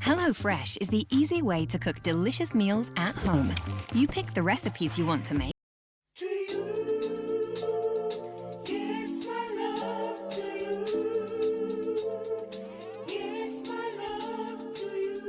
HelloFresh is the easy way to cook delicious meals at home. You pick the recipes you want to make. To you, yes, my love to you. Yes, my love to you.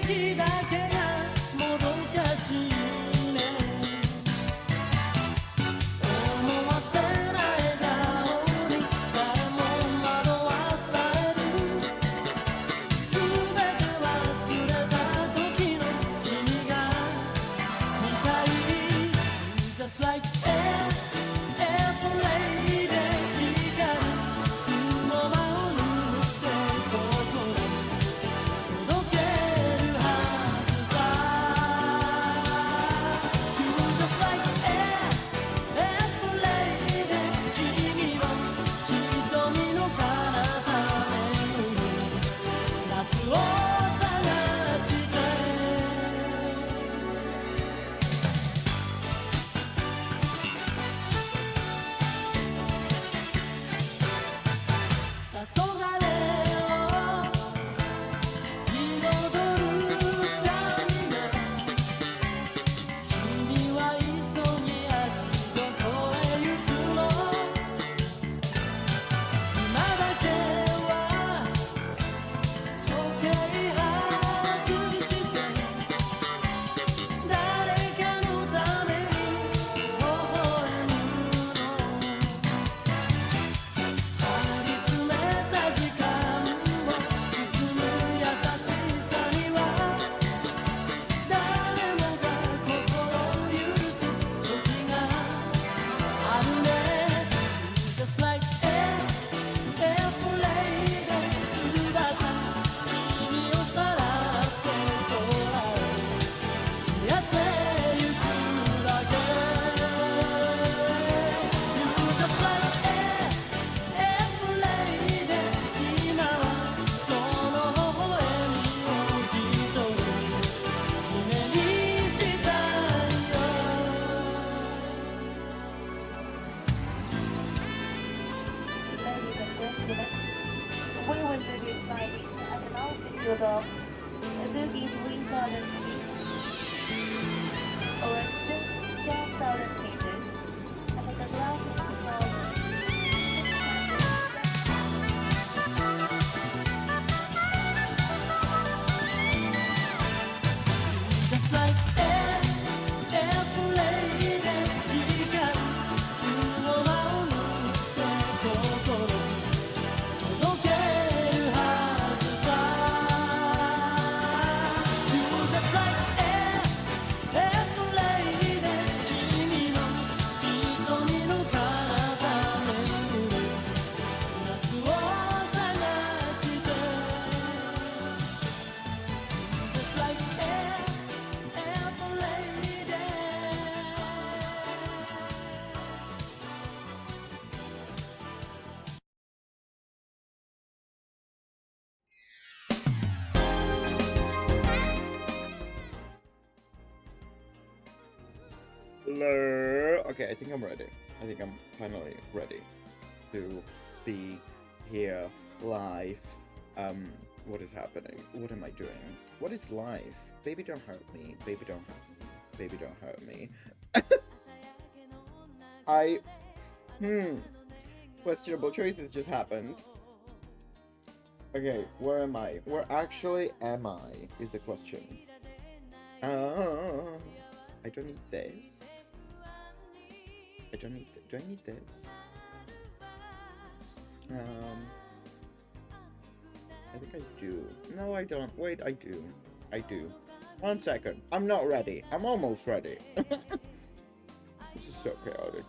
時だけがもどかしいね思わせない笑顔に誰も惑わされる全て忘れた時の君が見たい Just like airplane で光る雲間を縫って心届けるはずさ You just like airplane で君の瞳の彼方巡る夏を探して黄昏を彩るたびが君は急ぎ足どこへ行くの今だけは時計外して誰かのために微笑むの張り詰めた時間を包む優しさには誰もが心を許す時があるね Just like airplane で翼君をさらって空へやってゆくだけ You just like airplane で今はその微笑みを一人夢にしたいよ Ladies and gentlemen, we will be reciting an altitude of Boogie 3,000 feet, or just 10,000 meters, and the ground is 2,600. Just like airplane で光る雲間を縫って心届けるはずさ You just like airplane で君の瞳の彼方巡る夏を探して Just like airplane で Hello. Okay, I think I'm ready. I think I'm finally ready to be here live. What is happening? What am I doing? What is life? Baby, don't hurt me. Baby, don't hurt me. Baby, don't hurt me. Questionable choices just happened. Okay, where am I? Where actually am I? Is the question. I don't need this. I don't need. Do I need this? I think I do. No, I don't. Wait, I do. I do. 1 second. I'm not ready. I'm almost ready. This is so chaotic.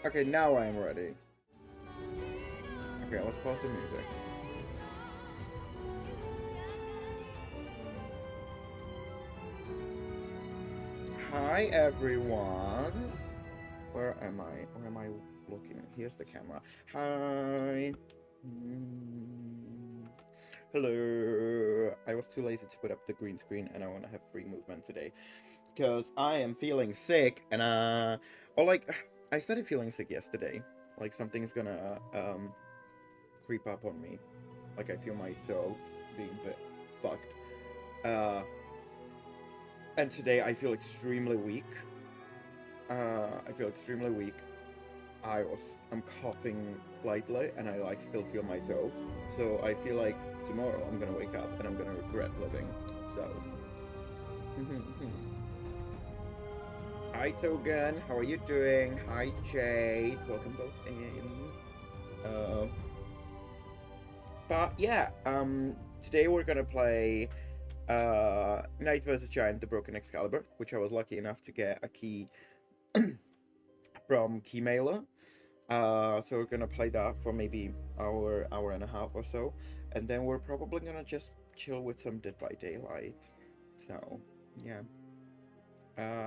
Okay, now I am ready. Okay, let's pause the music. Hi everyone. Where am I? Where am I looking? Here's the camera. Hi. Hello. I was too lazy to put up the green screen and I want to have free movement today. Because I am feeling sick and or like I started feeling sick yesterday. Like something's gonna creep up on me. Like I feel my throat being a bit fucked. And today I feel extremely weak. I'm coughing lightly, and I like still feel my throat. So I feel like tomorrow I'm gonna wake up and I'm gonna regret living. So. Hi Togan, how are you doing? Hi Jade, welcome both in. But yeah, today we're gonna play Knight vs Giant: The Broken Excalibur, which I was lucky enough to get a key from Keymailer. So we're gonna play that for maybe hour and a half or so, and then we're probably gonna just chill with some Dead by Daylight. So yeah.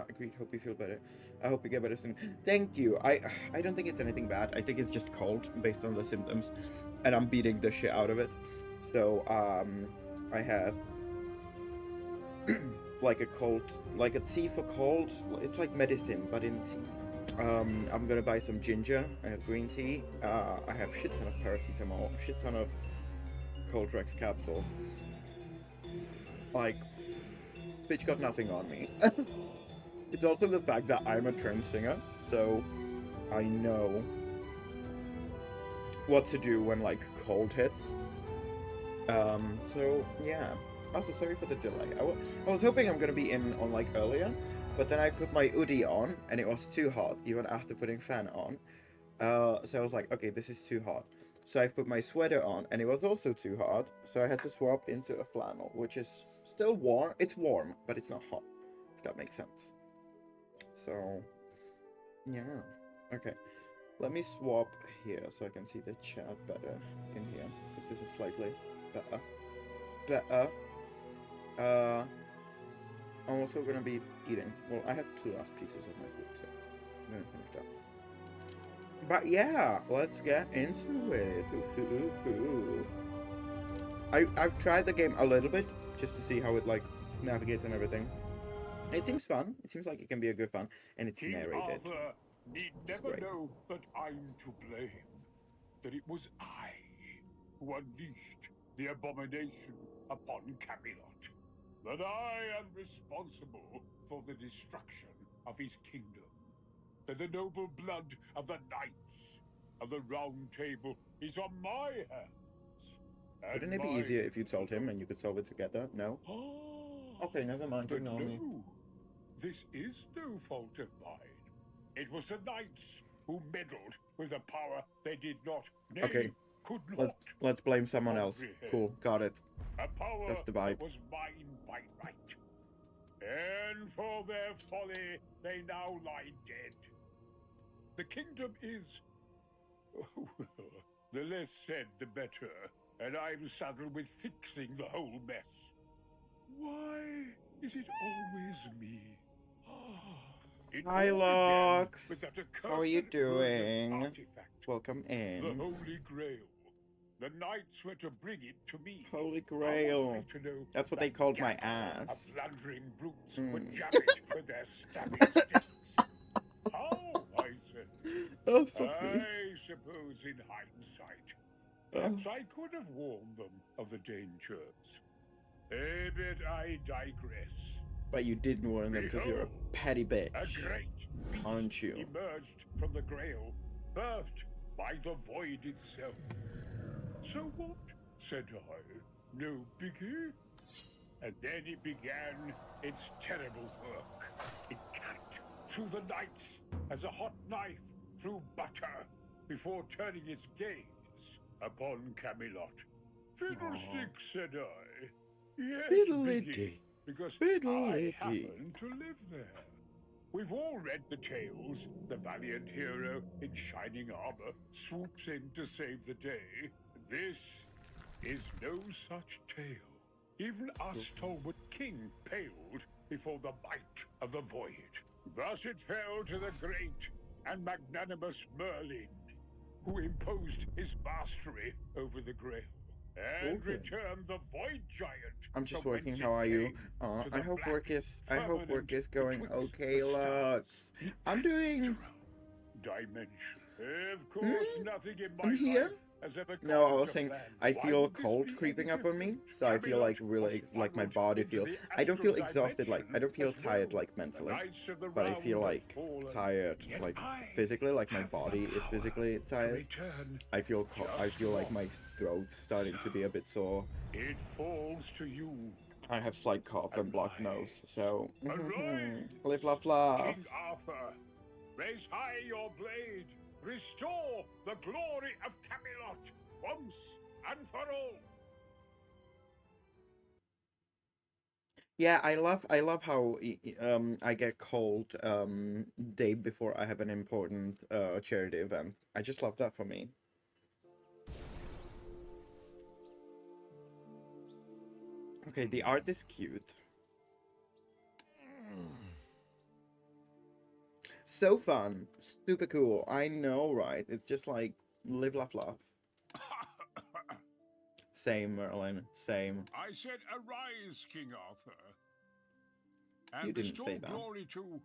Agreed. Hope you feel better. I hope you get better soon. Thank you. I don't think it's anything bad. I think it's just cold based on the symptoms, and I'm beating the shit out of it. So I have like a cold, like a tea for cold. It's like medicine, but in tea. I'm gonna buy some ginger. I have green tea. I have shit ton of paracetamol, shit ton of cold Rex capsules. Like, bitch got nothing on me. It's also the fact that I'm a trained singer, so I know what to do when like cold hits. So yeah. Also, sorry for the delay. I was hoping I'm gonna be in on like earlier, but then I put my hoodie on and it was too hot even after putting fan on. So I was like, okay, this is too hot. So I put my sweater on and it was also too hot. So I had to swap into a flannel, which is still warm. It's warm, but it's not hot. If that makes sense. So, yeah. Okay. Let me swap here so I can see the chat better in here. Because this is slightly better. I'm also gonna be eating. Well, I have 2 last pieces of my food, so I'm gonna finish that. But yeah, let's get into it. I've tried the game a little bit just to see how it like navigates and everything. It seems fun. It seems like it can be a good fun, and it's King narrated. Arthur need never great. know that I'm to blame. That it was I who unleashed the abomination upon Camelot. That I am responsible for the destruction of his kingdom. That the noble blood of the knights of the Round Table is on my hands. Wouldn't it be easier if you told him and you could solve it together? No? Okay, never mind. But Ignore me. no, this is no fault of mine. It was the knights who meddled with a power they did not, nay, Okay, could not. let's blame someone else. comprehend. Cool, got it. A power That's the vibe. that was mine by right. And for their folly, they now lie dead. The kingdom is... the less said, the better. And I'm saddled with fixing the whole mess. Why is it always me? It Hi, all began Lux. with that How are you accursed murderous doing? artifact, Welcome the in. Holy Grail. The knights were to bring it to me. Holy How was Grail. I to know That's what they that called my gaggle ass. of blundering brutes would jam it with their stabby sticks? How, I said. Oh, fuck me. I suppose in hindsight, perhaps I could have warned them of the dangers. But I digress. But you didn't warn them because you're a petty A bitch. great beast Aren't you? emerged from the Grail, birthed by the void itself. So what? Said I. No biggie? And then it began its terrible work. It cut through the knights as a hot knife through butter before turning its gaze upon Camelot. Fiddlesticks, said I. Yes, Fiddledee. Biggie, because Fiddledee. I happen to live there. We've all read the tales. The valiant hero in shining armor swoops in to save the day. This is no such tale. Even our stalwart king paled before the might of the void. Thus it fell to the great and magnanimous Merlin, who imposed his mastery over the Grail and Okay. returned the Void Giant. I'm just from working. whence How it are you? came, Oh, to I the hope black work is going firmament okay, betwixt the Lux. stars, the I'm doing. astral dimension. Of course, nothing in my I'm here. life has ever No, I gone was to saying plan. I Why feel would this cold be creeping any up on me, different? so I feel like Camelot really was like my funneled body into feels. the I don't feel astral exhausted, like I don't feel dimension as tired well. like The mentally, knights of the but I feel round have like fallen. tired, Yet like I physically, like my have the body is power physically to tired. return. I feel I Just feel like my what? throat's starting to be a bit sore. It falls to you. I have slight cough and blocked nose, so Arise, live, laugh, laugh. King Arthur. Raise high your blade. Restore the glory of Camelot once and for all. Yeah, I love how I get called day before I have an important charity event. I just love that for me. Okay, the art is cute. So fun, super cool. I know, right? It's just like live, laugh, laugh. Same, Merlin. Same. I said, arise, King Arthur. And You didn't restore say that. glory to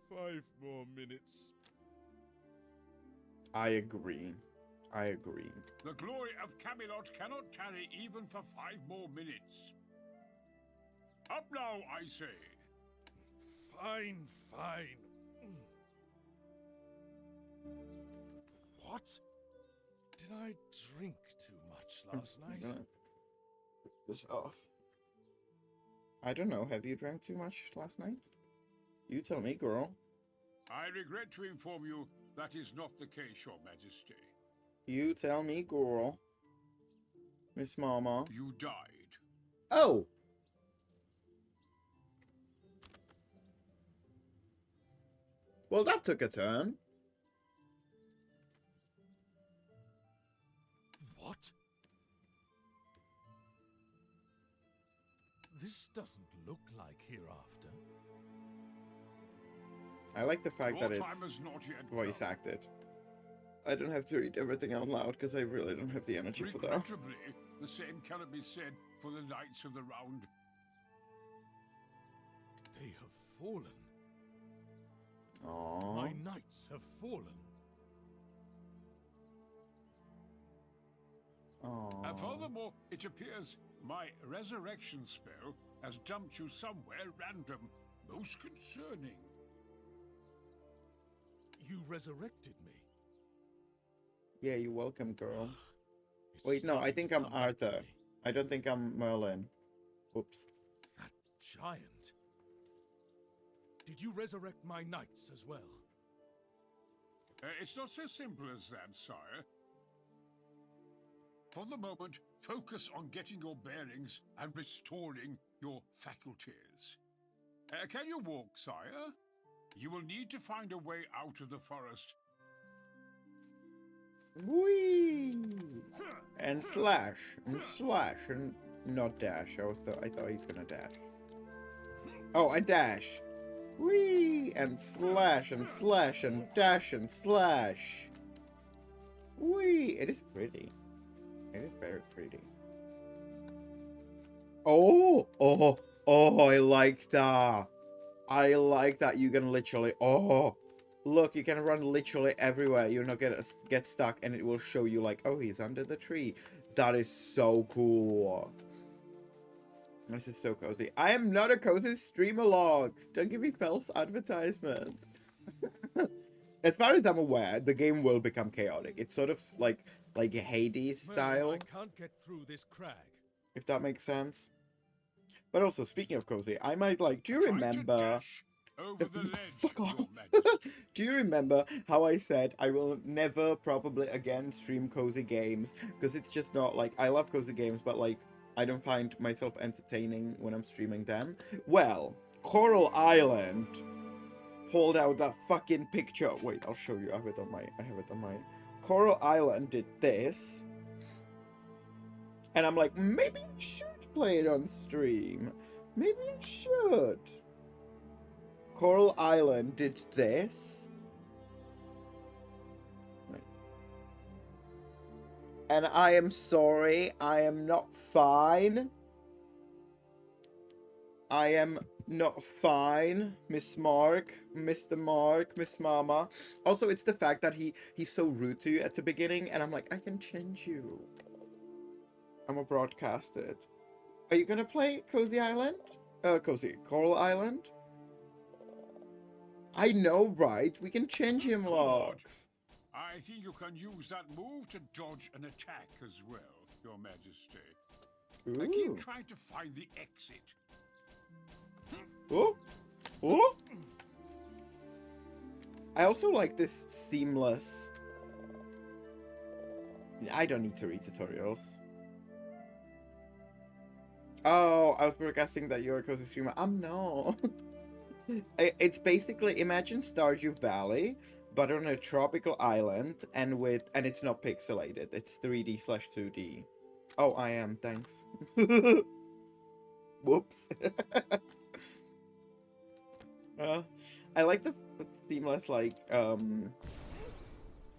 5 more minutes. I agree. I agree. the glory of Camelot cannot tarry even for 5 more minutes. Up now, I say. Fine, fine. What? Did I drink too much last I'm night? gonna put this off. I don't know. Have you drank too much last night? You tell me, girl. I regret to inform you that is not the case, Your Majesty. You tell me, girl. Miss Mama. You died. Oh! Well, that took a turn. What? This doesn't look like hereafter. I like the fact Your that time it's has not yet voice come. acted. I don't have to read everything out loud because I really don't have the energy for that. Regrettably, the same cannot be said for the Knights of the Round. They have fallen. Aww. My knights have fallen. Aww. Furthermore, it appears my resurrection spell has dumped you somewhere random. Most concerning. You resurrected me. Yeah, you're welcome, girl. It's Wait, no, I starting think to I'm come back to Arthur. me. I don't think I'm Merlin. Oops. That giant. Did you resurrect my knights as well? It's not so simple as that, sire. For the moment, focus on getting your bearings and restoring your faculties. Can you walk, sire? You will need to find a way out of the forest. Whee! And slash, and not dash. I thought he's gonna dash. Oh, I dash. Whee! And slash, and dash, and slash. Whee! It is pretty. It is very pretty. Oh! I like that. I like that. You can literally... Oh! Look, you can run literally everywhere. You're not gonna get stuck, and it will show you like, oh, he's under the tree. That is so cool. This is so cozy. I am not a cozy streamer logs. Don't give me false advertisement. As far as I'm aware, the game will become chaotic. It's sort of like Hades Merlin, style, I can't get through this crag. if that makes sense. But also, speaking of cozy, I might like. Do you Trying to remember? dash over the ledge, Fuck off. Your Majesty. Do you remember how I said I will never probably again stream cozy games because it's just not like I love cozy games, but like I don't find myself entertaining when I'm streaming them. Well, Coral Island pulled out that fucking picture. Wait, I'll show you. I have it on my. Coral Island did this, and I'm like, maybe I should play it on stream. Maybe I should. Coral Island did this. Wait. And I am sorry, I am not fine. I am not fine, Miss Mark, Mr. Mark, Miss Mama. Also, it's the fact that he's so rude to you at the beginning, and I'm like, I can change you. I'm gonna broadcast it. Are you gonna play Cozy Island? Coral Island? I know, right? We can change him, Logs. I think you can use that move to dodge an attack as well, Your Majesty. I keep Ooh. trying to find the exit. Oh, oh! I also like this seamless. I don't need to read tutorials. Oh, I was broadcasting that you're a cozy streamer. I'm not. It's basically, imagine Stardew Valley, but on a tropical island, and it's not pixelated. It's 3D/2D. Oh, I am. Thanks. Whoops. I like the seamless, like,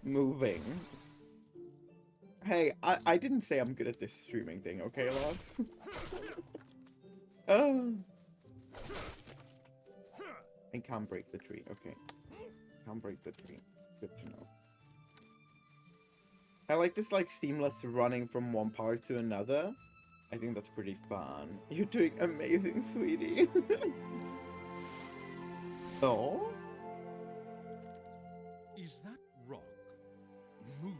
moving. Hey, I didn't say I'm good at this streaming thing, okay, Logs? I can't break the tree, okay. Can't break the tree. Good to know. I like this, like, seamless running from one part to another. I think that's pretty fun. You're doing amazing, sweetie. Oh? Is that rock moving?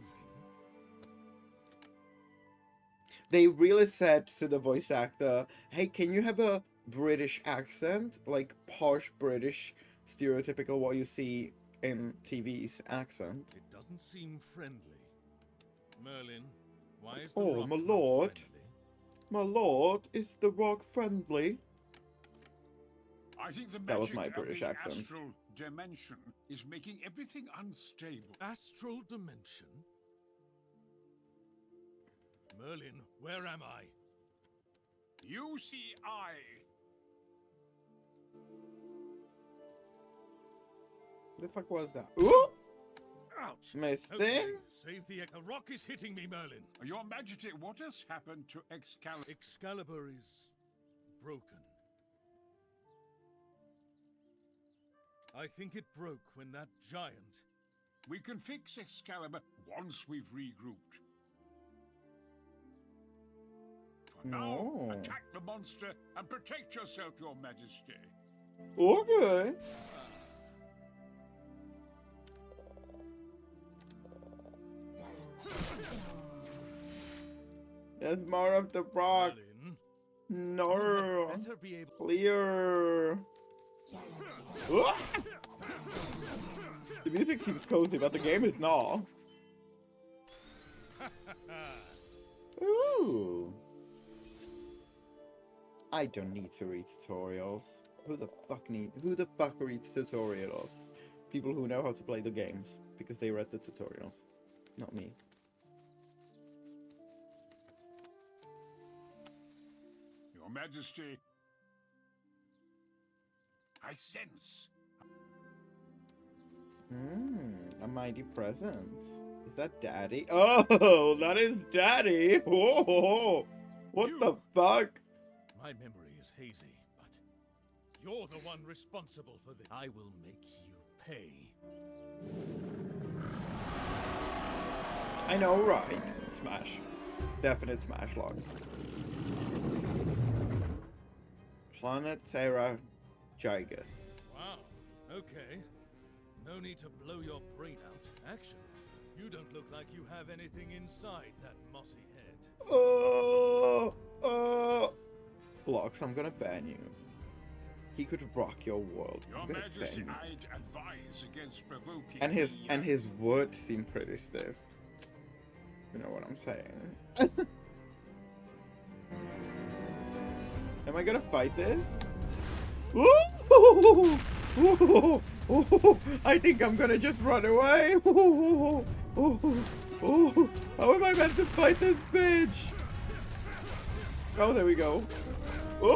They really said to the voice actor, hey, can you have a British accent? Like, posh British, stereotypical what you see in TV's accent. It doesn't seem friendly. Merlin, why is the Oh, rock my not lord. friendly? My lord, is the rock friendly? I think the That was magic my of British the accent. astral dimension is making everything unstable. Astral dimension? Merlin, where am I? You see, The fuck was that? Ooh! Ouch! Missed Okay, it? save the... The rock is hitting me, Merlin. Your Majesty, what has happened to Excalibur? Excalibur is broken. I think it broke when that giant... We can fix Excalibur once we've regrouped. For No. now, attack the monster and protect yourself, Your Majesty. Okay. There's more of the rock. Merlin, No. you had better be able... Clear. Ah! The music seems cozy, but the game is not. Ooh. I don't need to read tutorials. Who the fuck reads tutorials? People who know how to play the games because they read the tutorials. Not me. Your Majesty, I sense. A mighty presence. Is that Daddy? Oh, that is Daddy. Whoa, what the fuck? My memory is hazy, but you're the one responsible for this. I will make you pay. I know, right? Smash. Definite Smash Logs. Planet Terra Gigas. Wow, okay. No need to blow your brain out. Actually, you don't look like you have anything inside that mossy head. Logs, I'm gonna ban you. He could rock your world. Your I'm gonna Majesty, ban you. I'd advise against provoking. And his the, words seem pretty stiff. You know what I'm saying? Am I gonna fight this? Ooh! I think I'm gonna just run away. How am I meant to fight this bitch? Oh, there we go. No.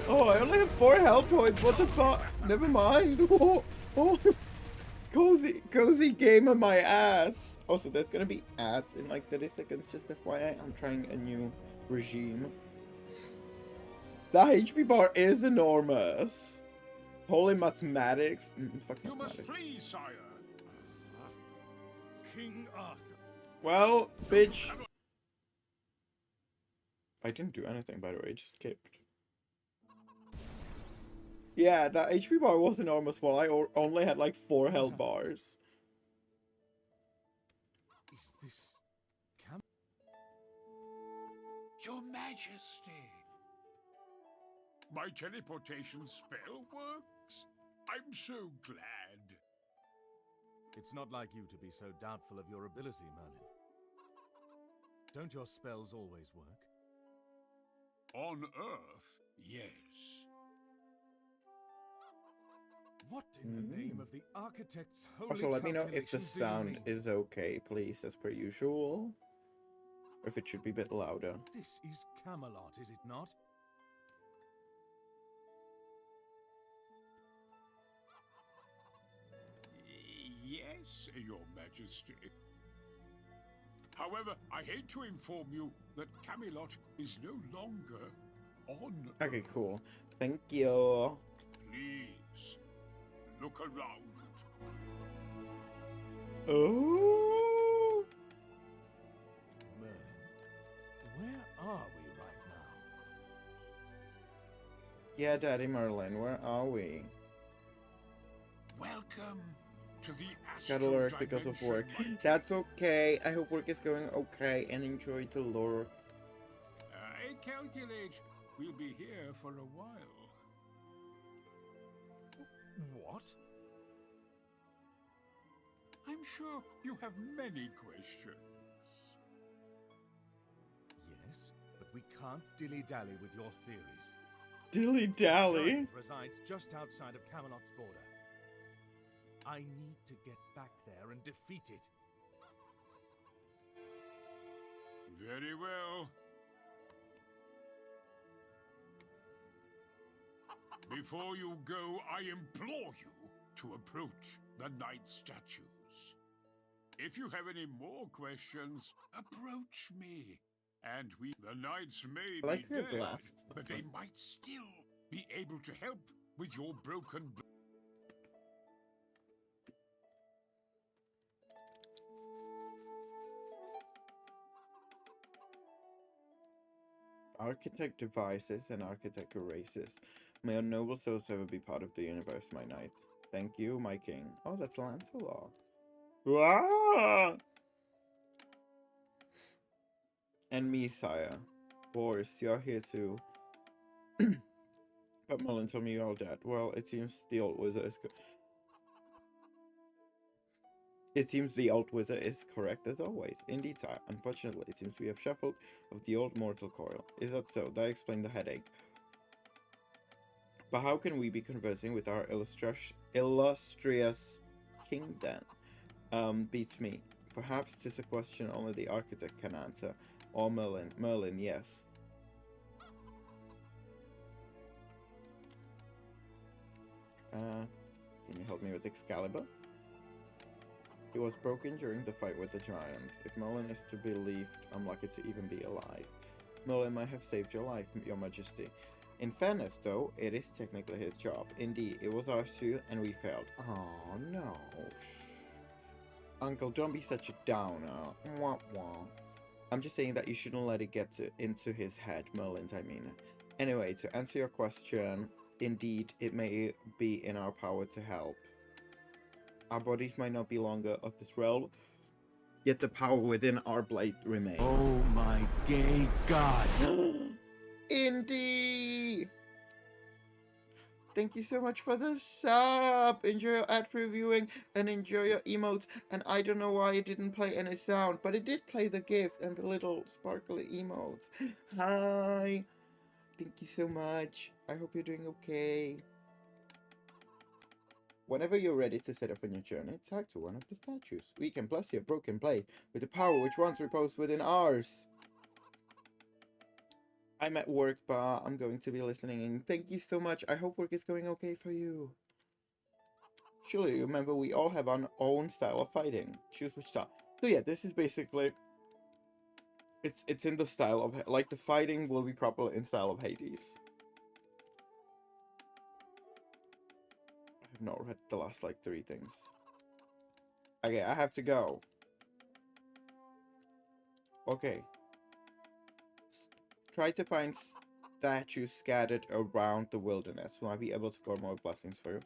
Oh, I only have 4 health points. What the fuck? Never mind. Cozy gamer my ass. Also, there's gonna be ads in like 30 seconds, just FYI. I'm trying a new regime. The HP bar is enormous. Holy mathematics. Fuck You must mathematics. flee, sire. King Arthur. Well, bitch. I didn't do anything, by the way. I just skipped. Yeah, that HP bar was enormous while I only had like 4 health bars. Is this Cam? Your Majesty. My teleportation spell works. I'm so glad. It's not like you to be so doubtful of your ability, Merlin. Don't your spells always work? On Earth, yes. What in the name of the architect's holy Also, let me know if the calculations do you sound mean? is okay, please, as per usual. Or if it should be a bit louder. This is Camelot, is it not? Yes, Your Majesty. However, I hate to inform you that Camelot is no longer on Okay, Earth. cool. Thank you. Please, look around. Oh. Merlin, where are we right now? Yeah, Daddy Merlin, where are we? Welcome to the astral Gotta lurk because of dimension, work. my king. That's okay. I hope work is going okay and enjoy the lure. I calculate we'll be here for a while. What? I'm sure you have many questions. Yes, but we can't dilly-dally with your theories. Dilly-dally? Giant resides just outside of Camelot's border. I need to get back there and defeat it. Very well. Before you go, I implore you to approach the Knight statues. If you have any more questions, approach me. And the Knights may I like be your dead, glasses. but they might still be able to help with your broken Architect devices and architect erases. May your noble souls ever be part of the universe, my knight. Thank you, my king. Oh, that's Lancelot. Ah! And me, sire. Boris, you're here too. But Merlin told me you're all dead. Well, it seems the old wizard is It seems the old wizard is correct as always. Indeed, sire. Unfortunately, it seems we have shuffled of the old mortal coil. Is that so? That explains the headache. But how can we be conversing with our illustrious king then? Beats me. Perhaps 'tis a question only the architect can answer. Or Merlin. Merlin, yes. Can you help me with Excalibur? It was broken during the fight with the giant. If Merlin is to be believed, I'm lucky to even be alive. Merlin might have saved your life, your majesty. In fairness, though, it is technically his job. Indeed, it was our suit and we failed. Oh, no. Uncle, don't be such a downer. Wah, wah. I'm just saying that you shouldn't let it get into his head, Merlin's, I mean. Anyway, to answer your question, indeed, it may be in our power to help. Our bodies might not be longer of this realm, yet the power within our blade remains. Oh my gay god! Indeed! Thank you so much for the sub! Enjoy your ad-free viewing and enjoy your emotes. And I don't know why it didn't play any sound, but it did play the gift and the little sparkly emotes. Hi! Thank you so much. I hope you're doing okay. Whenever you're ready to set off on your journey, tag to one of the statues. We can bless your broken blade with the power which once reposed within ours. I'm at work, but I'm going to be listening in. Thank you so much. I hope work is going okay for you. Surely you remember we all have our own style of fighting. Choose which style. So yeah, this is basically it's in the style of like the fighting will be proper in style of Hades. I have not read the last like 3 things. Okay, I have to go. Okay. Try to find statues scattered around the wilderness. We might be able to score more blessings for you.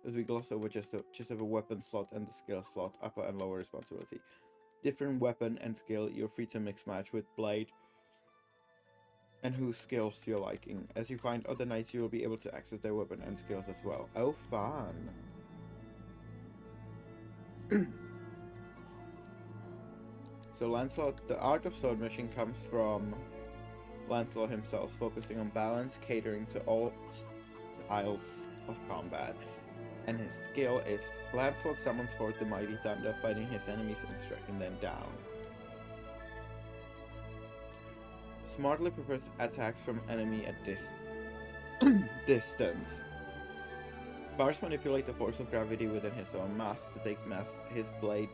As we gloss over just have a weapon slot and the skill slot, upper and lower responsibility. Different weapon and skill, you're free to mix match with blade and whose skills to your liking. As you find other knights, you will be able to access their weapon and skills as well. Oh, fun! So Lancelot, the art of sword mashing comes from Lancelot himself, focusing on balance, catering to all styles of combat. And his skill is Lancelot summons forth the mighty thunder, fighting his enemies and striking them down. Smartly prepares attacks from enemy at distance. Bars manipulate the force of gravity within his own mass to take his blade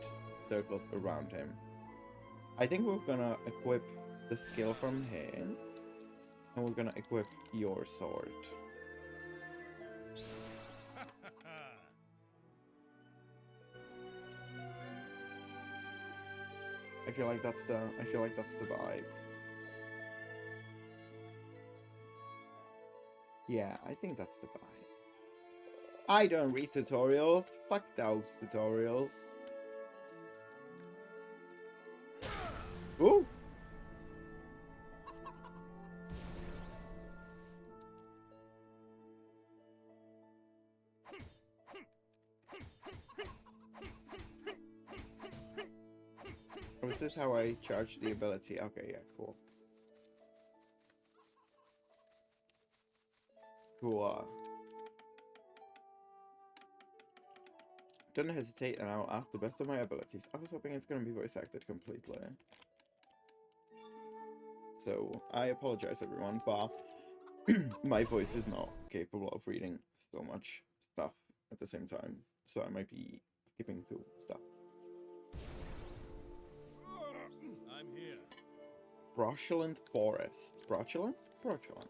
circles around him. I think we're gonna equip the skill from him, and we're gonna equip your sword. I feel like that's the vibe. Yeah, I think that's the vibe. I don't read tutorials. Fuck those tutorials. Ooh. Oh, is this how I charge the ability? Okay, yeah, cool. Cool. Don't hesitate, and I will ask the best of my abilities. I was hoping it's gonna be voice acted completely. So, I apologize everyone, but my voice is not capable of reading so much stuff at the same time. So I might be skipping through stuff. I'm here. Brochelent Forest. Brochelent? Brochelent.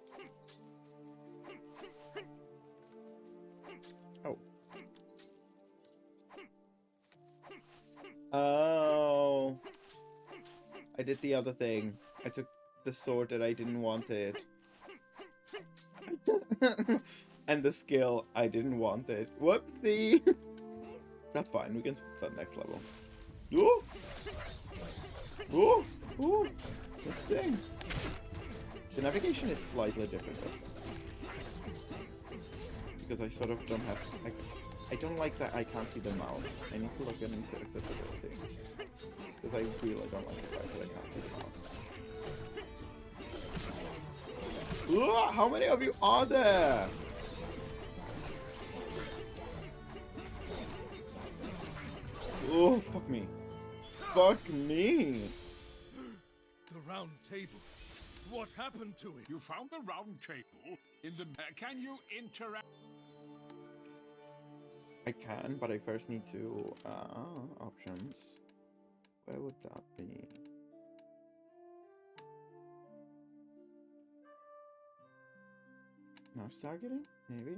Oh. Oh. I did the other thing. I took the sword that I didn't want it. And the skill I didn't want it. Whoopsie! That's fine, we can split that next level. Ooh! Ooh! Ooh! This thing! The navigation is slightly different though. Because I sort of don't have... I don't like that I can't see the mouse. I need to look into accessibility. Because I really don't like the fact that I can't see the mouse. Ooh, how many of you are there? Oh, fuck me. Fuck me. The round table. What happened to it? You found the round table in the... can you interact? I can, but I first need to... options. Where would that be? Mouse targeting? Maybe?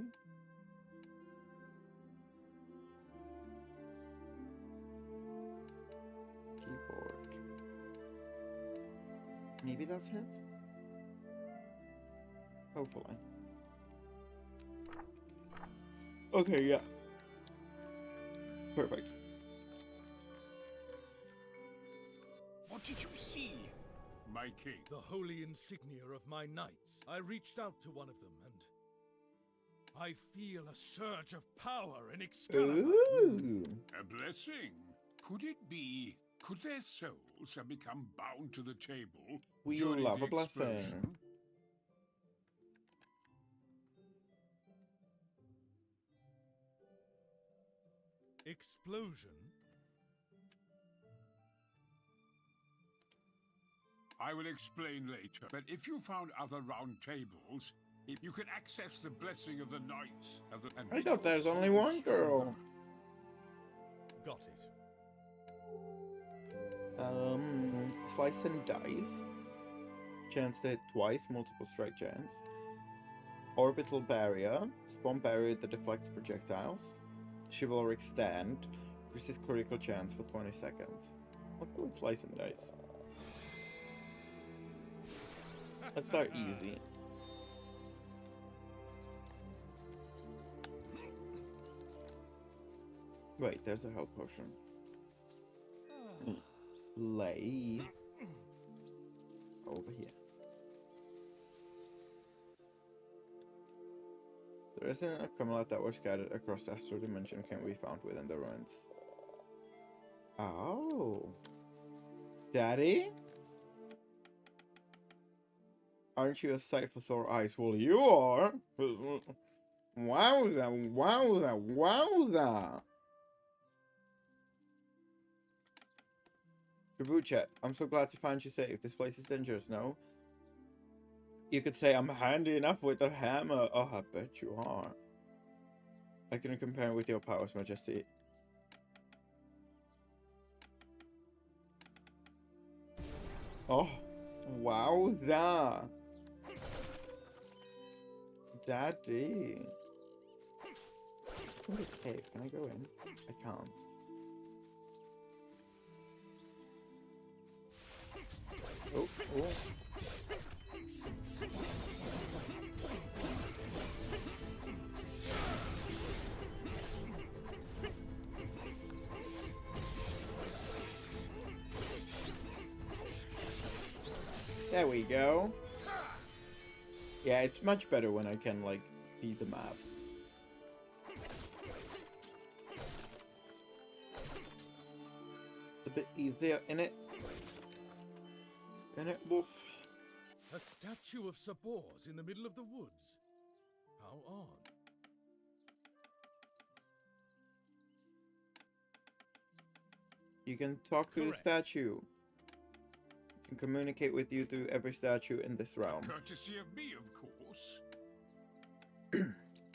Keyboard. Maybe that's it? Hopefully. Okay, yeah. Perfect. What did you see, my king? The holy insignia of my knights. I reached out to one of them and I feel a surge of power in Excalibur. Ooh. A blessing. Could it be? Could their souls have become bound to the table? We during love the a blessing. explosion? Explosion? I will explain later. But if you found other round tables, if you can access the blessing of the knights. And I thought there's only one girl. Got it. Slice and dice. Chance to hit twice, multiple strike chance. Orbital barrier. Spawn barrier that deflects projectiles. Chivalric stand. Increases critical chance for 20 seconds. Let's go with slice and dice. Let's start easy. Wait, there's a health potion. Lay over here. There isn't a Camelot that was scattered across the astral dimension can be found within the ruins. Oh. Daddy? Aren't you a sight for sore eyes? Well, you are. Wowza, wowza, wowza. Reboot chat. I'm so glad to find you safe. This place is dangerous, no? You could say I'm handy enough with a hammer. Oh, I bet you are. I can compare with your powers, Majesty. Oh, wowza. Daddy. What's this cave? Can I go in? I can't. Oh, oh. There we go. Yeah, it's much better when I can, like, see the map. A bit easier in it. Wolf. A statue of Sabor's in the middle of the woods. How odd. You can talk to the statue. Can communicate with you through every statue in this realm. Courtesy of me, of course.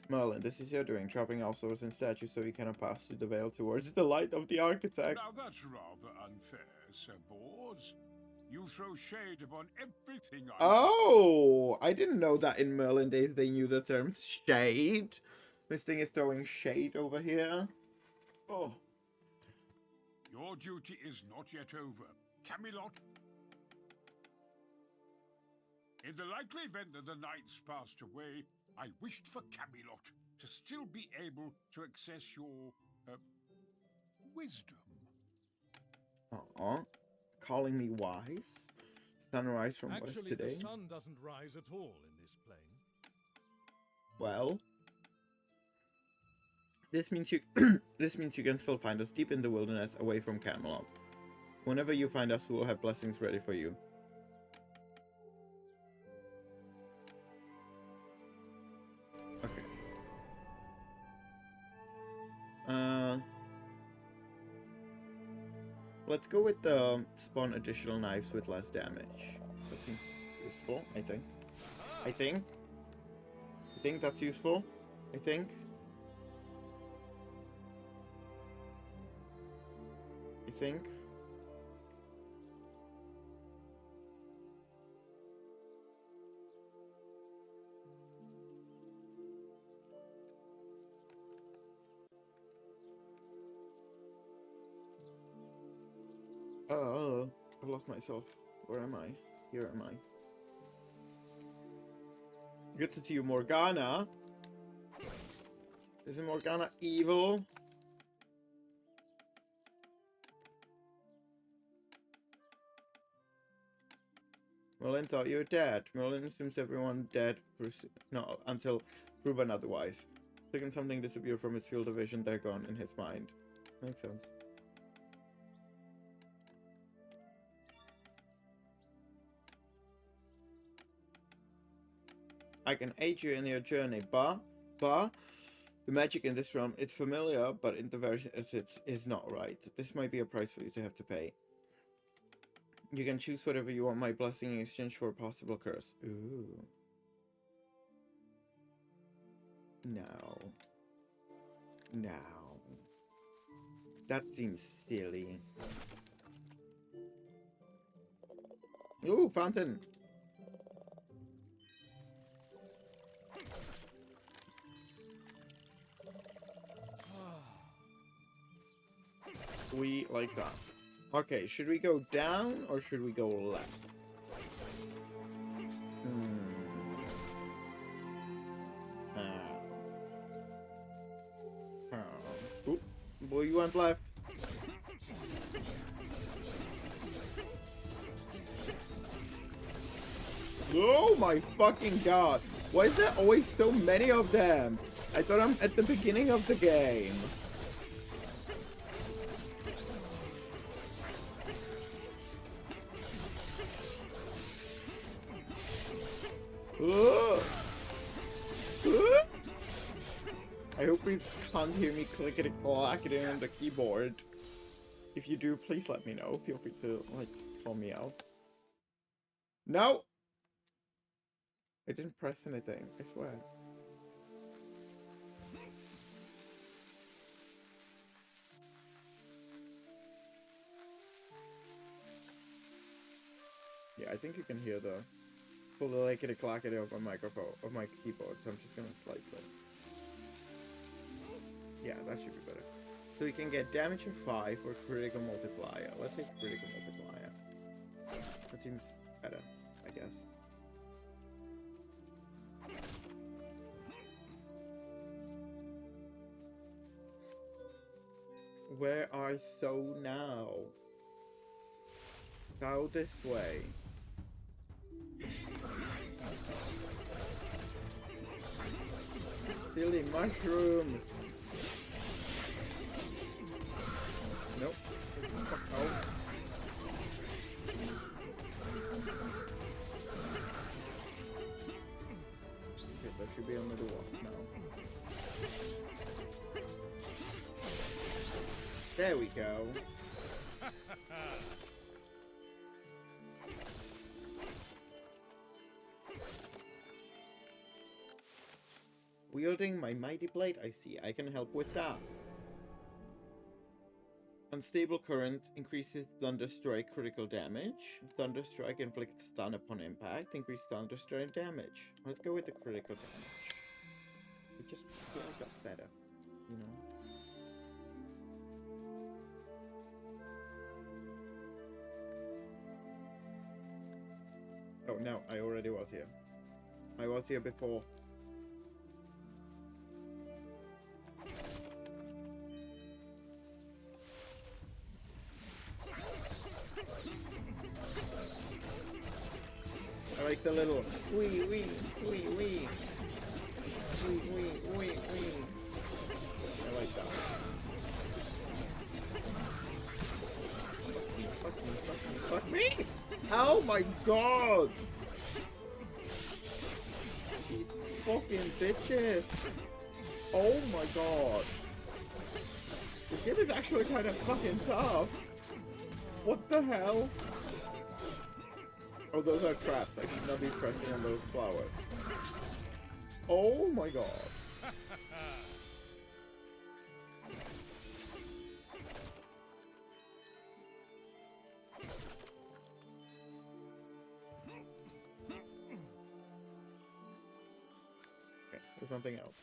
Merlin, this is your doing, trapping all swords and statues so you cannot pass through the veil towards the light of the architect. Now that's rather unfair, Sir Bors. You throw shade upon everything I Oh, I didn't know that in Merlin days they knew the term shade. This thing is throwing shade over here. Oh. Your duty is not yet over. Camelot. In the likely event that the knights passed away, I wished for Camelot to still be able to access your wisdom. Calling me wise? Sunrise from west Actually, today. the sun doesn't rise at all in this plane. Well, this means you this means you can still find us deep in the wilderness away from Camelot. Whenever you find us, we will have blessings ready for you. Okay. Let's go with the spawn additional knives with less damage. That seems useful, I think. I think that's useful. I think. Oh, I've lost myself. Where am I? Here am I. Good to see you, Morgana. Isn't Morgana evil? Merlin thought you were dead. Merlin assumes everyone dead no, until proven otherwise. Second something disappeared from his field of vision, they're gone in his mind. Makes sense. I can aid you in your journey, but the magic in this realm, it's familiar, but in the very essence, is not right. This might be a price for you to have to pay. You can choose whatever you want my blessing in exchange for a possible curse. Ooh. No. No. That seems silly. Ooh, fountain. We like that. Okay, should we go down or should we go left? Oop, boy, you went left. Oh my fucking god. Why is there always so many of them? I thought I'm at the beginning of the game. I hope you can't hear me clickety-clackety on the keyboard. If you do, please let me know. Feel free to, like, call me out. No! I didn't press anything, I swear. Yeah, I think you can hear the full clickety-clackety of my microphone, of my keyboard, so I'm just gonna slice it. Yeah, that should be better. So we can get damage of 5 or critical multiplier. Let's say critical multiplier. That seems better, I guess. Where I so now? Go this way. Silly mushrooms. Nope. Fuck out. Okay, that should be under the wall now. There we go. Wielding my mighty blade, I see. I can help with that. Unstable current increases Thunderstrike critical damage. Thunderstrike inflicts stun upon impact. Increase Thunderstrike damage. Let's go with the critical damage. It just feels like that's better, you know? Oh no, I already was here. I was here before. I like the little wee wee wee wee wee wee wee wee. I like that. Fuck me, fuck me, fuck me! Oh my god! These fucking bitches! Oh my god! This game is actually kind of fucking tough. What the hell? Oh, those are traps. I should not be pressing on those flowers. Oh my god. Okay, there's something else.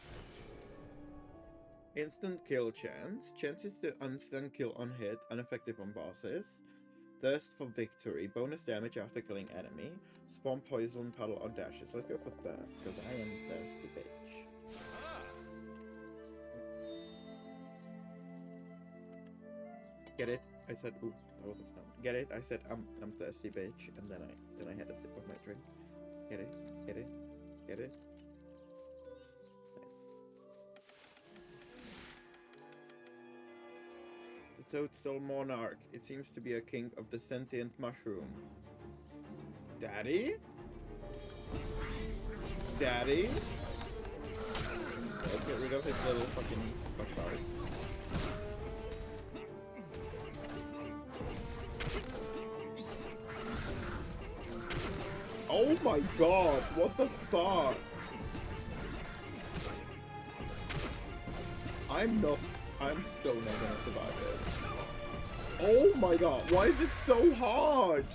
Instant kill chance. Chances to instant kill on hit, unaffected on bosses. Thirst for victory. Bonus damage after killing enemy. Spawn poison puddle on dashes. Let's go for thirst, because I am thirsty bitch. Get it? I said, ooh, that was a sound. Get it? I said, I'm thirsty bitch, and then I had a sip of my drink. Get it? Get it? Get it? The Toadstool Monarch. It seems to be a king of the sentient mushroom. Daddy? Daddy? Let's get rid of his little fucking fuckbard. Oh my god, what the fuck? I'm not I'm still not gonna survive it. Oh my god, why is it so hard?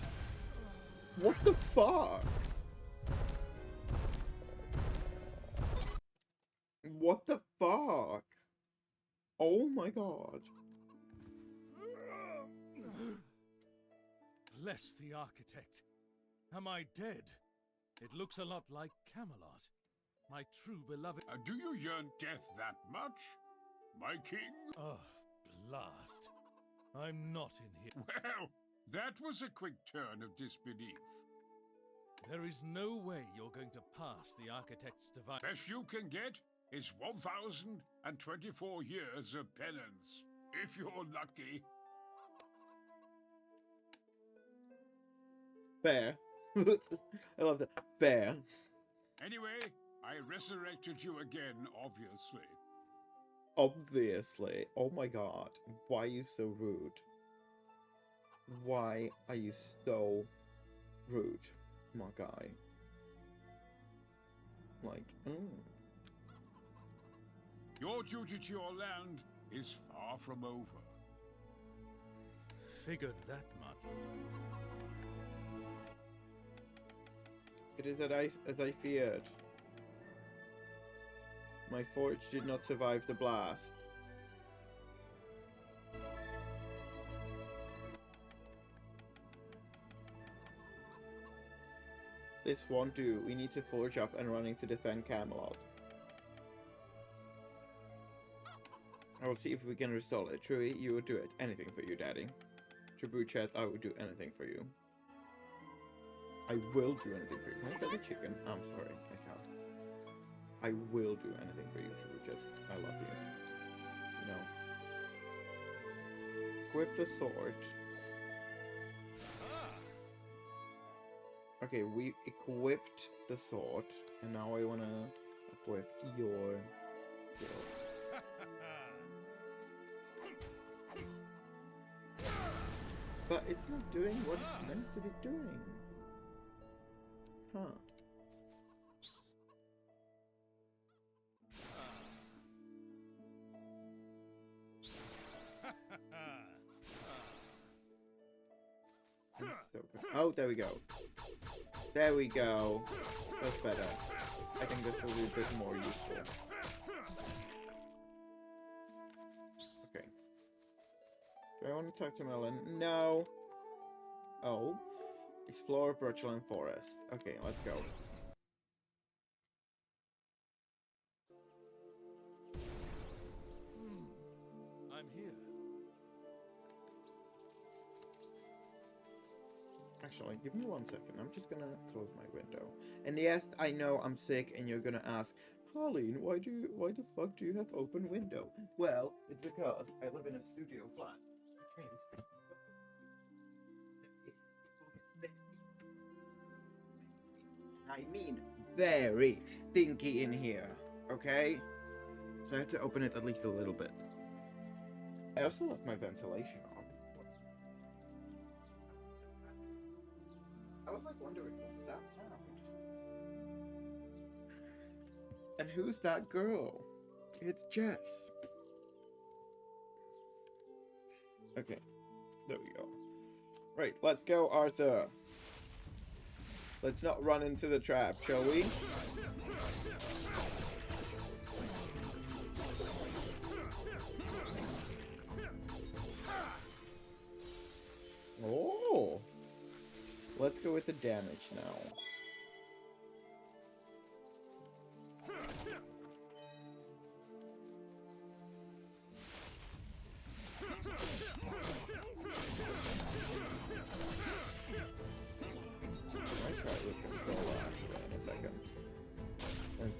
What the fuck? What the fuck? Oh my god. Bless the architect. Am I dead? It looks a lot like Camelot. My true beloved. Do you yearn death that much, my king? Oh, blast. I'm not in here. Well, that was a quick turn of disbelief. There is no way you're going to pass the architect's divine. Best you can get is 1,024 years of penance, if you're lucky. Fair. I love that. Fair. Anyway, I resurrected you again, obviously. Obviously. Oh my god. Why are you so rude? Why are you so rude, my guy? Like, Your duty to your land is far from over. Figured that much. It is as I feared. My forge did not survive the blast. This won't do. We need to forge up and running to defend Camelot. I will see if we can restore it. Truly, you will do it. Anything for you, Daddy. Tribute chat, I will do anything for you. I will do anything for you. Can I get the chicken? I'm sorry, I can't. I will do anything for you, Tribute chat. I love you. You know. Equip the sword. Okay, we equipped the sword, and now I wanna equip your skill. But it's not doing what it's meant to be doing. Huh. So good. Oh, there we go. There we go. That's better. I think this will be a bit more useful. Okay. Do I want to talk to Melon? No. Oh. Explore Birchland Forest. Okay, let's go. I'm here. Actually, give me 1 second. I'm just gonna close my window. And yes, I know I'm sick, and you're gonna ask, Harleen, why the fuck do you have open window? Well, it's because I live in a studio flat, which means I mean very stinky in here. Okay, so I have to open it at least a little bit. I also left my ventilation on. I was like wondering, what's that sound? And who's that girl? It's Jess. Okay, there we go. Right, let's go, Arthur. Let's not run into the trap, shall we? Oh! Let's go with the damage now.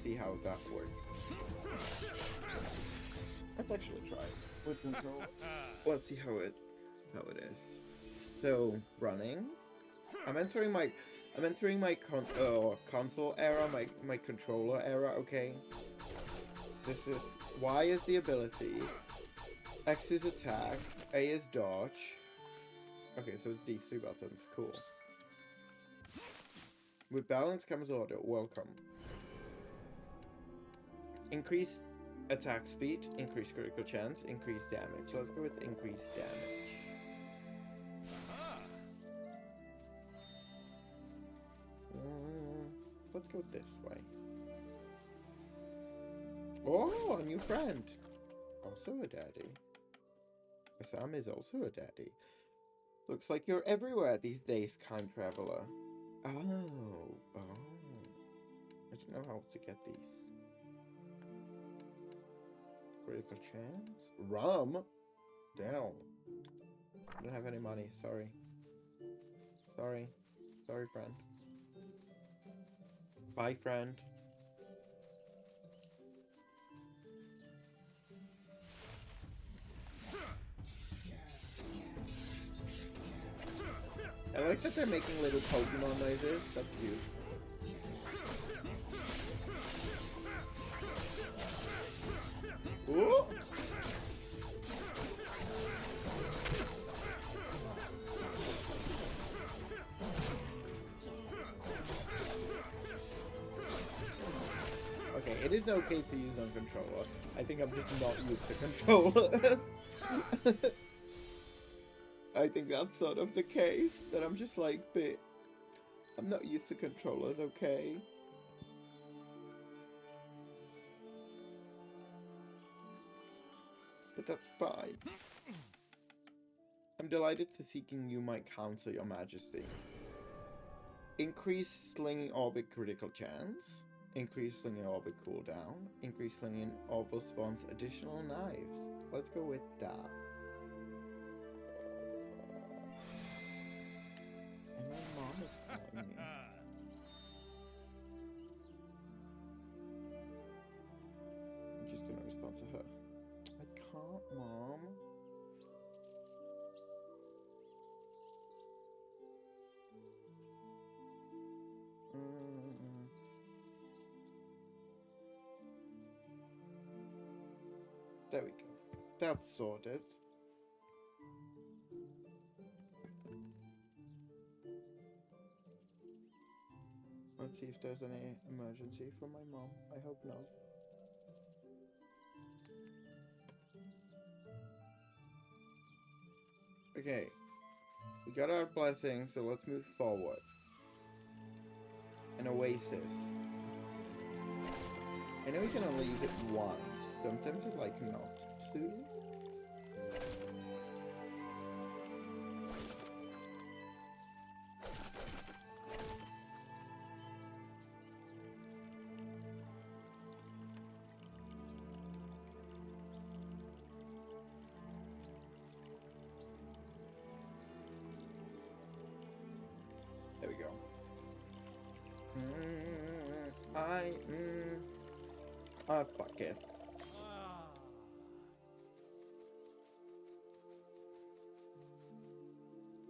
See how that works. Let's actually try with control. Let's see how it is. So running. I'm entering my console era, my controller era. Okay. This is Y is the ability, X is attack, A is dodge. Okay, so it's these three buttons. Cool. With balance comes order. Welcome. Increase Attack speed, increase critical chance, increase damage. Let's go with increased damage. Let's go this way. Oh, a new friend. Also a daddy. Sam is also a daddy. Looks like you're everywhere these days, kind traveler. Oh. I don't know how to get these. Critical chance? Rum? Damn. I don't have any money, sorry. Sorry, friend. Bye, friend. I like that they're making little Pokemon noises. That's cute. Ooh! Okay, it is okay to use on controller. I think I'm just not used to controller. I think that's sort of the case, that I'm just like, but I'm not used to controllers, okay? But that's fine. I'm delighted to seeking you my counsel, your majesty. Increase slinging orbit critical chance. Increase slinging orbit cooldown. Increase slinging orbital spawns additional knives. Let's go with that. And my mom is calling me. I'm just gonna respond to her. I can't, Mom. There we go. That's sorted. Let's see if there's any emergency for my mom. I hope not. Okay. We got our blessing, so let's move forward. An oasis. I know we can only use it once. Sometimes I'd like not to. There we go. Fuck it.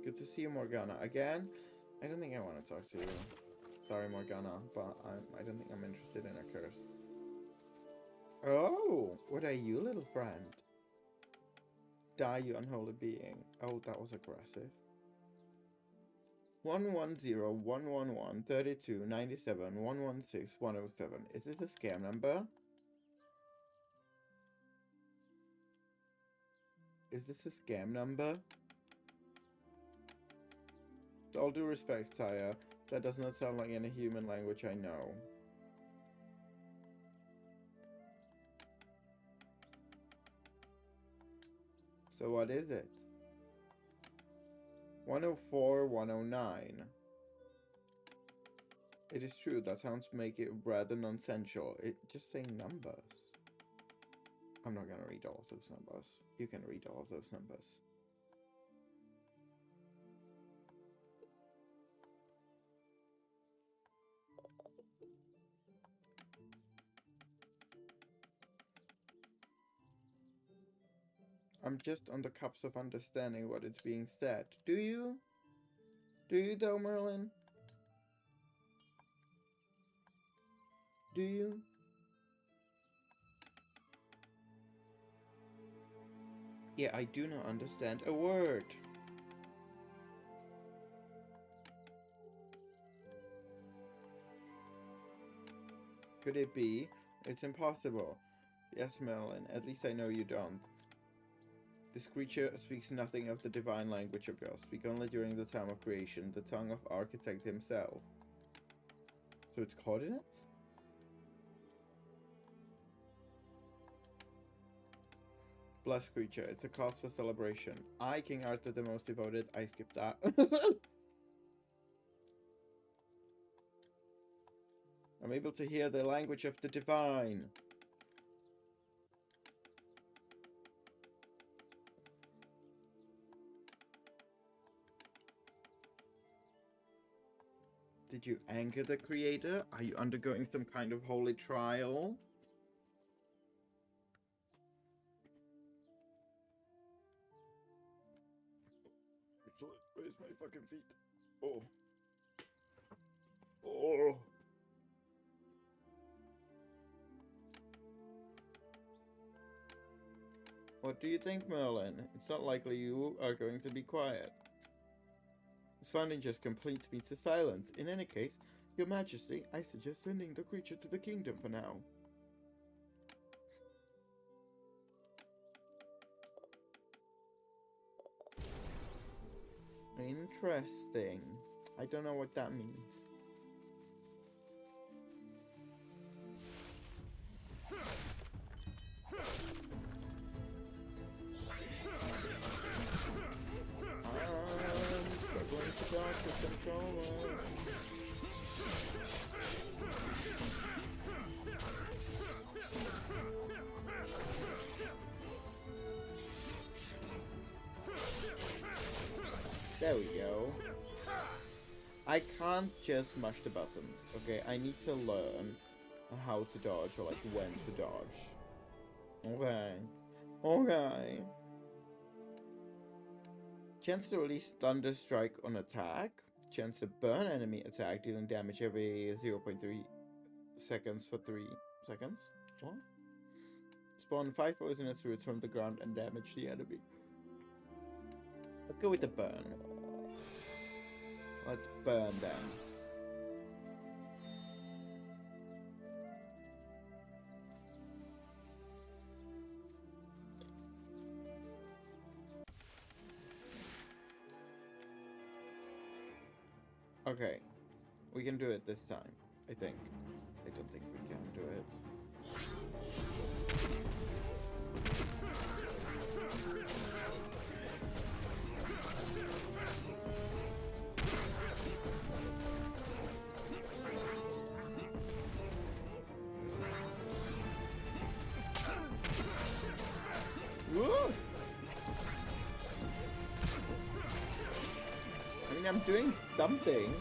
Good to see you, Morgana. Again? I don't think I want to talk to you. Sorry, Morgana, but I don't think I'm interested in a curse. Oh! What are you, little friend? Die, you unholy being. Oh, that was aggressive. 110 111 32 97 116 107. Is this a scam number? Is this a scam number? With all due respect, sire, that does not sound like any human language I know. So what is it? 104 109. It is true, that sounds make it rather nonsensical. It just saying numbers. I'm not gonna read all of those numbers. You can read all of those numbers. I'm just on the cups of understanding what is being said. Do you? Do you though, Merlin? Do you? Yeah, I do not understand a word. Could it be? It's impossible. Yes, Merlin, at least I know you don't. This creature speaks nothing of the divine language of yours, speak only during the time of creation, the tongue of architect himself. So it's coordinates? Blessed creature, it's a cause for celebration. I, King Arthur the most devoted, I skipped that. I'm able to hear the language of the divine. Did you anger the creator? Are you undergoing some kind of holy trial? Where's my fucking feet? Oh. Oh. What do you think, Merlin? It's not likely you are going to be quiet. This finding just completes me to silence. In any case, Your Majesty, I suggest sending the creature to the kingdom for now. Interesting. I don't know what that means. I'm going to Dr. Controller. There we go. I can't just mash the buttons. Okay, I need to learn how to dodge or like when to dodge. Okay. Okay. Chance to release Thunder Strike on attack. Chance to burn enemy attack, dealing damage every 0.3 seconds for 3 seconds. What? Spawn 5 poisonous roots from the ground and damage the enemy. Let's go with the burn. Let's burn them. Okay, we can do it this time, I think. I don't think we can do it. Woo! I mean, I'm doing something.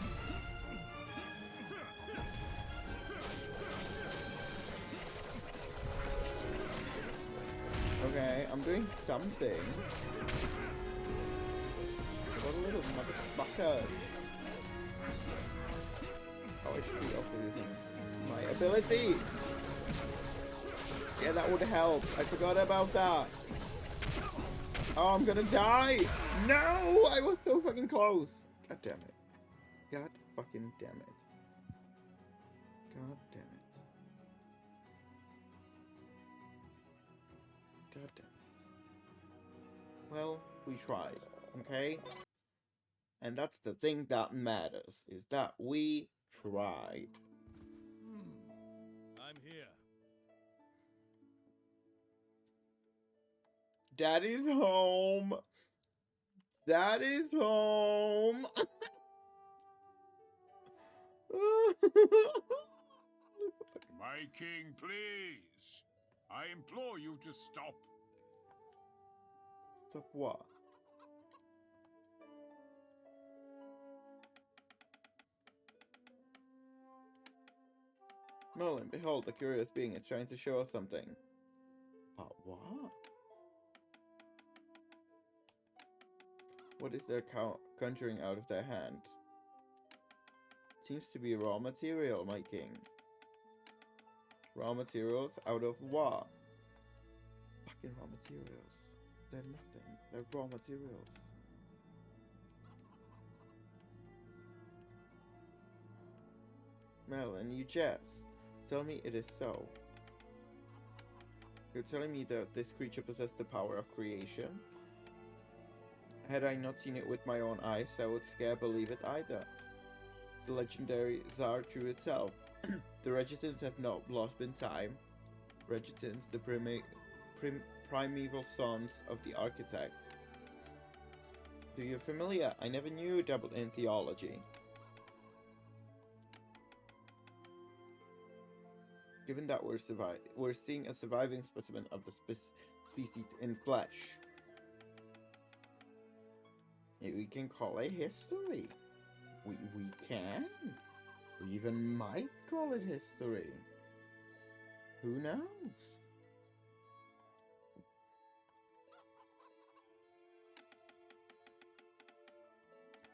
Okay, I'm doing something. What a little motherfucker. Oh, I should be also using my ability. Yeah, that would help. I forgot about that. Oh, I'm gonna die! No! I was so fucking close! God damn it. God fucking damn it. God damn it. God damn it. Well, we tried, okay? And that's the thing that matters, is that we tried. I'm here. Daddy's home. Daddy's home. My king, please. I implore you to stop. Stop what? Merlin, behold, the curious being is trying to show us something. But what? What is their conjuring out of their hand? Seems to be raw material, my king. Raw materials out of what? Fucking raw materials. They're nothing. They're raw materials. Merlin, you jest. Tell me it is so. You're telling me that this creature possessed the power of creation? Had I not seen it with my own eyes, I would scarce believe it either. The legendary Tsar drew itself. The Regitans have not lost in time. Regitans, the primeval sons of the architect. Do you familiar? I never knew you dabbled in theology. Given that we're seeing a surviving specimen of the species in flesh. We can call it history. We can. We even might call it history. Who knows?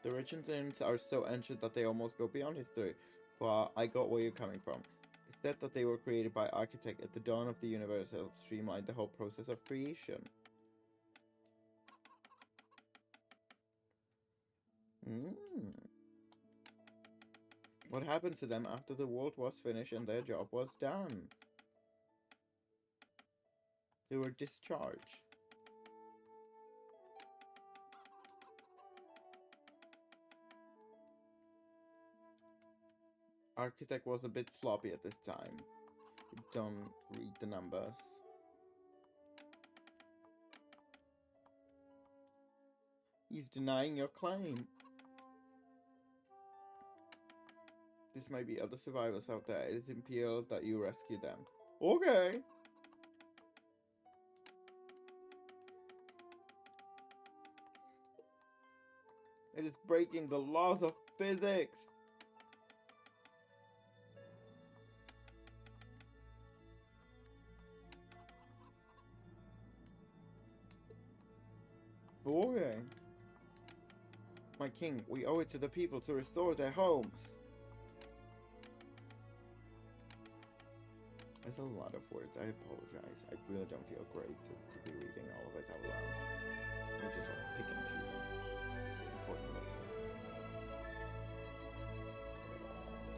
The Regentans are so ancient that they almost go beyond history. But I got where you're coming from. It's that they were created by architect at the dawn of the universe to help streamline the whole process of creation. What happened to them after the world was finished and their job was done? They were discharged. Architect was a bit sloppy at this time. Don't read the numbers. He's denying your claim. This might be other survivors out there. It is imperial that you rescue them. Okay. It is breaking the laws of physics. Okay. My king, we owe it to the people to restore their homes. There's a lot of words. I apologize. I really don't feel great to be reading all of it out loud. I'm just like picking and choosing the important bits.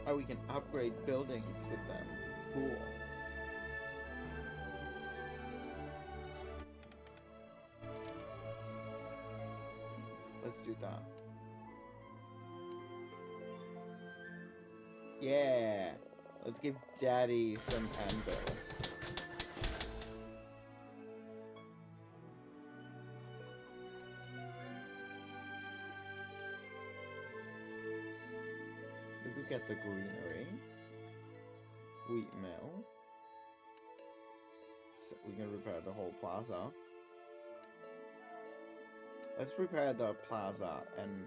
Oh, we can upgrade buildings with them. Cool. Let's do that. Yeah. Let's give Daddy some anvil. We could get the greenery. Wheat mill. So we can repair the whole plaza. Let's repair the plaza and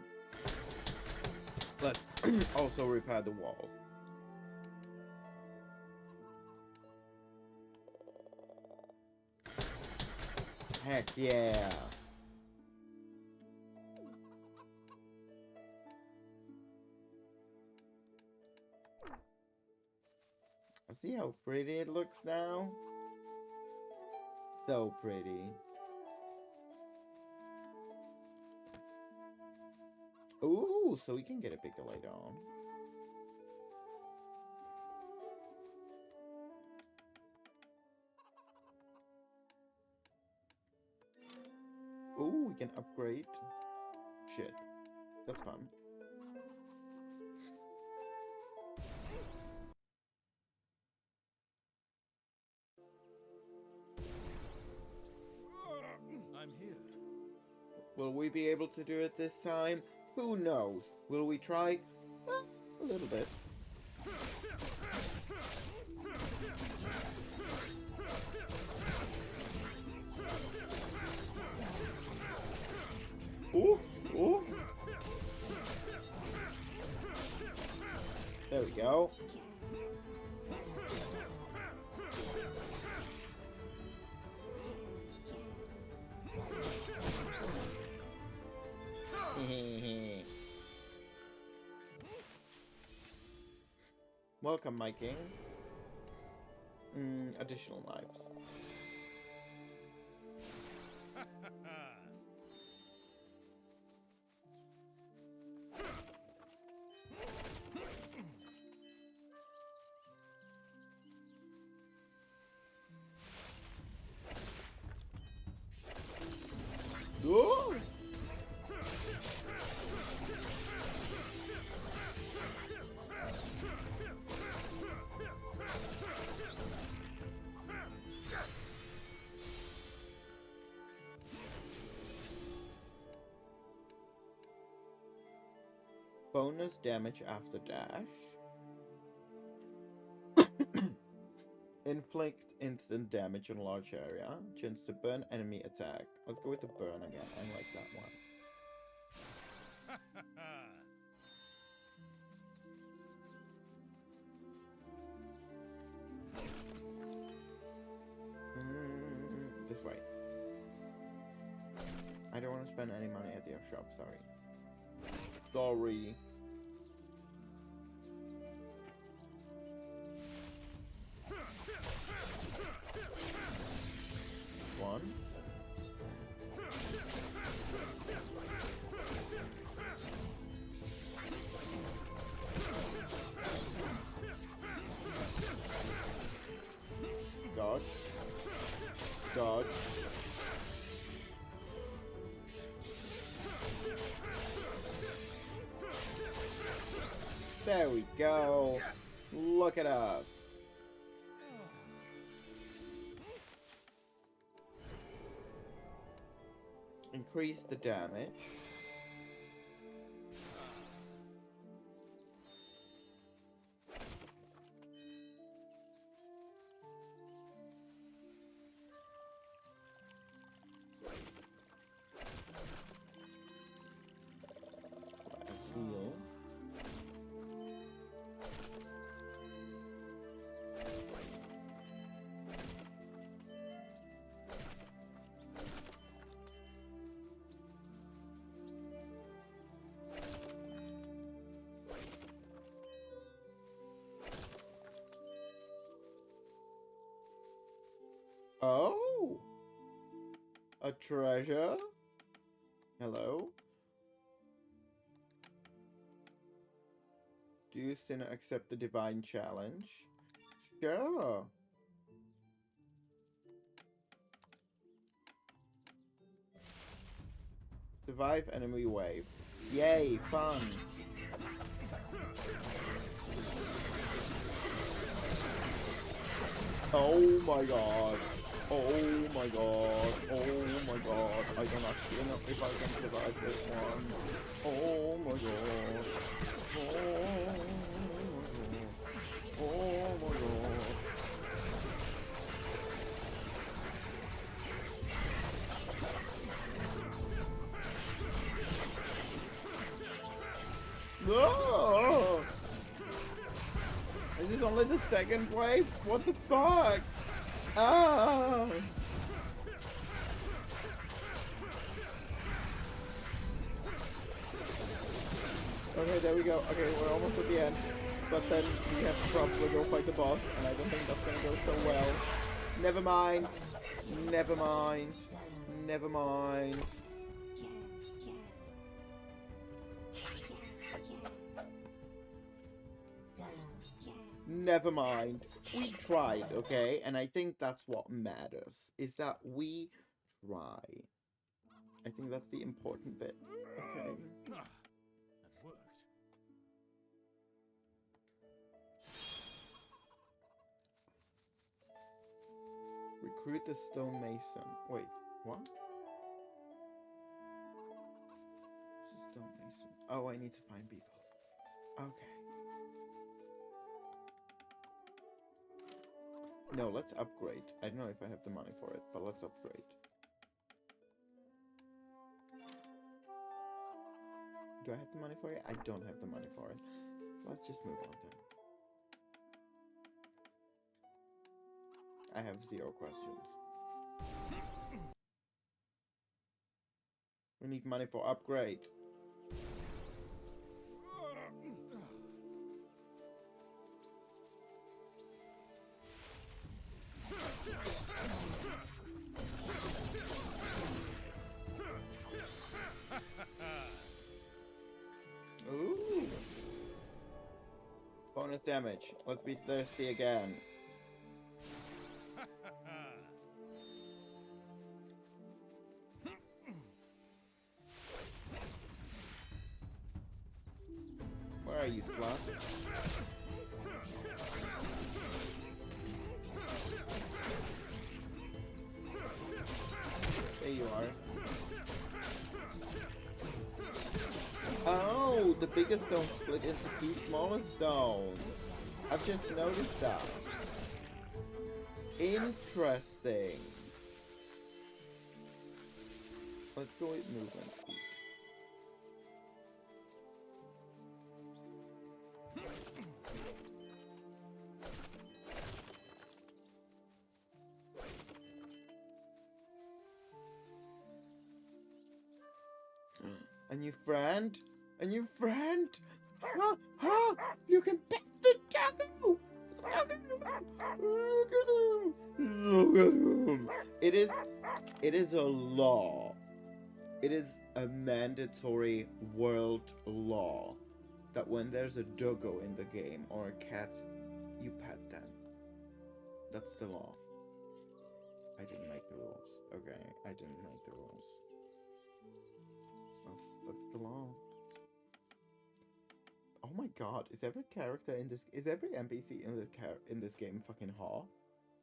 let's also repair the wall. Heck yeah. See how pretty it looks now? So pretty. Ooh, so we can get it bigger later on. Ooh, we can upgrade. Shit. That's fun. I'm here. Will we be able to do it this time? Who knows? Will we try? A little bit. Ooh, ooh. There we go. Welcome, my king. Additional lives. Bonus damage after dash. Inflict instant damage on large area. Chance to burn enemy attack. Let's go with the burn again. I like that one. This way. I don't want to spend any money at the shop, sorry. Sorry. One. Dodge. Dodge. There we go. Look at us. Increase the damage. Heal. Oh, a treasure. Hello. Do you sinner accept the divine challenge? Sure. Survive enemy wave. Yay, fun. Oh my god. Oh my god. Oh my god. I don't actually know if I can survive this one. Oh my god. Oh my god. No! Is this only the second wave? What the fuck? Ah! Okay, there we go. Okay, we're almost at the end. But then we have to probably go fight the boss, and I don't think that's gonna go so well. Never mind. Never mind. Never mind. Never mind. We tried, okay? And I think that's what matters, is that we try. I think that's the important bit. Okay. That worked. Recruit the stonemason. Wait, what? It's a stonemason. Oh, I need to find people. Okay. No, let's upgrade. I don't know if I have the money for it, but let's upgrade. Do I have the money for it? I don't have the money for it. Let's just move on then. I have 0 questions. We need money for upgrade. Ooh. Bonus damage. Let's be thirsty again. Where are you, slut? There you are. Oh, the bigger stones split into 2 smaller stones. I've just noticed that. Interesting. Let's go with movement speed. A new friend? A new friend? You can pet the doggo! Look at him! Look at him! It is a law. It is a mandatory world law that when there's a doggo in the game or a cat, you pet them. That's the law. I didn't make the rules. Okay, I didn't make the rules. That's the law. Oh my god, is every character in this, is every NPC in this game fucking hot?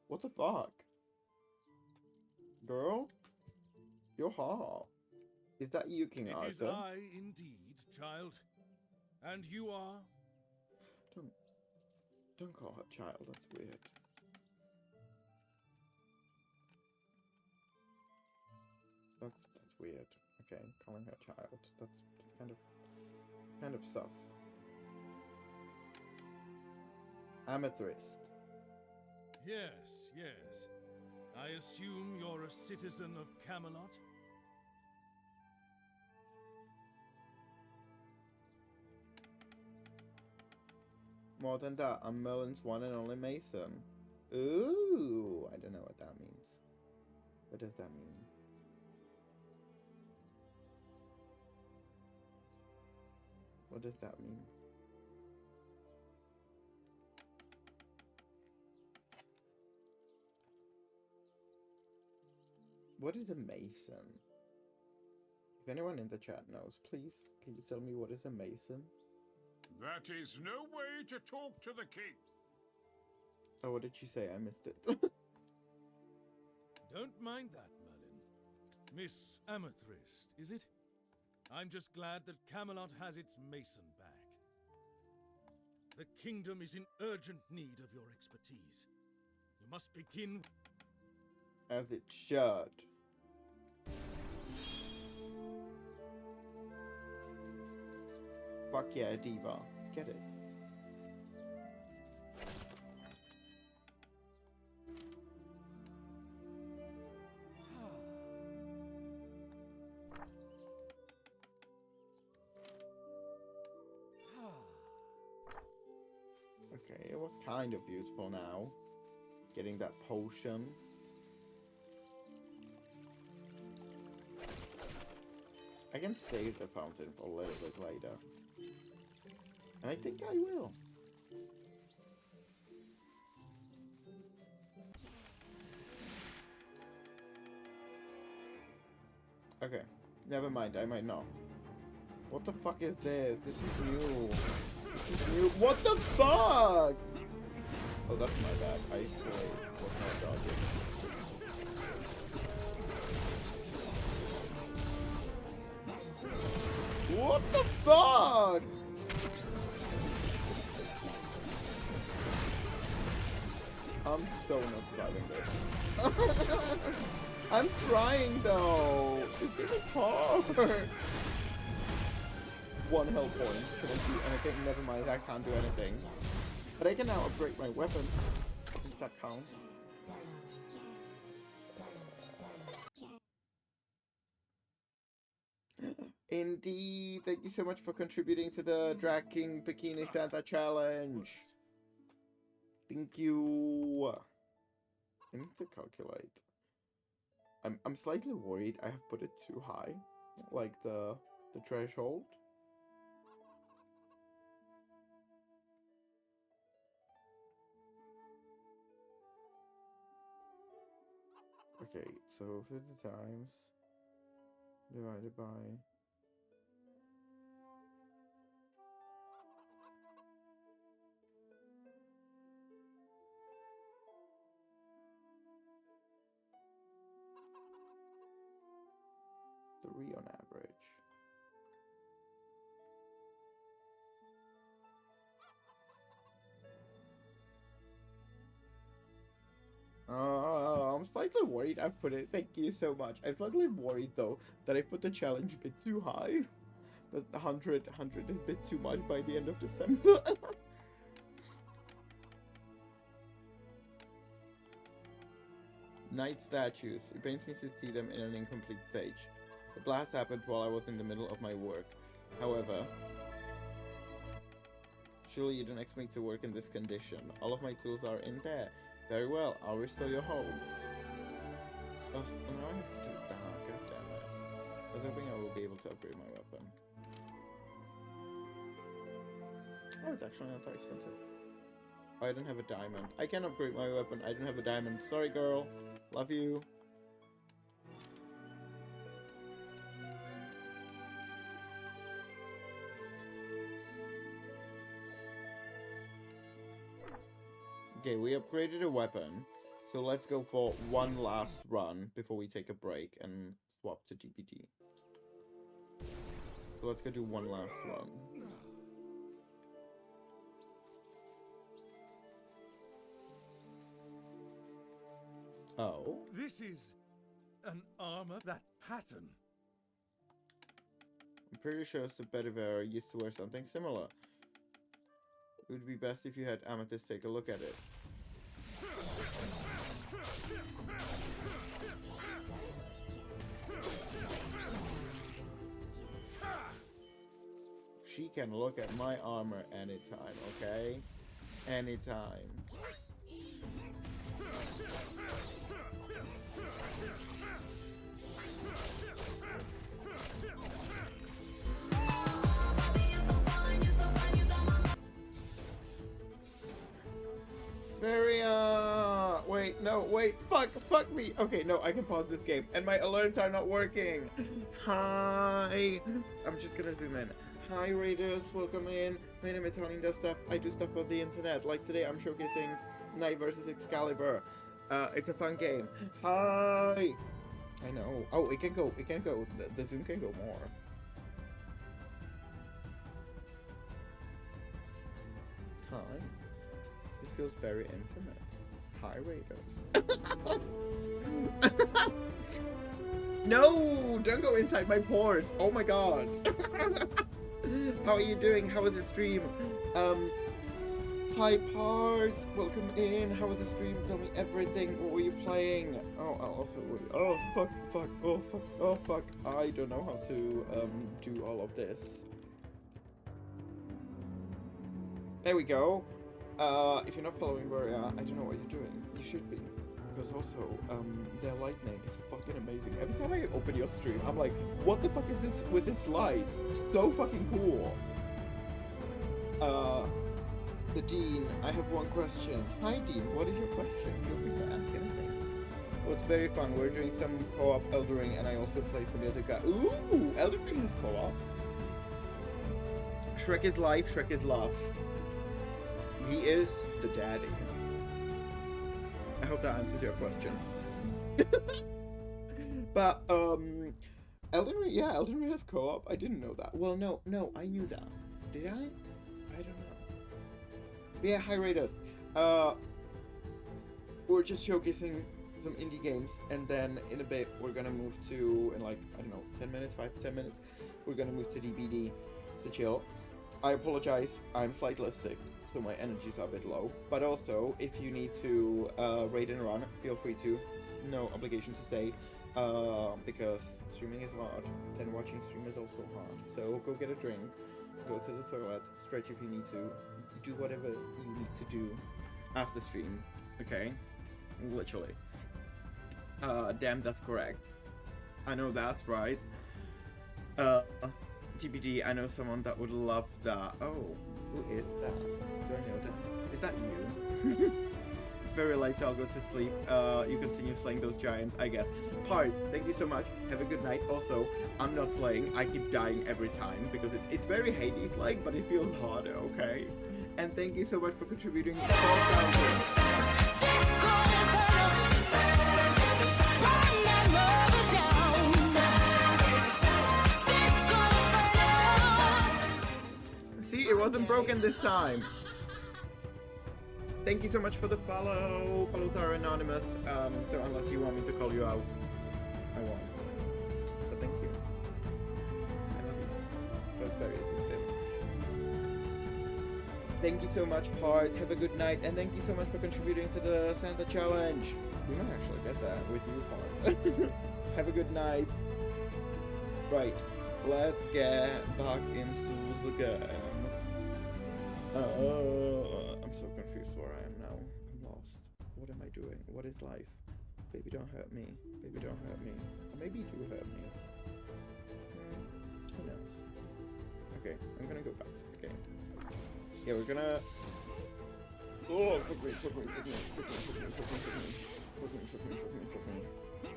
What the fuck? Girl? You're hot. Is that you, King Arthur? It is I, indeed, child. And you are? Don't call her child, that's weird. That's weird. Okay, calling her child. That's kind of sus. Amethyst. Yes, yes. I assume you're a citizen of Camelot? More than that, I'm Merlin's one and only Mason. Ooh, I don't know what that means. What does that mean? What does that mean? What is a mason? If anyone in the chat knows, please, can you tell me what is a mason? That is no way to talk to the king. Oh, what did she say? I missed it. Don't mind that, Merlin. Miss Amethyst, is it? I'm just glad that Camelot has its mason back. The kingdom is in urgent need of your expertise. You must begin... As it should. Fuck yeah, diva. Get it. Okay, it was kind of useful now. Getting that potion. I can save the fountain for a little bit later. And I think I will. Okay, never mind, I might not. What the fuck is this? This is new. This is new. What the fuck? Oh, that's my bad. I really was not dodging. What the fuck? I'm so not surviving this. I'm trying though. This is hard. 1 health point. Can I do anything? Never mind, I can't do anything. But I can now upgrade my weapon. I think that counts. Indeed, thank you so much for contributing to the Drag King Bikini Santa Challenge. Thank you. I need to calculate. I'm slightly worried I have put it too high, like the threshold. Okay, so 50 times divided by 3 on average. slightly worried I've put it. Thank you so much. I'm slightly worried though that I put the challenge a bit too high. That 100 is a bit too much by the end of December. Night statues. It pains me to see them in an incomplete stage. The blast happened while I was in the middle of my work. However, surely you don't expect me to work in this condition. All of my tools are in there. Very well, I'll restore your home. Oh, now I have to do that. God damn it. I was hoping I will be able to upgrade my weapon. Oh, it's actually not that expensive. Oh, I don't have a diamond. I can upgrade my weapon. I don't have a diamond. Sorry, girl. Love you. Okay, we upgraded a weapon. So let's go for one last run before we take a break and swap to DPD. So let's go do one last run. Oh. This is an armor, that pattern. I'm pretty sure Sebediver used to wear something similar. It would be best if you had Amethyst take a look at it. She can look at my armor anytime, okay? Anytime. Wait, no, wait, fuck me. Okay, no, I can pause this game, and my alerts are not working. Hi, I'm just gonna zoom in. Hi, Raiders, welcome in. My name is Harleen, does stuff. I do stuff on the internet. Like today, I'm showcasing Knight vs Excalibur. It's a fun game. Hi. I know. Oh, it can go. The zoom can go more. Hi. This feels very intimate. Hi, Raiders. No! Don't go inside my pores! Oh my god! How are you doing? How was the stream? Hi, Part! Welcome in. How was the stream? Tell me everything. What were you playing? Oh, fuck. I don't know how to, do all of this. There we go. If you're not following where I don't know what you're doing. You should be. Because also, their lightning is fucking amazing. Every time I open your stream, I'm like, what the fuck is this with this light? So fucking cool. The Dean, I have one question. Hi Dean, what is your question? Feel free to ask anything. Well, it's very fun. We're doing some co-op Elden Ring, and I also play some Yazuka. Ooh, Elden Ring is co-op. Shrek is life, Shrek is love. He is the daddy. I hope that answers your question. But, Elden Ring, yeah, Elden Ring has co-op. I didn't know that. Well, no, I knew that. Did I? I don't know. But yeah, hi Raiders. We're just showcasing some indie games, and then in a bit, we're gonna move to, in like, I don't know, 10 minutes, 5 to 10 minutes, we're gonna move to DBD to chill. I apologize, I'm slightly sick, so my energies are a bit low. But also, if you need to raid and run, feel free to. No obligation to stay, because streaming is hard, and watching stream is also hard. So go get a drink, go to the toilet, stretch if you need to, do whatever you need to do after stream, okay? Literally. Damn, that's correct. I know that's right. TBD, I know someone that would love that. Oh, who is that? Do I know that? Is that you? It's very late, so I'll go to sleep. You continue slaying those giants, I guess. Part, thank you so much. Have a good night. Also, I'm not slaying. I keep dying every time because it's very Hades-like, but it feels harder, okay? And thank you so much for contributing. See, it wasn't broken this time. Thank you so much for the follow, Palutar Anonymous. So unless you want me to call you out, I won't. But thank you. I love you. That's very addictive. Thank you so much, Part. Have a good night, and thank you so much for contributing to the Santa Challenge. We might actually get that with you, Part. Have a good night. Right, let's get back into the game. I'm so confused where I am now. I'm lost. What am I doing? What is life? Baby, don't hurt me. Baby, don't hurt me. Or maybe you do hurt me. Who knows? Okay, I'm gonna go back to the game. Yeah, we're gonna... Oh, fuck me.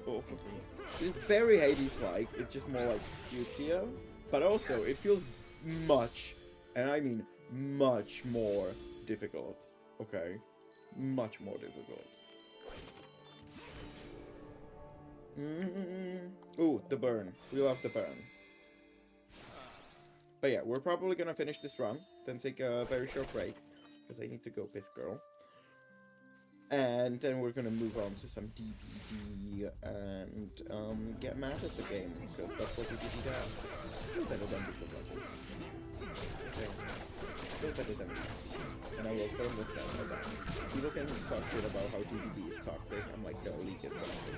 Oh, fuck me. It's very Hades-like. It's just more like cutesy, but also it feels much, and I mean much more difficult. Okay, much more difficult. Ooh, the burn. We love the burn. But yeah, we're probably gonna finish this run, then take a very short break, because I need to go piss girl. And then we're gonna move on to some DVD and get mad at the game, because that's what DVD does. Still better than League of Legends. Okay. Still better than me. And I will film this down my back. People can talk shit about how DVD is toxic. I'm like, no, League is toxic.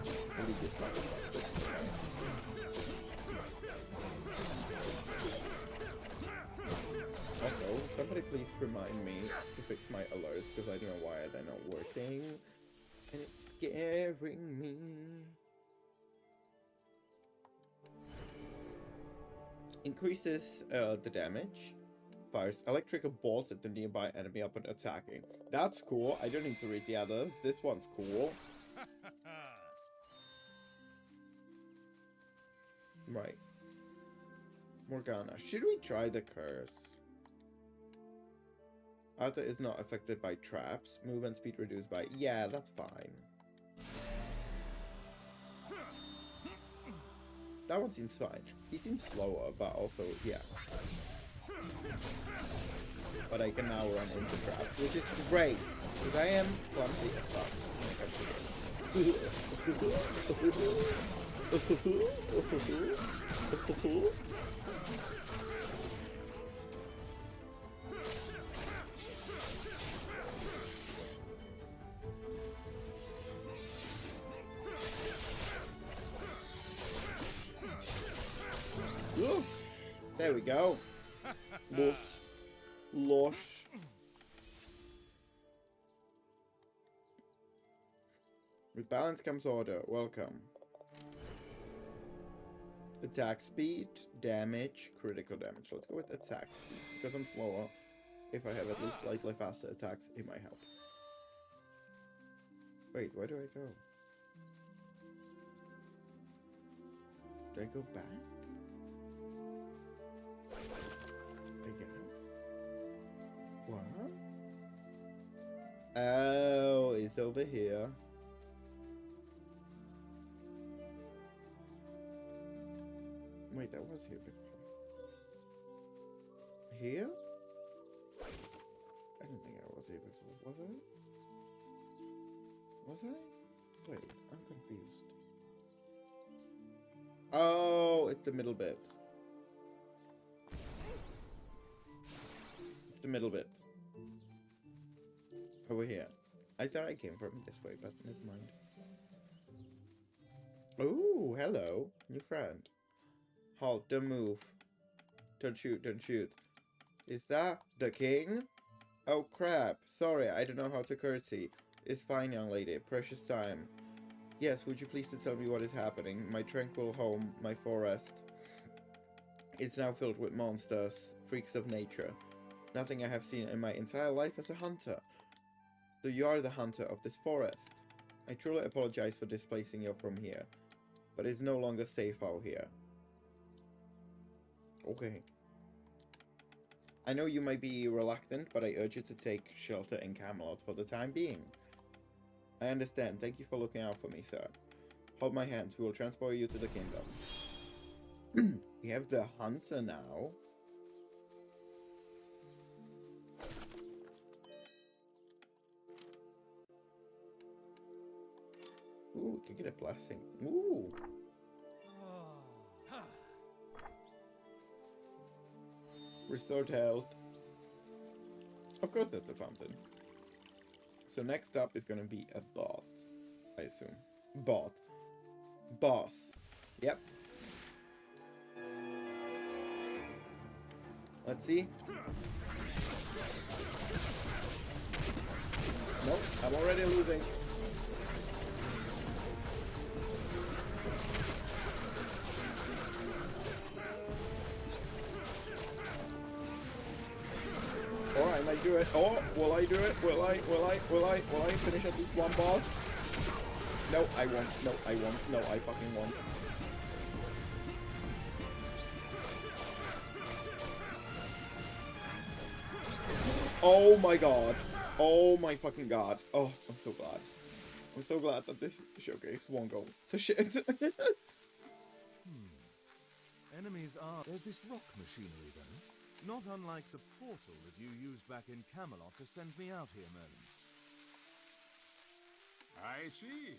League is not toxic. Also, somebody please remind me to fix my alerts, because I don't know why they're not working. And it's scaring me. Increases the damage. Fires electrical bolts at the nearby enemy upon attacking. That's cool. I don't need to read the others. This one's cool. Right. Morgana. Should we try the curse? Arthur is not affected by traps. Movement speed reduced by... Yeah, that's fine. That one seems fine. He seems slower, but also, yeah. But I can now run into traps, which is great. Because I am clumsy as fuck when it comes to this. Ooh, there we go. Losh. With balance comes order. Welcome. Attack speed, damage, critical damage. Let's go with attack speed. Because I'm slower. If I have at least slightly faster attacks, it might help. Wait, where do I go? Do I go back? I guess. What? Oh, it's over here. Wait, that was here before. Here? I don't think I was here before. Was I? Was I? Wait, I'm confused. Oh, it's the middle bit. It's the middle bit. Over here. I thought I came from this way, but never mind. Oh, hello. New friend. Halt, don't move. Don't shoot, don't shoot. Is that the king? Oh crap. Sorry, I don't know how to curtsy. It's fine, young lady. Precious time. Yes, would you please tell me what is happening? My tranquil home, my forest. It's now filled with monsters, freaks of nature. Nothing I have seen in my entire life as a hunter. So you are the hunter of this forest. I truly apologize for displacing you from here. But it's no longer safe out here. Okay. I know you might be reluctant, but I urge you to take shelter in Camelot for the time being. I understand. Thank you for looking out for me, sir. Hold my hands. We will transport you to the kingdom. We have the hunter now. we could get a blessing. Ooh. Restored health. Of course that's the fountain. So next up is gonna be a bot, I assume. Bot. Boss. Yep. Let's see. Nope, I'm already losing. Or I might do it. Oh, will I do it? Will I finish at least one boss? No, I won't. No, I won't. No, I fucking won't. Oh my god. Oh my fucking god. Oh, I'm so glad. I'm so glad that this showcase won't go to shit. Enemies are... There's this rock machinery, though. Not unlike the portal that you used back in Camelot to send me out here, Merlin. I see.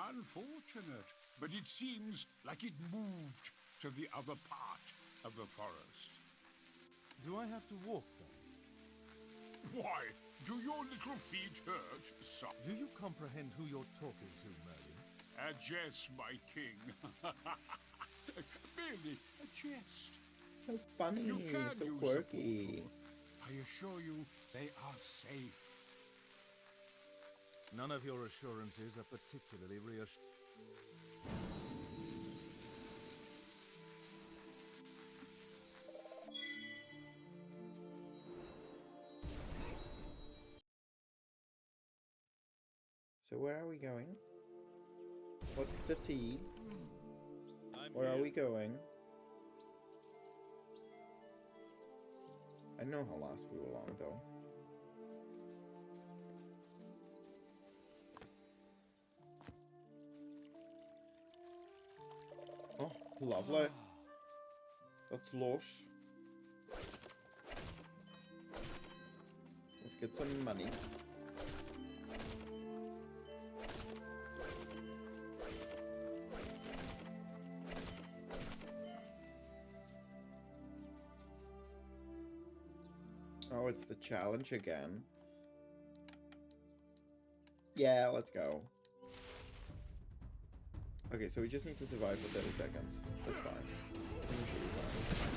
Unfortunate. But it seems like it moved to the other part of the forest. Do I have to walk, then? Why, do your little feet hurt, son? Do you comprehend who you're talking to, Merlin? A jest, my king. Merely a jest. So funny, You can so use quirky. I assure you, they are safe. None of your assurances are particularly reassuring. So where are we going? What's the tea? I'm Where are here. we going? I know how last we were long though. Oh, lovely. That's lush. Let's get some money. Oh, it's the challenge again. Yeah, let's go. Okay, so we just need to survive for 30 seconds. That's fine. I think we should be fine.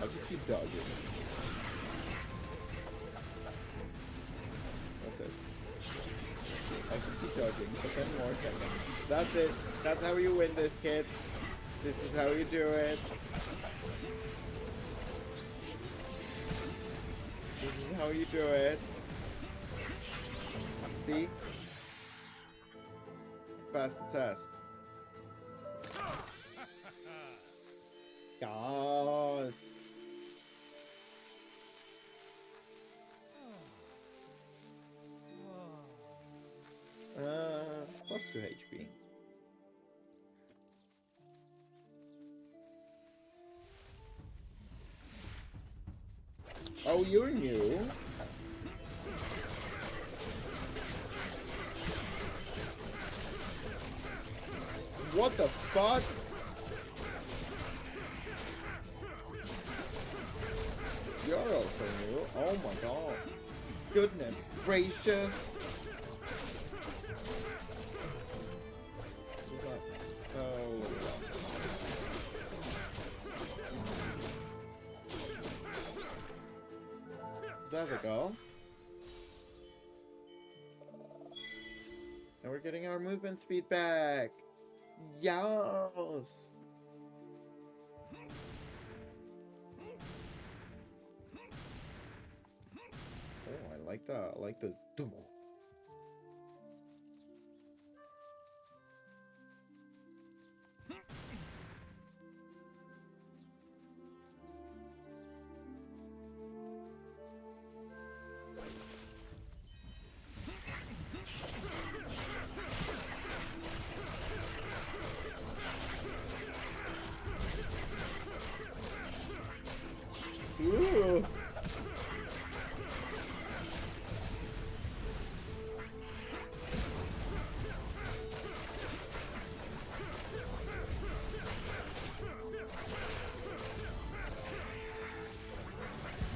I'll just keep dodging. That's it. I'll just keep dodging for 10 more seconds. That's it. That's how you win this, kids. This is how you do it. This is how you do it. See? Pass the test. Yes. Plus 2 HP. Oh, you're new. What the fuck? You're also new. Oh my god. Goodness gracious. Oh, there we go. And we're getting our movement speed back. Yes. Oh, I like that. I like the. Ooh.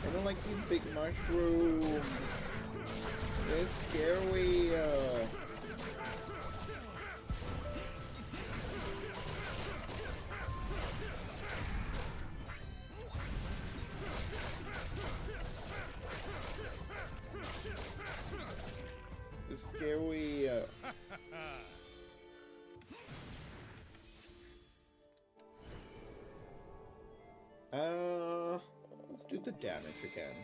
I don't like these big mushrooms. They're scary. It's scary. Let's do the damage again.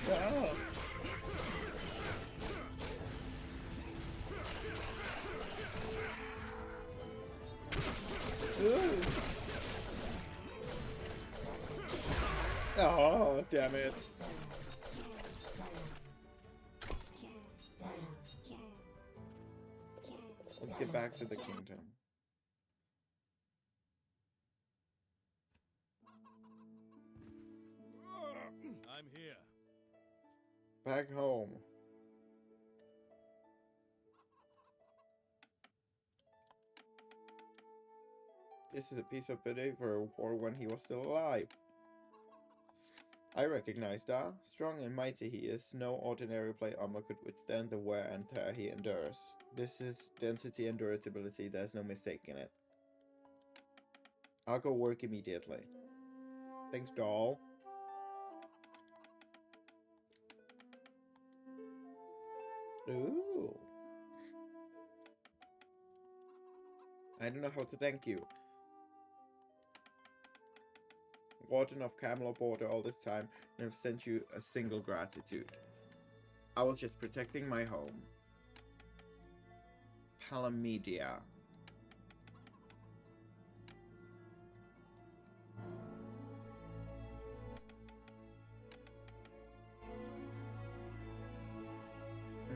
Ah. Ooh. Oh, damn it. Let's get back to the kingdom. I'm here. Back home. This is a piece of paper for when he was still alive. I recognize that. Strong and mighty he is. No ordinary plate armor could withstand the wear and tear he endures. This is density and durability. There's no mistaking it. I'll go work immediately. Thanks, doll. Ooh. I don't know how to thank you. Warden of Camelot Border all this time, and have sent you a single gratitude. I was just protecting my home. Palamedia.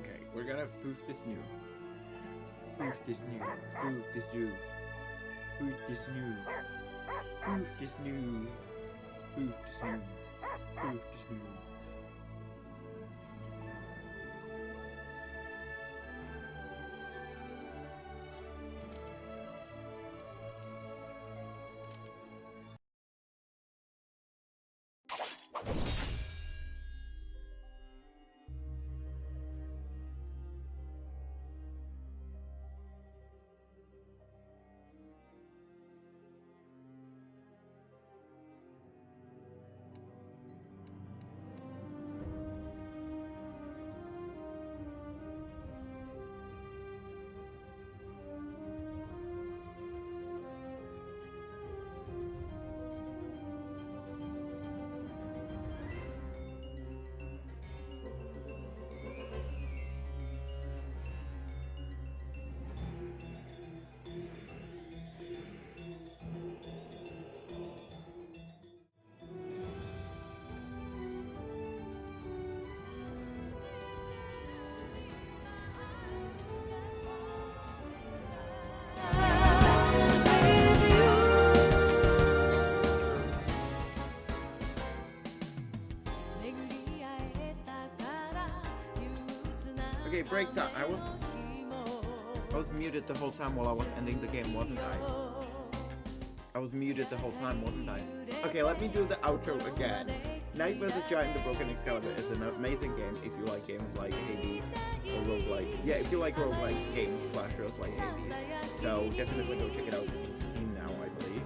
Okay, we're gonna boost this new. Boost this new. Boost this new. Boost this new. Boost this new. Boost this new. Boost this new. Okay, break time. I was muted the whole time while I was ending the game, wasn't I? I was muted the whole time, wasn't I? Okay, let me do the outro again. Knight vs. Giant: The Broken Excalibur is an amazing game if you like games like Hades or roguelike. Yeah, if you like roguelike games slashers like Hades. So definitely go check it out. It's on Steam now, I believe.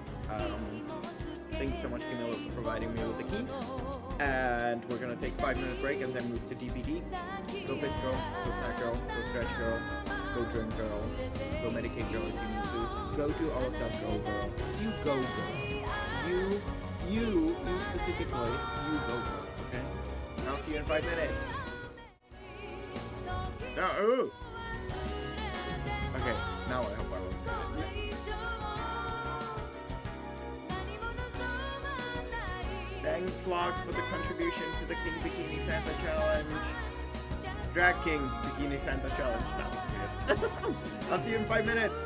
Thank you so much, Keymailer, for providing me with the key. And we're gonna take a 5-minute break and then move to DBD. Go piss girl, go snack girl, go stretch girl, go drink girl, go medicate girl if you need to. Go do all of that girl. You go girl. You specifically, you go girl, okay? I'll see you in 5 minutes. No, ooh! Okay, now I hope I won't get it. Thanks, Logs, for the contribution to the King Bikini Santa Challenge. Drag King Bikini Santa Challenge. That was weird. I'll see you in 5 minutes.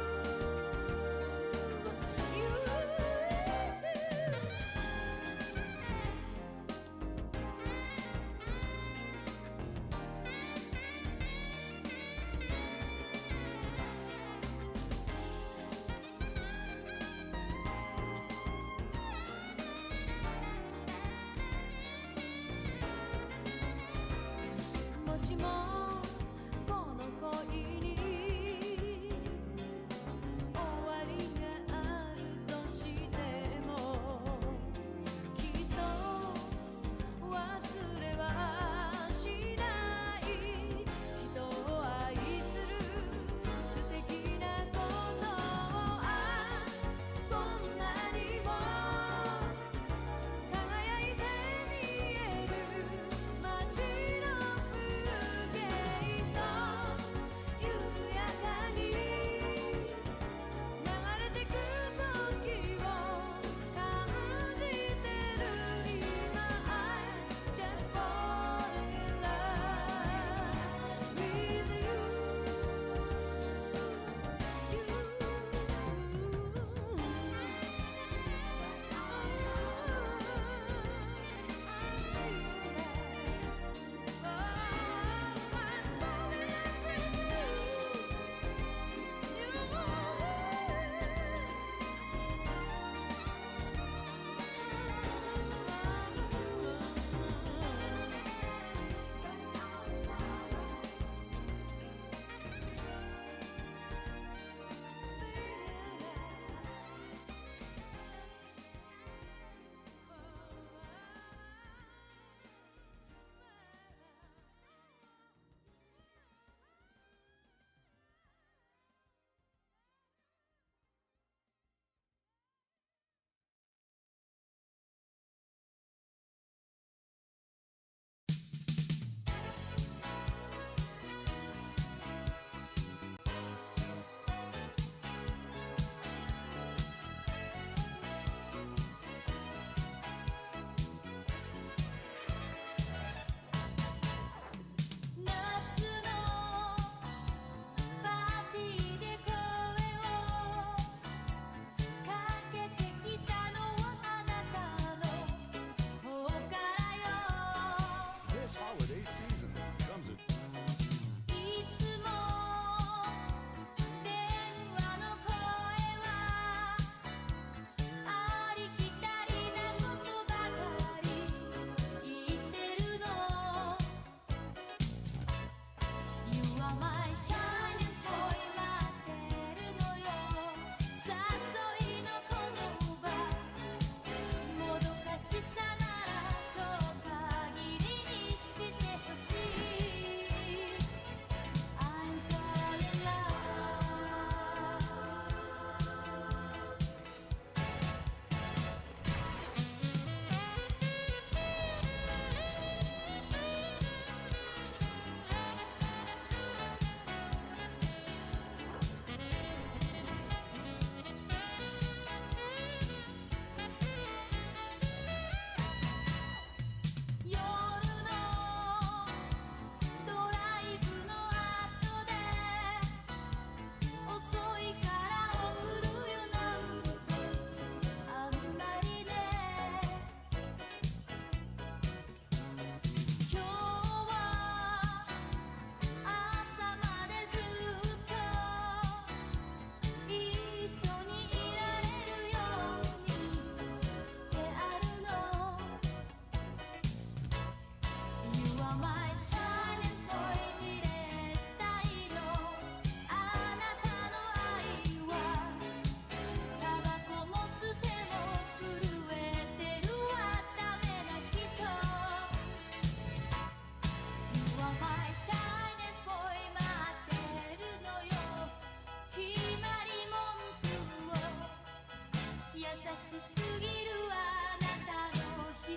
すぎるあなたの瞳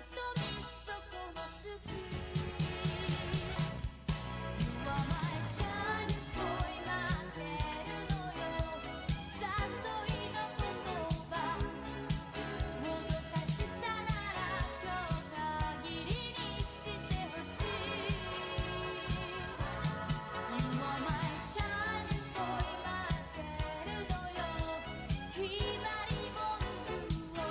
そこも好き You are my shining boy 待ってるのよ誘いの言葉もどかしさなら今日限りにしてほしい You are my shining boy 待ってるのよ決まり文句を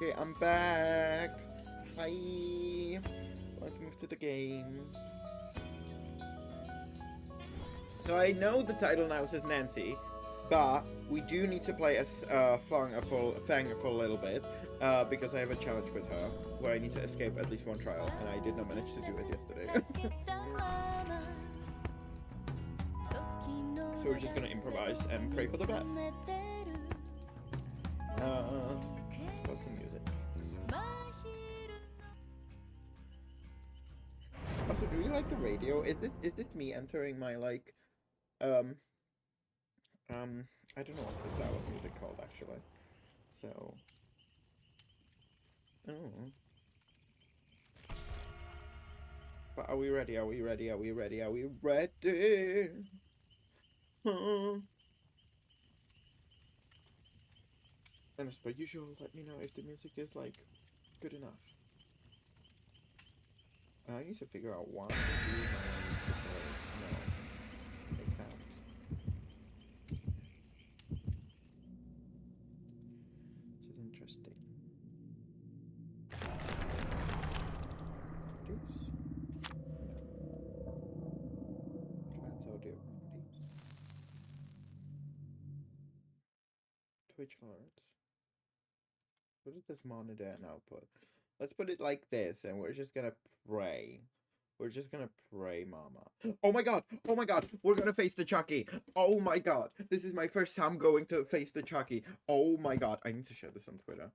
Okay, I'm back. Hi. Let's move to the game. So I know the title now says Nancy, but we do need to play as Fang for a little bit, because I have a challenge with her where I need to escape at least one trial, and I did not manage to do it yesterday. So we're just gonna improvise and pray for the best. What's the music? Also, do you like the radio? Is this me entering my like I don't know what's the style of music called actually. So but are we ready? Are we ready? Are we ready? Are we ready? And as per usual, let me know if the music is like good enough. I need to figure out why do my controllers make sounds. Which is interesting. Reduce. Advanced audio qualities. Twitch alerts. What is this monitor and output? Let's put it like this, and we're just gonna pray. We're just gonna pray, mama. Oh my god! Oh my god! We're gonna face the Chucky! Oh my god! This is my first time going to face the Chucky. Oh my god! I need to share this on Twitter.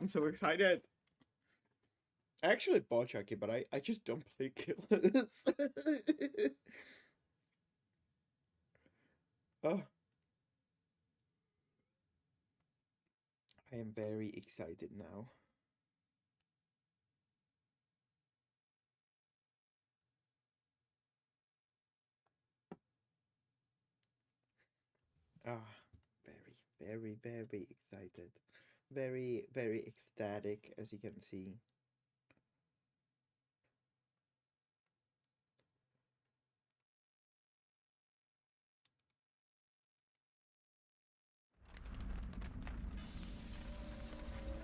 I'm so excited. I actually bought Chucky, but I just don't play killers. Oh. I am very excited now. Very, very excited. Very, very ecstatic, as you can see.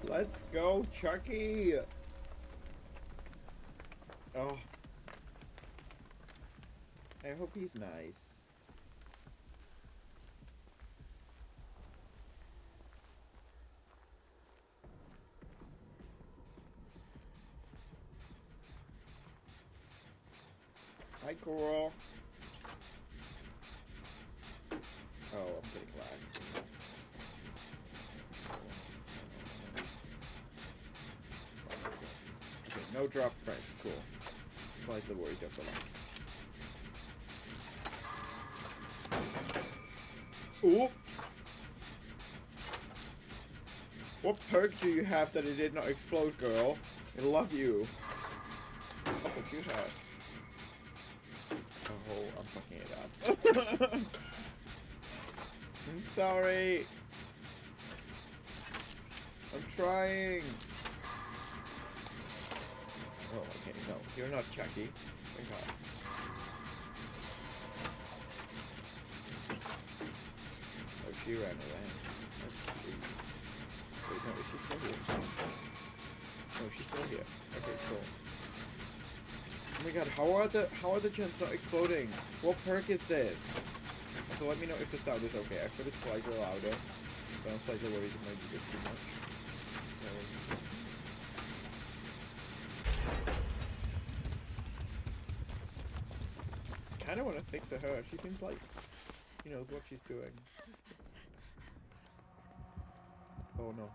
Let's go, Chucky! Oh. I hope he's nice. Hi, Coral. Oh, I'm getting lagged. Okay, no drop price. Cool. Slightly worried of the lag. Ooh! What perk do you have that it did not explode, girl? I love you. Also, cute hat. Oh, I'm fucking it up. I'm sorry. I'm trying. Oh, okay, no. You're not Chucky. Thank God. Oh, she ran away. That's sweet. Wait, no, is she still here? No, she's still here. Okay, cool. Oh my god, how are the gens not exploding? What perk is this? Also, let me know if the sound is okay. I put it slightly louder, but I'm slightly worried it might be a bit too much. So... Kinda wanna stick to her. She seems like she knows what she's doing. Oh no.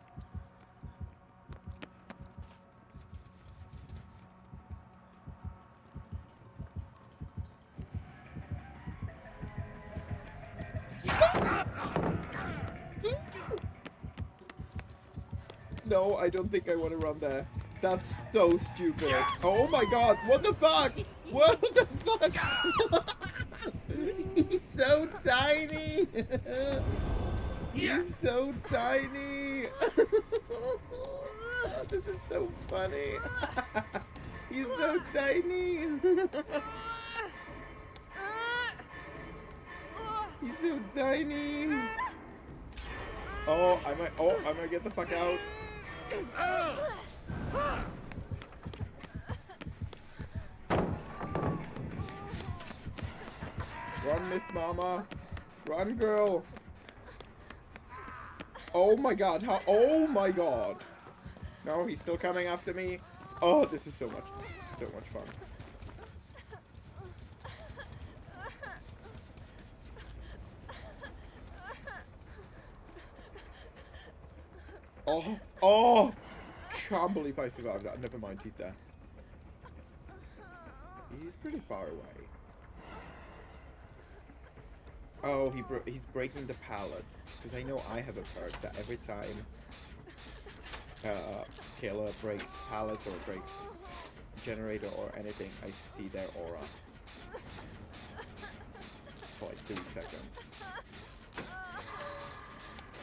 No, I don't think I want to run there. That's so stupid. Oh my god, what the fuck? What the fuck? He's so tiny. He's so tiny. Oh, this is so funny. He's so tiny. He's so tiny. Oh, I might get the fuck out. Run, Miss Mama. Run, girl. Oh my god, how? Oh my god. No, he's still coming after me. Oh, this is so much fun. Oh, can't believe I survived that. Never mind, he's there. He's pretty far away. Oh, he's breaking the pallets. Because I know I have a perk that every time Hellur breaks pallets or breaks generator or anything, I see their aura. For like 3 seconds.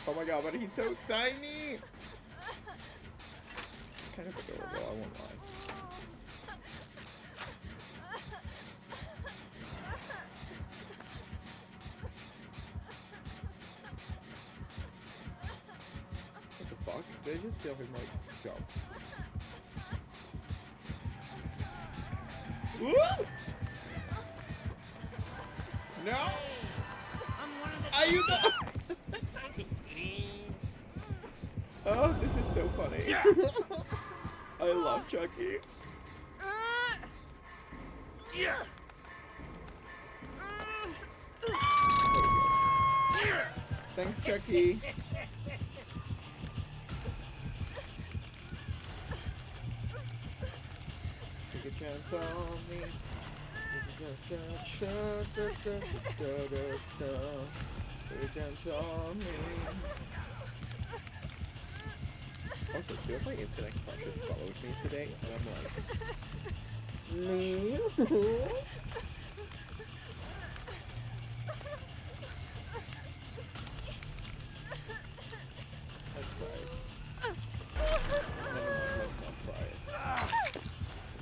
Oh my god, but he's so tiny! Kind of adorable, I won't lie. What the fuck? Did I just see him like jump? Woo! No! Are you the? Oh, this is so funny. I love Chucky. Thanks, Chucky. Take a chance on me. Take a chance on me. Also, two of my internet crushes followed me today, and I'm like, me? Let's try it. Never mind, let's not try it.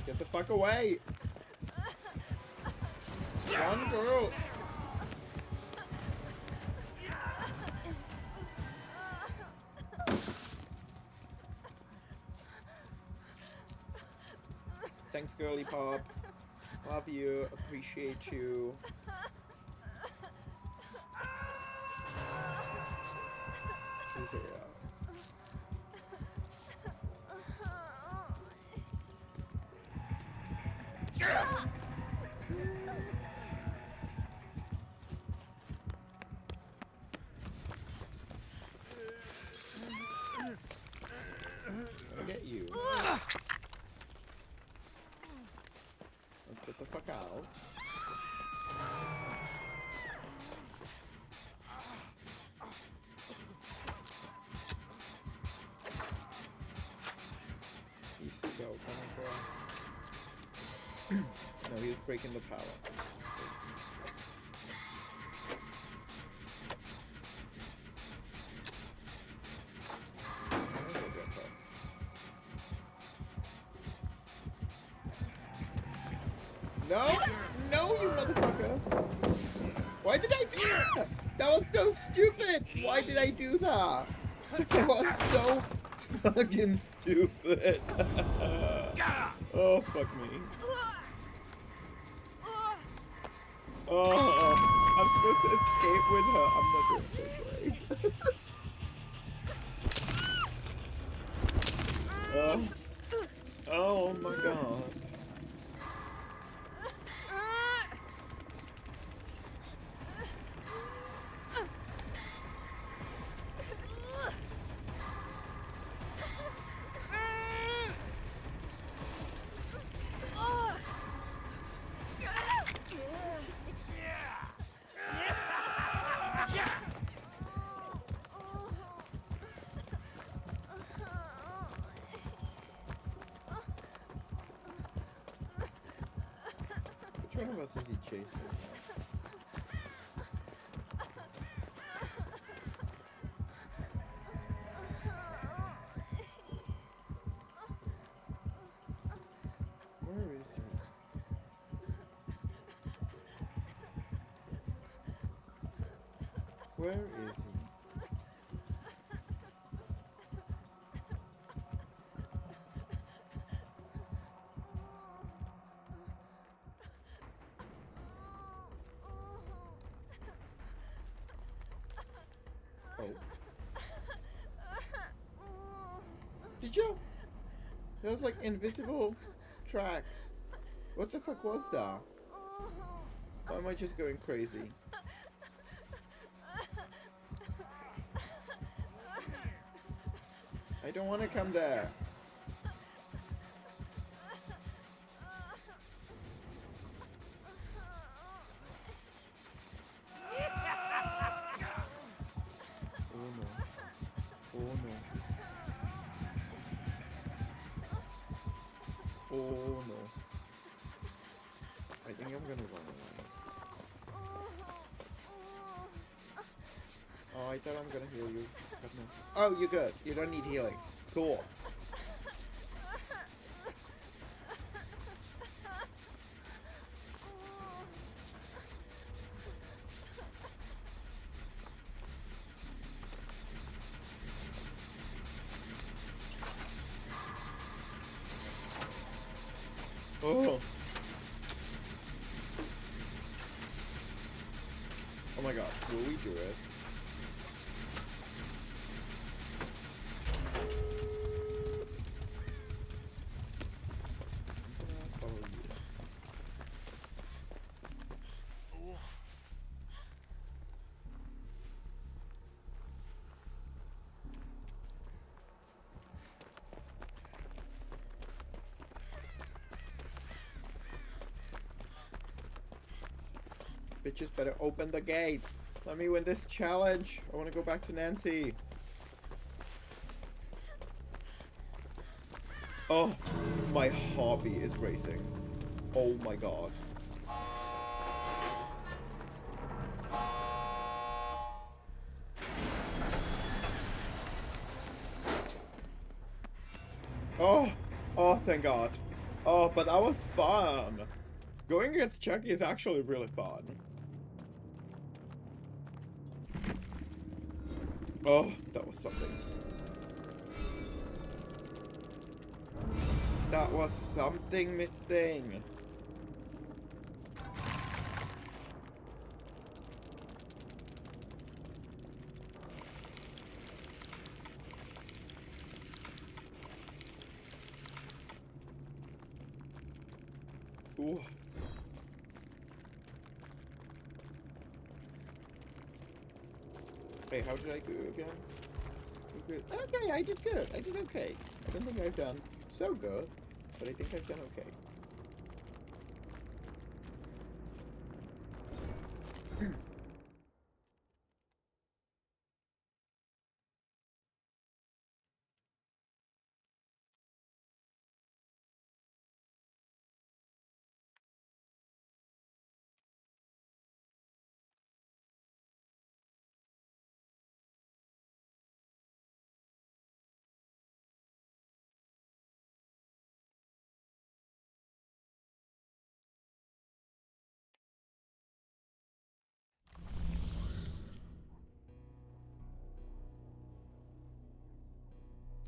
Get the fuck away! Run, girl! Thanks, girly pop. Love you. Appreciate you. Is it, I'll get you. Let's get the fuck out. He's so coming for us. No, he was breaking the pallet. No! No, you motherfucker! Why did I do that? That was so stupid! Why did I do that? That was so fucking stupid! Oh, fuck me. Oh, I'm supposed to escape with her. I'm not doing so great. Oh my god. Which one of us is he chasing? Where is he? Oh. Did you? There was like invisible tracks. What the fuck was that? Or am I just going crazy? I don't want to come there. Oh no. Oh no. Oh no. I think I'm gonna run away. Oh, I thought I'm gonna heal you. But no. Oh, you're good. You don't need healing. Cool. Oh. Oh my god, will we do it? I'm gonna follow you. Bitches better open the gate. Let me win this challenge. I want to go back to Nancy. Oh, my hobby is racing. Oh my god. Oh, oh, thank god. Oh, but that was fun. Going against Chucky is actually really fun. Oh, that was something. That was something, Miss Thing. Ooh. Hey, how did I do again? Good. Okay, I did good. I did okay. I don't think I've done so good, but I think I've done okay.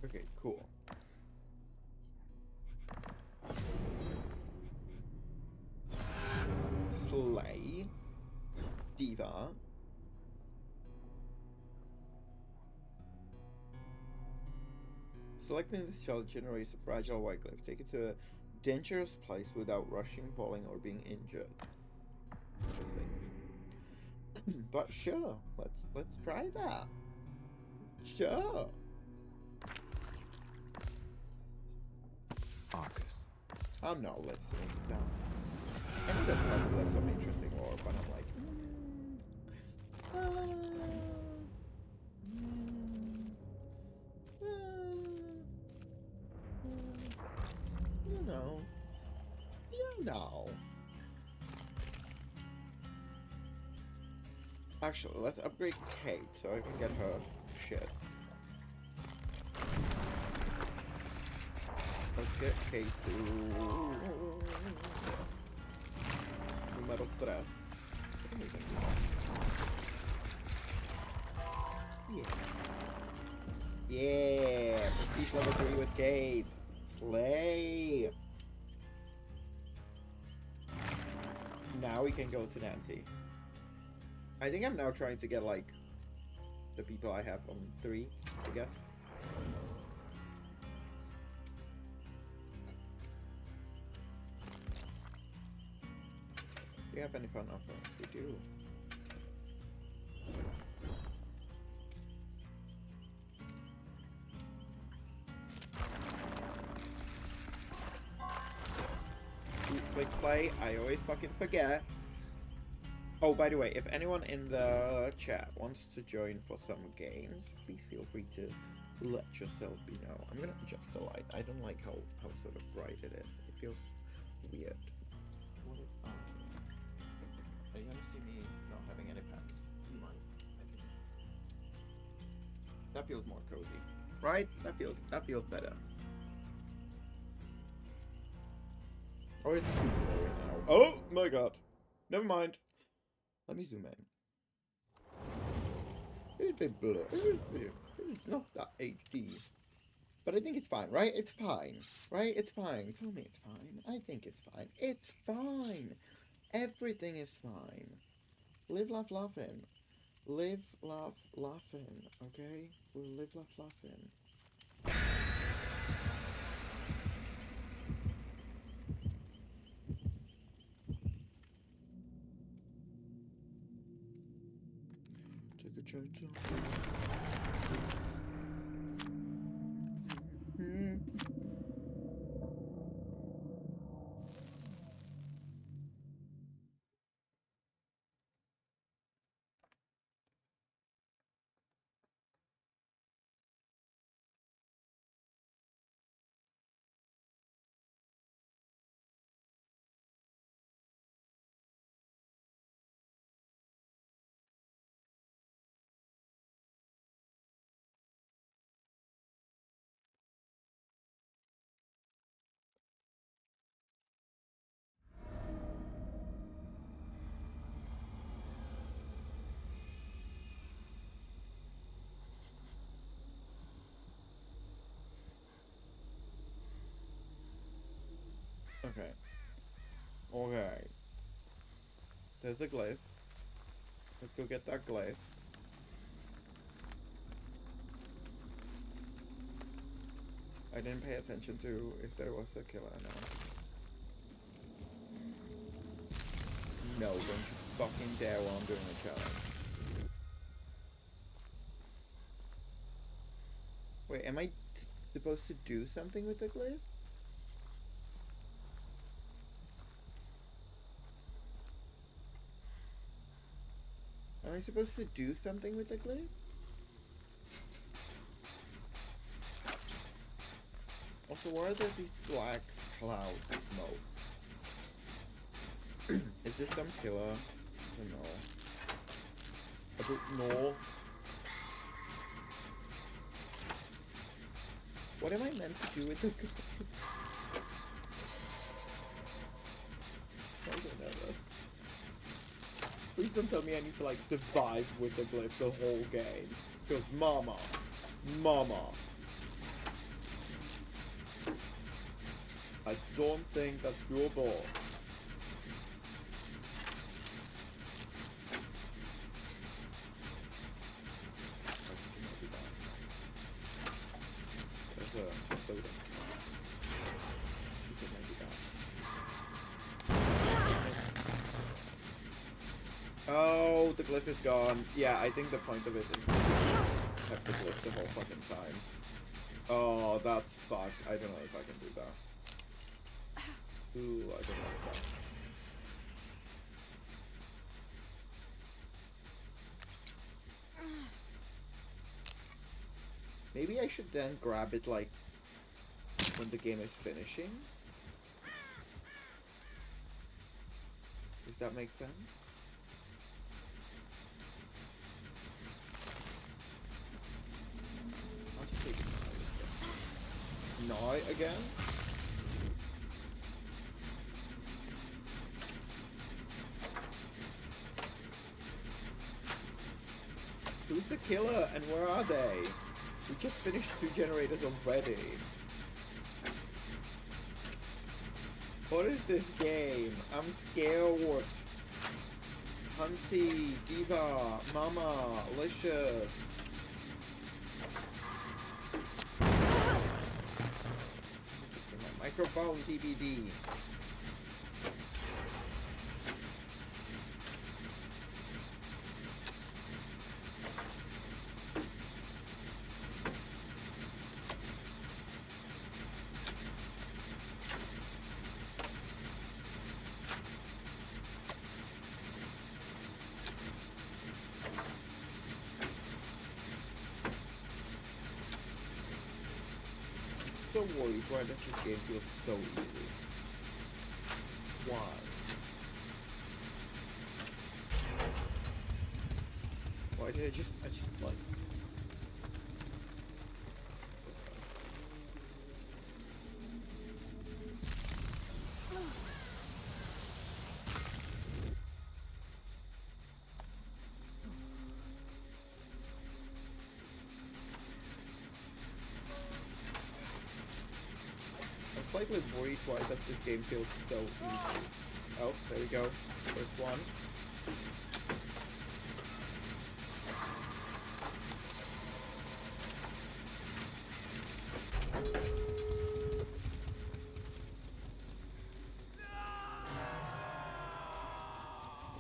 Okay, cool. Slay. Diva. Selecting this challenge generates a fragile white glyph. Take it to a dangerous place without rushing, falling, or being injured. Interesting. But sure, let's try that. Sure. Arcus. I'm not listening to that. I think there's probably some interesting lore, but I'm like, you know. Actually, let's upgrade Kate so I can get her shit. Let's get Kate to número 3. Yeah. Yeah! Prestige level 3 with Kate! Slay! Now we can go to Nancy. I think I'm now trying to get, like, the people I have on 3, I guess. Do you have any fun offerings? We do. Click play, I always fucking forget. Oh, by the way, if anyone in the chat wants to join for some games, please feel free to let yourself be known. I'm gonna adjust the light. I don't like how sort of bright it is. It feels weird. What if, are you gonna see me not having any pants? You might. That feels more cozy, right? That feels better. Oh, it's too blurry now. Oh my god. Never mind. Let me zoom in. It's a bit blurry. It's not that HD. But I think it's fine, right? It's fine. Right? It's fine. Tell me it's fine. I think it's fine. It's fine. Everything is fine. Live, laugh, laughing. Live, laugh, laughing. Okay? We'll live, laugh, laughing. Take a chance on. Okay. Okay. There's a glyph. Let's go get that glyph. I didn't pay attention to if there was a killer or not. No, don't you fucking dare while I'm doing a challenge. Wait, am I supposed to do something with the glyph? Am I supposed to do something with the glyph? Also, why are there these black cloud smokes? Is this some killer? I don't know. I don't know. What am I meant to do with the glyph? I don't know this. Please don't tell me I need to like survive with the glyph the whole game. Because mama. I don't think that's doable. There's a soda. You can maybe die. Oh, the glyph is gone. Yeah, I think the point of it is to have the glyph the whole fucking time. Oh, that's fucked. I don't know if I can do that. Ooh, I don't like that. Maybe I should then grab it like when the game is finishing. If that makes sense. I'll just take it now again. Who's the killer, and where are they? We just finished 2 generators already. What is this game? I'm scared. Hunty, Diva, Mama, Licious. My microphone DVD. So worried. Why does this game feel so easy? Why? Why did I just like... I'm slightly worried why does this game feel so easy. Oh, there we go. First one.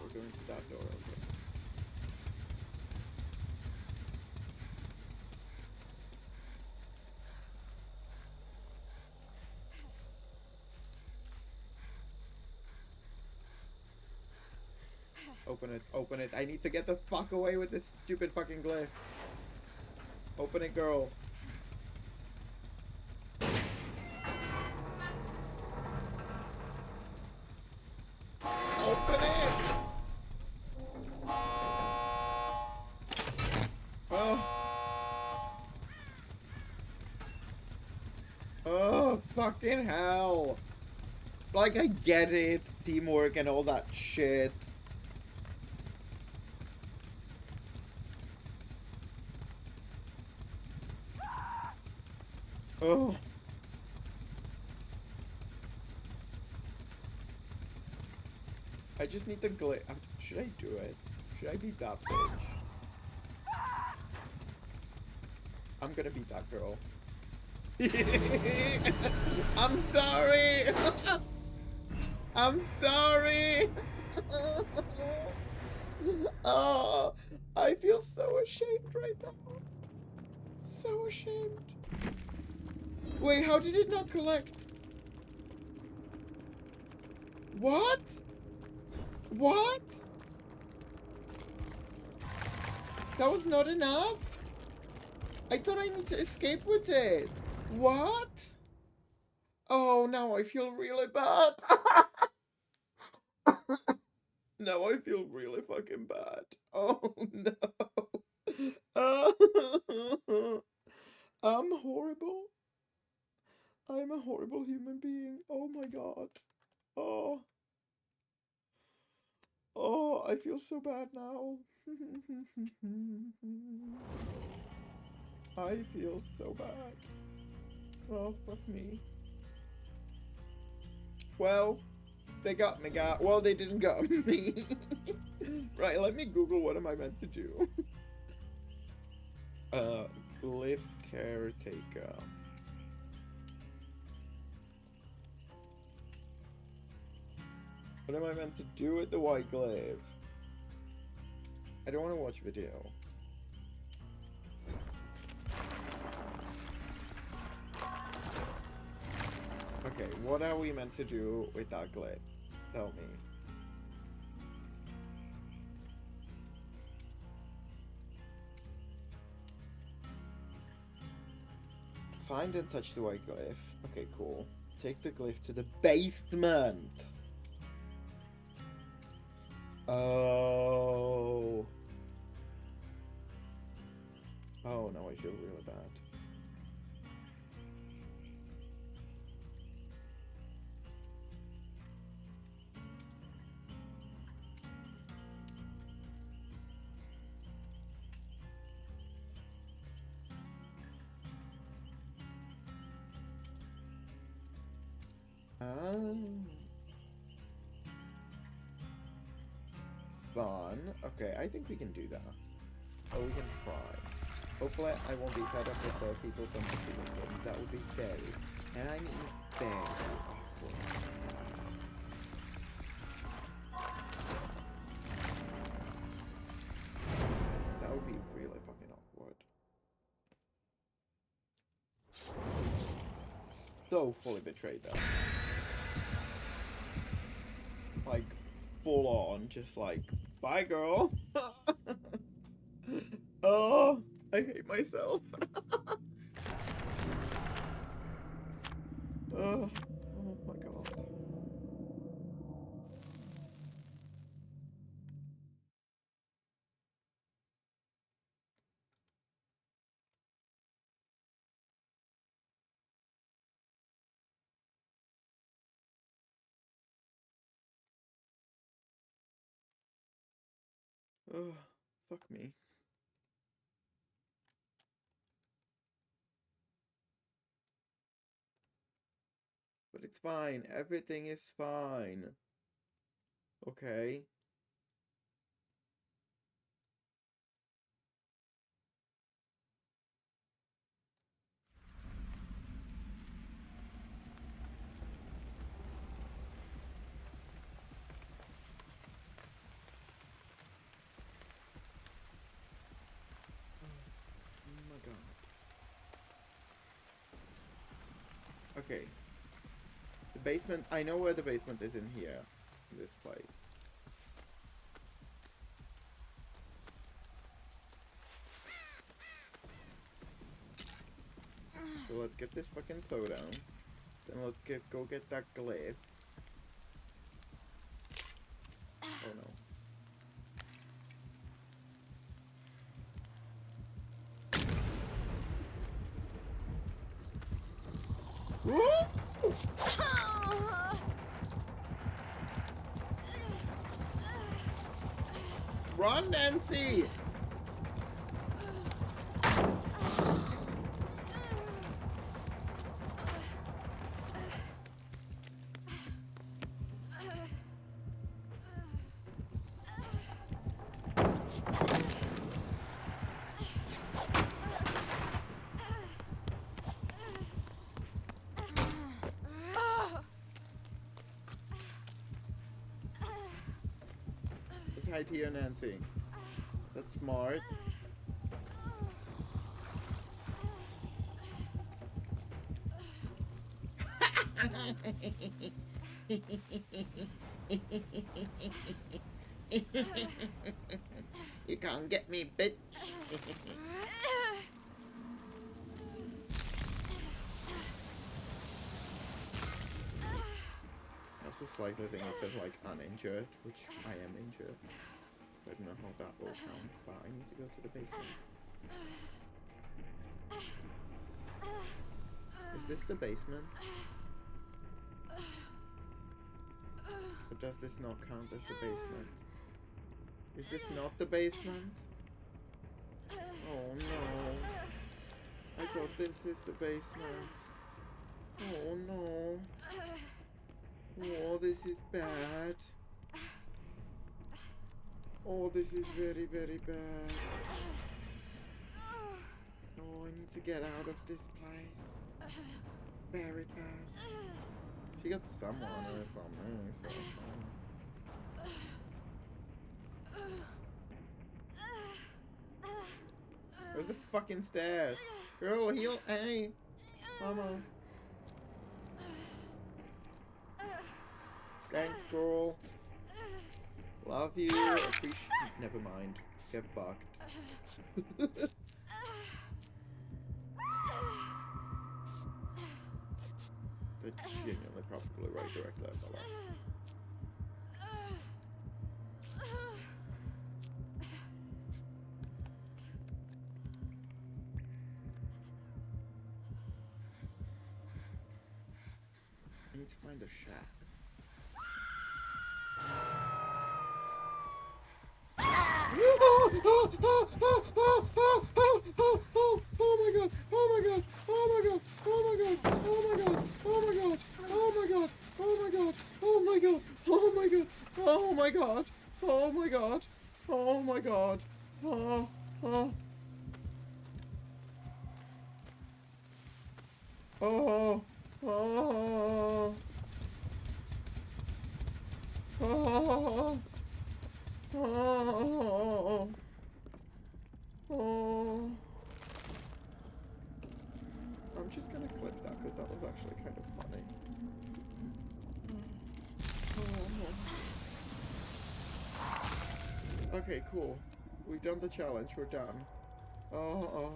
We're going to that door, okay. Open it, open it. I need to get the fuck away with this stupid fucking glyph. Open it, girl. Open it! Oh. Oh, fucking hell. Like, I get it. Teamwork and all that shit. Oh. I just need the glitch. Should I do it? Should I be that bitch? I'm gonna be that girl. I'm sorry! I'm sorry! Oh, I feel so ashamed right now. So ashamed. Wait, how did it not collect? What? What? That was not enough? I thought I need to escape with it. What? Oh, now I feel really bad. Now I feel really fucking bad. Oh, no. I'm horrible. I'm a horrible human being. Oh my god. Oh. Oh, I feel so bad now. I feel so bad. Oh, fuck me. Well, they got me, well, they didn't got me. Right, let me Google what am I meant to do. Glyph caretaker. What am I meant to do with the white glaive? I don't want to watch video. Okay, what are we meant to do with that glaive? Tell me. Find and touch the white glyph. Okay, cool. Take the glyph to the basement. Oh. Oh, now I feel really bad. Fun. Okay, I think we can do that. Oh, we can try. Hopefully, I won't be fed up with the people from the previous game. That would be very, and I mean very awkward. That would be really fucking awkward. So fully betrayed them. Like, full on, just like, bye girl. Oh, I hate myself. Oh my god. Oh, fuck me. But it's fine. Everything is fine. Okay. Oh my god. Okay. The basement, I know where the basement is in here. In this place. So let's get this fucking toe down. Then let's go get that glyph. Oh no. Run, Nancy! Let's hide here, Nancy. That's smart. You can't get me, bitch. Also slightly thing that says like uninjured, which I am injured. I don't know how that will count, but I need to go to the basement. Is this the basement? Or does this not count as the basement? Is this not the basement? Oh no. I thought this is the basement. Oh no. Oh, this is bad. Oh, this is very, very bad. Oh, I need to get out of this place. Very fast. She got someone or something, so where's the fucking stairs? Girl, heal. Hey. Mama. Thanks, girl. Love you. Appreciate. Never mind. Get fucked. They're genuinely probably right directly at the left. I need to find a shack. Oh my god! Oh my god! Oh my god! Oh my god! Oh my god! Oh my god! Oh my god! my god. Oh, oh. Oh, oh, oh, oh, oh. I'm just gonna clip that because that was actually kind of funny. Oh. Okay, cool. We've done the challenge. We're done. Oh, oh.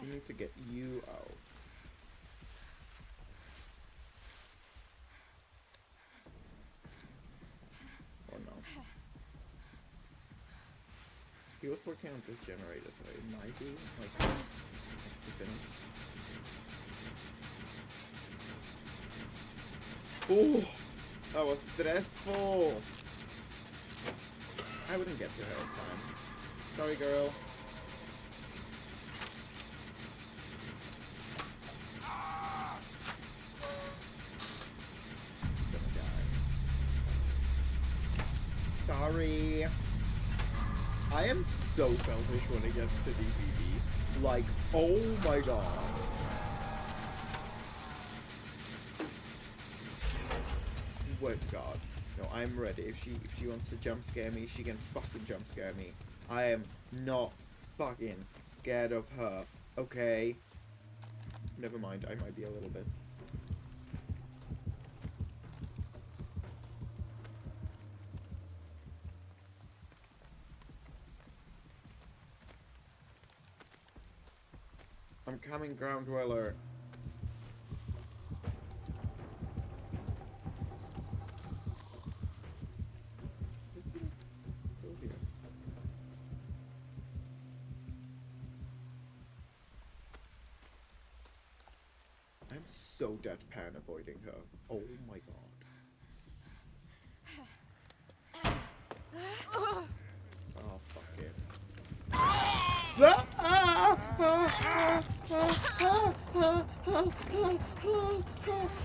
We need to get you out. Or no. He was working on this generator, so it might be like next to finish. Oh, that was dreadful. I wouldn't get to her in time. Sorry, girl. Sorry. I am so selfish when it gets to DPD. Like, oh my god. Swear to god. No, I'm ready. If she wants to jump scare me, she can fucking jump scare me. I am not fucking scared of her. Okay? Never mind, I might be a little bit. I'm coming, ground dweller. Go here. I'm so deadpan avoiding her. Oh my god. Oh fuck it.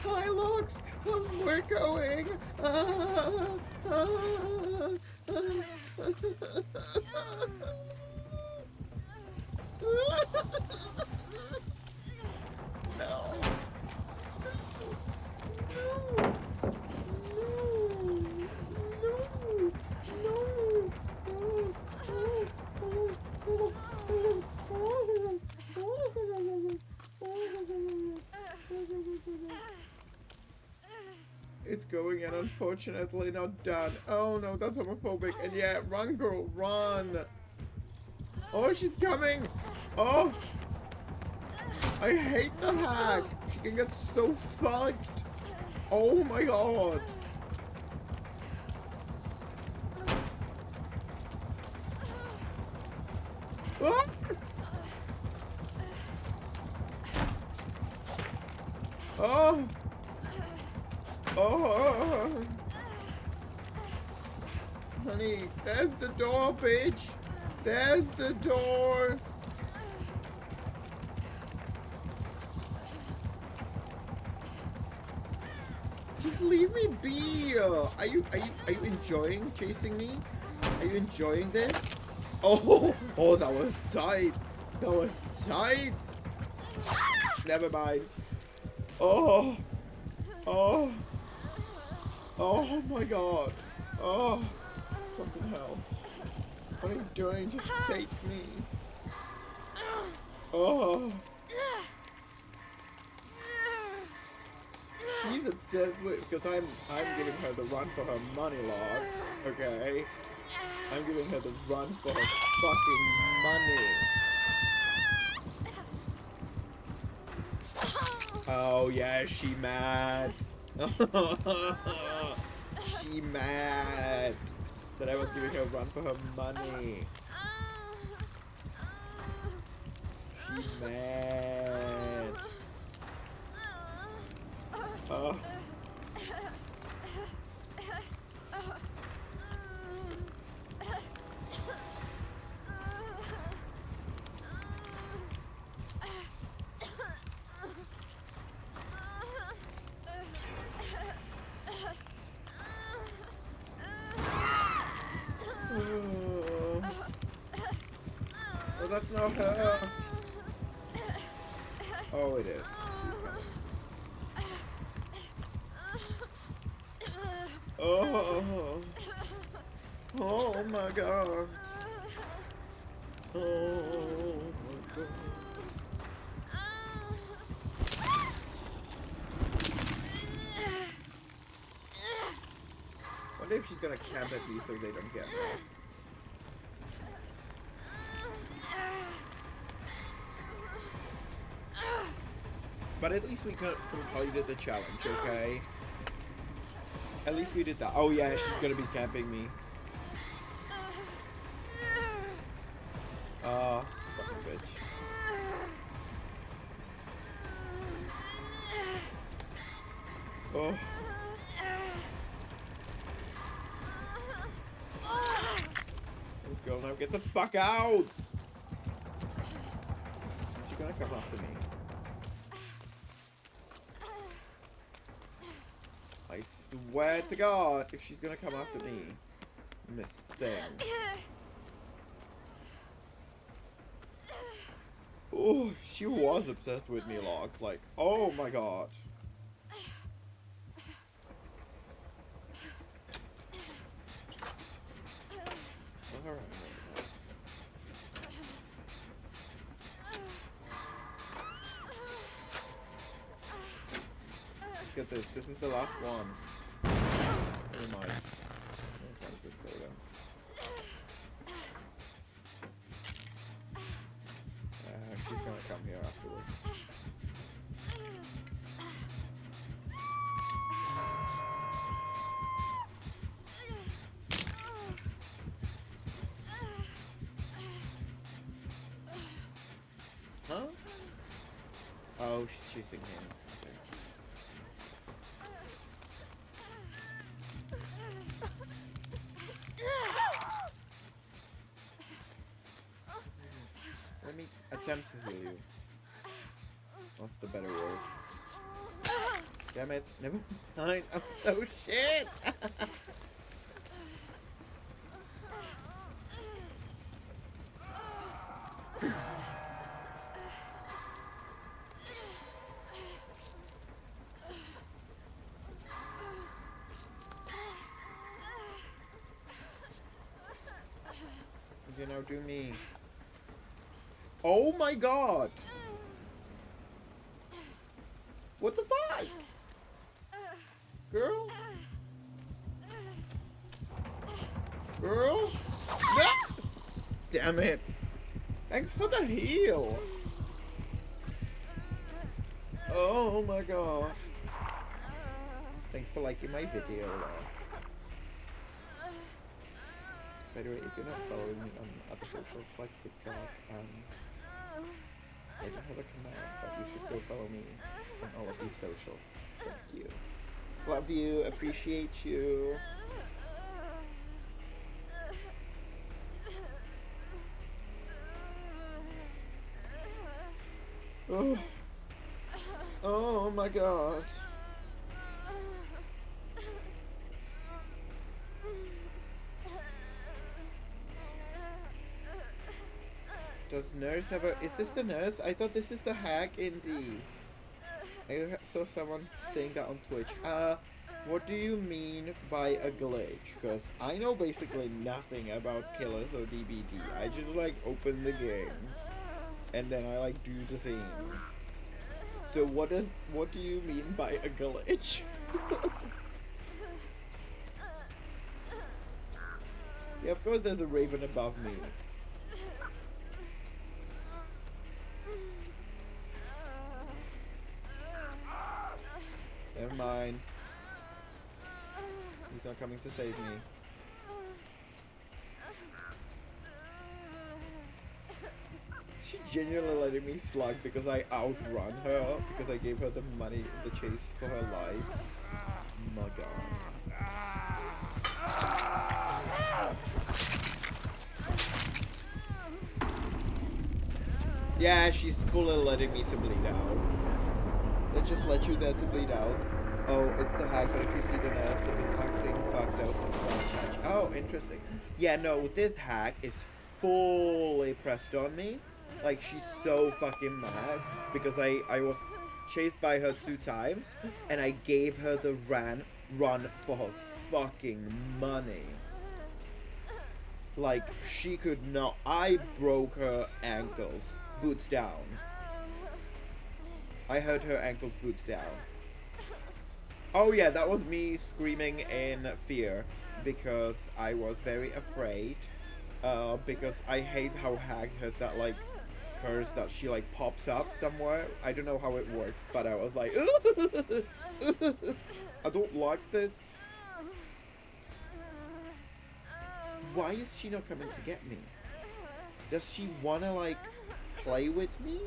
Hi, Lux. How's work going? No. It's going and unfortunately not done. Oh no, that's homophobic. And yeah, run girl, run. Oh, she's coming. Oh. I hate the hack. She can get so fucked. Oh my god. Ah! Oh. Oh. Honey, there's the door, bitch. There's the door. Just leave me be. Are you enjoying chasing me? Are you enjoying this? Oh, oh, that was tight. That was tight. Never mind. Oh, oh, oh my god. Oh, fucking hell. What are you doing? Just take me. Oh. She's obsessed with, because I'm giving her the run for her money, Logs. Okay? I'm giving her the run for her fucking money. Oh yeah, she mad. She mad that I was giving her a run for her money. She mad. Oh. Oh, that's not her. Oh, it is. Oh. Oh my god. Oh my god. Wonder if she's gonna camp at me so they don't get me. But at least we completed the challenge, okay? At least we did that. Oh yeah, she's gonna be camping me. Fucking bitch. Oh. Let's go now. Get the fuck out! Is she gonna come after me? I swear to God, if she's gonna come after me, Miss Thing. Oh, she was obsessed with me, like, oh my god. Alright. Get this. This is the last one. Never mind. What is this soda? She's gonna come here afterwards. Huh? Oh, she's chasing him. Let me attempt to heal you. What's the better word? Damn it. Never mind. I'm so shit. You know, do me. Oh my god! What the fuck? Girl? Girl? Ah! Damn it! Thanks for the heal! Oh my god. Thanks for liking my video, Lex. By the way, if you're not following me on other socials like TikTok, I don't have a command, but you should go follow me on all of these socials. Thank you. Love you, appreciate you. Oh, oh my god. Does nurse have a... Is this the nurse? I thought this is the hack indeed. I saw someone saying that on Twitch. What do you mean by a glitch? Because I know basically nothing about killers or DBD. I just like open the game and then I like do the thing. So what do you mean by a glitch? Yeah, of course there's a raven above me. Never mind. He's not coming to save me. She genuinely letting me slug because I outrun her, because I gave her the money, the chase for her life. Oh my god. Yeah, she's fully letting me to bleed out. They just let you there to bleed out. Oh, it's the hack, but if you see the nurse, they've been acting bugged out since last match. Oh, interesting. Yeah, no, this hack is fully pressed on me. Like, she's so fucking mad because I was chased by her 2 times and I gave her the run for her fucking money. Like, she could not. I broke her ankles, boots down. I hurt her ankles, boots down. Oh yeah, that was me screaming in fear because I was very afraid. Because I hate how Hag has that like curse that she like pops up somewhere. I don't know how it works, but I was like, I don't like this. Why is she not coming to get me? Does she wanna like play with me?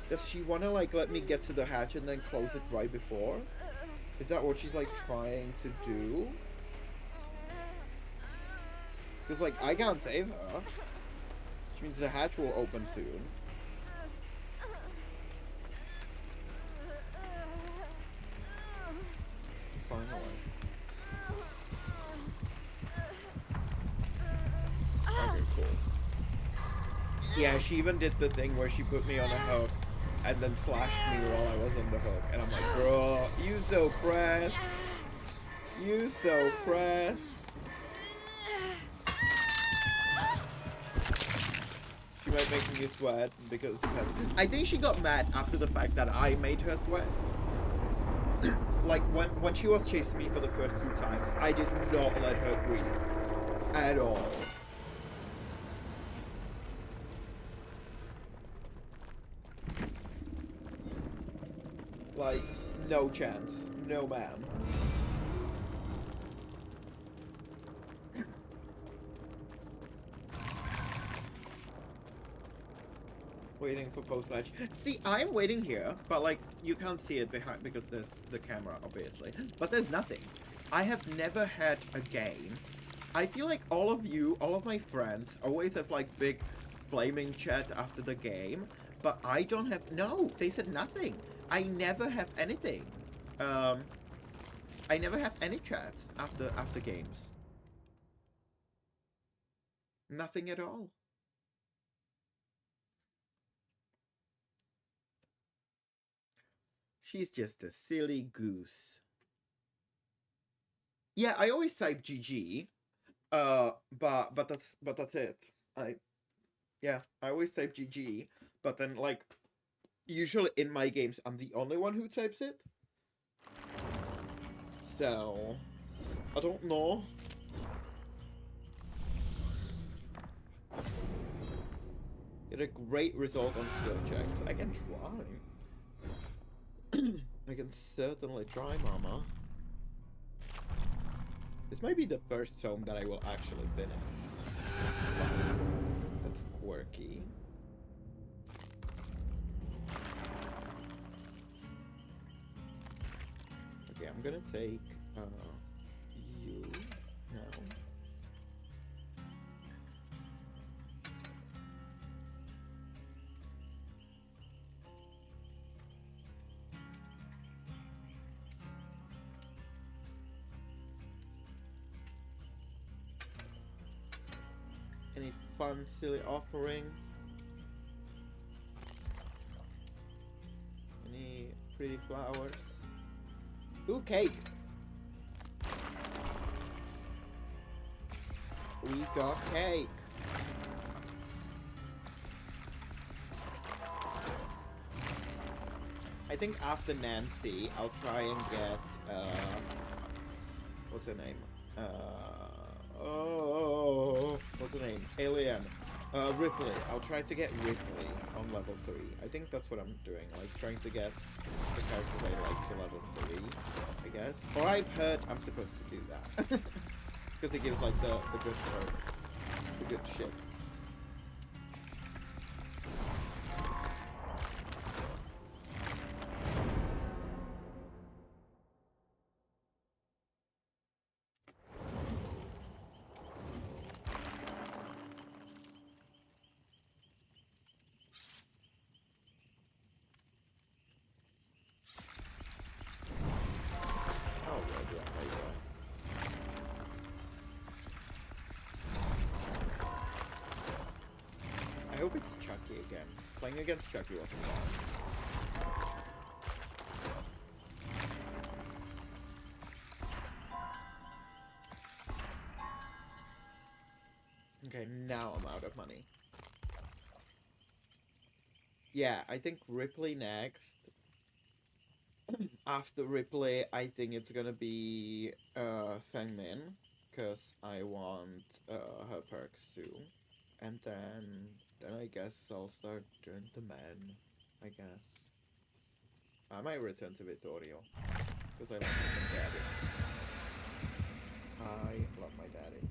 Does she wanna like let me get to the hatch and then close it right before? Is that what she's like trying to do? Because like I can't save her. Which means the hatch will open soon. Finally. Okay, cool. Yeah, she even did the thing where she put me on a hook and then slashed me while I was on the hook. And I'm like, girl, you so pressed. You so pressed. She might make me sweat because it depends. I think she got mad after the fact that I made her sweat. Like when she was chasing me for the first 2 times, I did not let her breathe. At all. Like, no chance. No ma'am. Waiting for post-match. See, I'm waiting here, but like, you can't see it behind because there's the camera, obviously. But there's nothing. I have never had a game. I feel like all of my friends always have like big flaming chats after the game, but I don't have, no, they said nothing. I never have anything. I never have any chats after games. Nothing at all. She's just a silly goose. Yeah, I always type GG. But that's it. I always type GG, but then like usually in my games I'm the only one who types it. So I don't know. Get a great result on skill checks. I can try. I can certainly try, mama. This might be the first zone that I will actually finish. That's fun. That's quirky. Okay, I'm gonna take you now. Any fun, silly offerings? Any pretty flowers? Ooh, cake! We got cake! I think after Nancy, I'll try and get, what's her name? What's her name? Alien. Ripley. I'll try to get Ripley on level 3. I think that's what I'm doing, like trying to get the characters I like to level 3, I guess. Or I've heard I'm supposed to do that. Because it gives like the good perks. The good shit. hope it's Chucky again. Playing against Chucky was fun. Okay, now I'm out of money. Yeah, I think Ripley next. After Ripley, I think it's gonna be Feng Min, because I want her perks too. And then I guess I'll start doing the men, I guess. I might return to Vittorio, because I like some daddy. I love my daddy.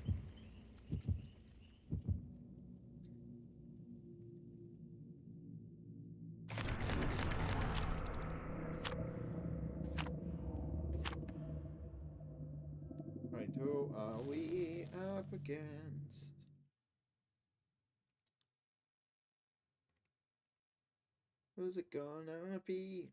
Right, who are we up against? Who's it gonna be?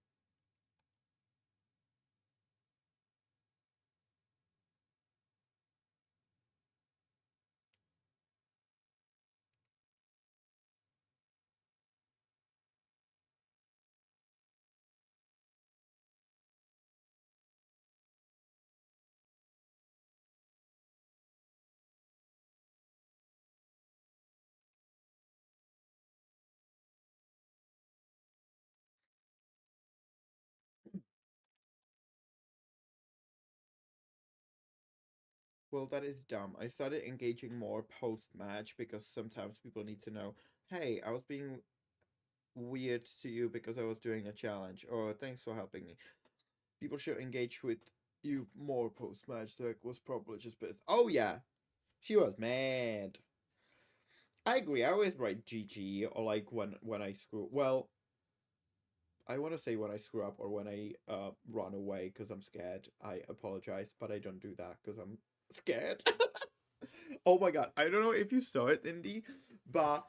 Well, that is dumb. I started engaging more post-match because sometimes people need to know, hey, I was being weird to you because I was doing a challenge, or thanks for helping me. People should engage with you more post-match. That was probably just pissed. Oh yeah, she was mad. I agree. I always write GG or like when I screw. Well, I want to say when I screw up or when I run away because I'm scared. I apologize, but I don't do that because I'm scared. Oh my god, I don't know if you saw it, Indy, but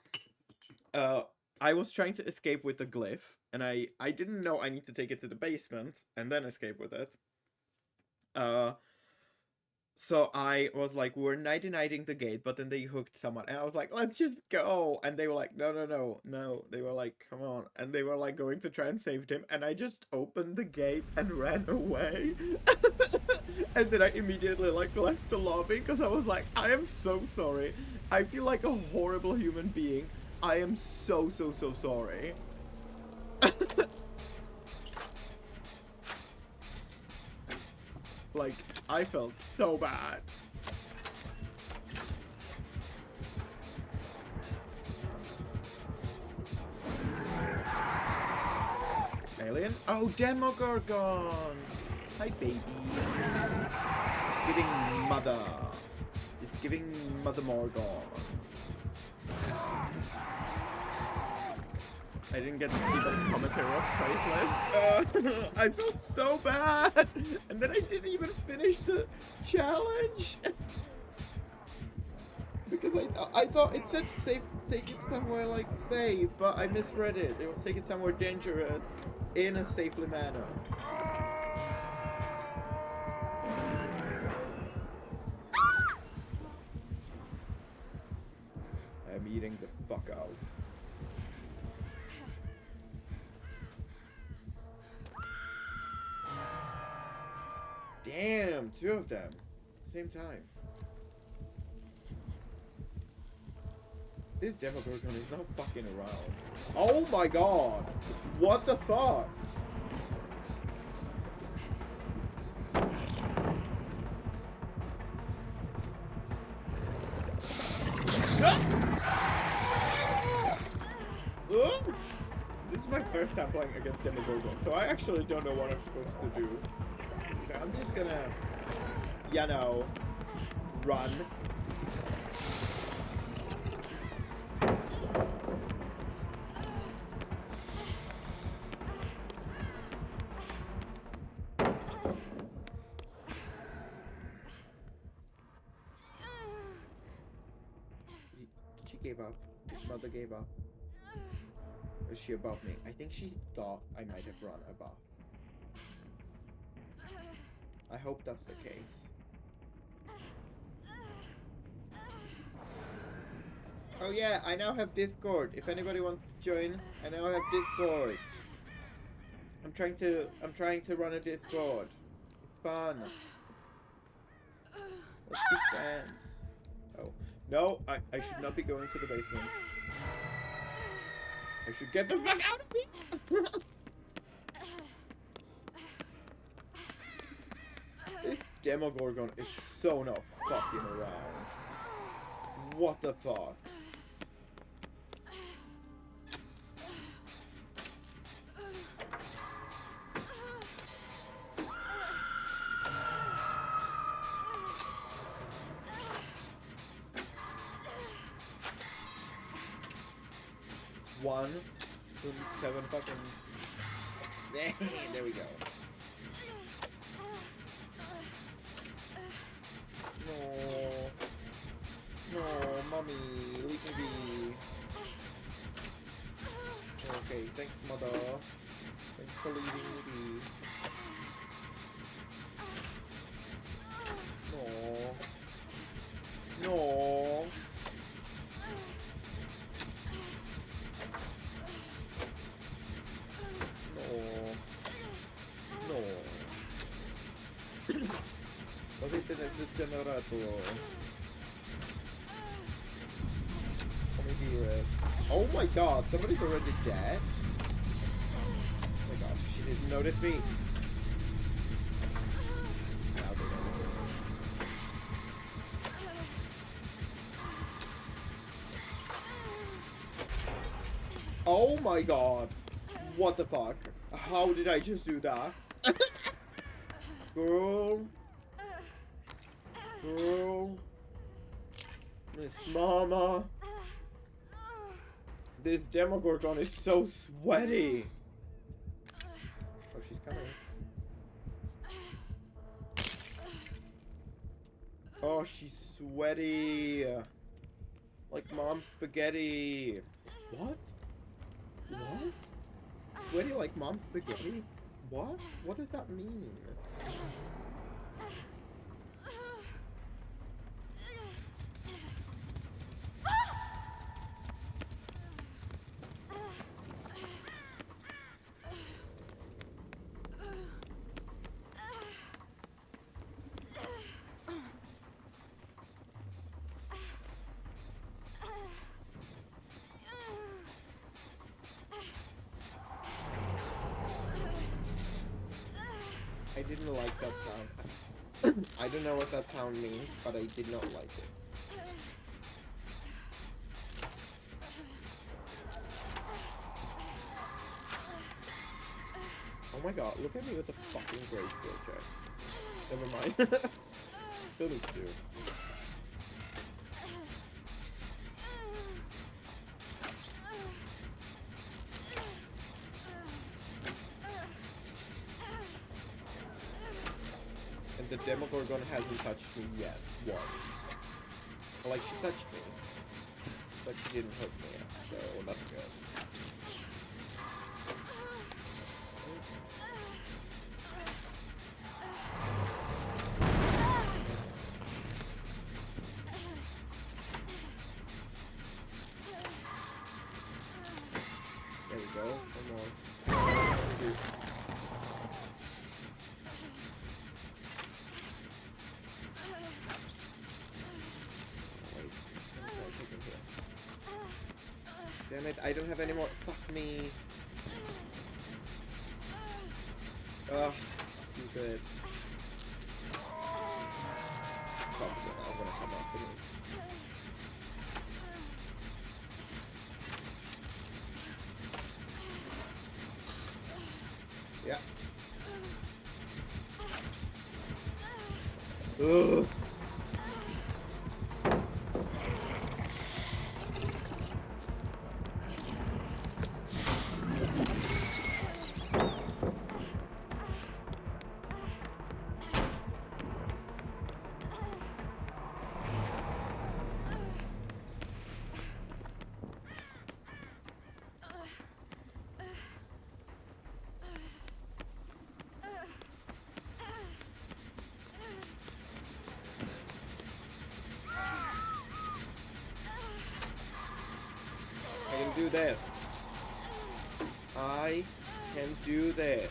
I was trying to escape with the glyph, and I didn't know I need to take it to the basement and then escape with it. So I was like, we're 99ing the gate, but then they hooked someone, and I was like, let's just go. And they were like, no. They were like, come on. And they were like going to try and save him, and I just opened the gate and ran away. And then I immediately like left the lobby because I was like, I am so sorry. I feel like a horrible human being. I am so sorry. Like, I felt so bad. Alien? Oh, Demogorgon! Hi, baby. It's giving mother. It's giving Mother Morgon. I didn't get to see the commentary was priceless. I felt so bad! And then I didn't even finish the challenge! Because I thought it said safe, take it somewhere like safe, but I misread it. It was take it somewhere dangerous in a safely manner. I'm eating the fuck out. Damn, two of them. Same time. This Demogorgon is not fucking around. Oh my god! What the fuck? This is my first time playing against Demogorgon, so I actually don't know what I'm supposed to do. Okay, I'm just gonna, you know, run. She gave up. His mother gave up. Or is she above me? I think she thought I might have run above. I hope that's the case. Oh yeah, I now have Discord. If anybody wants to join, I now have Discord. I'm trying to run a Discord. It's fun. Let's be friends. Oh. No, I should not be going to the basement. I should get the fuck out of here! This Demogorgon is so not fucking around. What the fuck? One, 37 fucking. There we go. No. No, mommy, leave me be. Okay, thanks, mother. Thanks for leaving me be. No. No. No. Dove tenés el generator? Oh my god, somebody's already dead? Oh my god, she didn't notice me. Now they notice me. Oh my god. What the fuck? How did I just do that? Girl. Girl. Miss Mama. This Demogorgon is so sweaty. Oh, she's coming. Oh, she's sweaty. Like mom's spaghetti. What? What? Sweaty like mom's spaghetti? What? What does that mean? I didn't like that sound. I don't know what that sound means, but I did not like it. Oh my god, look at me with the fucking grayscale check. Never mind. Still need to do. The Demogorgon hasn't touched me yet. Once. Like, she touched me. But she didn't hurt me yet. So, that's good. There we go. One more. Damn it, I don't have any more. Fuck me. Ugh, stupid. Probably not gonna come up to me. Yeah. Ugh. do this. I can do this.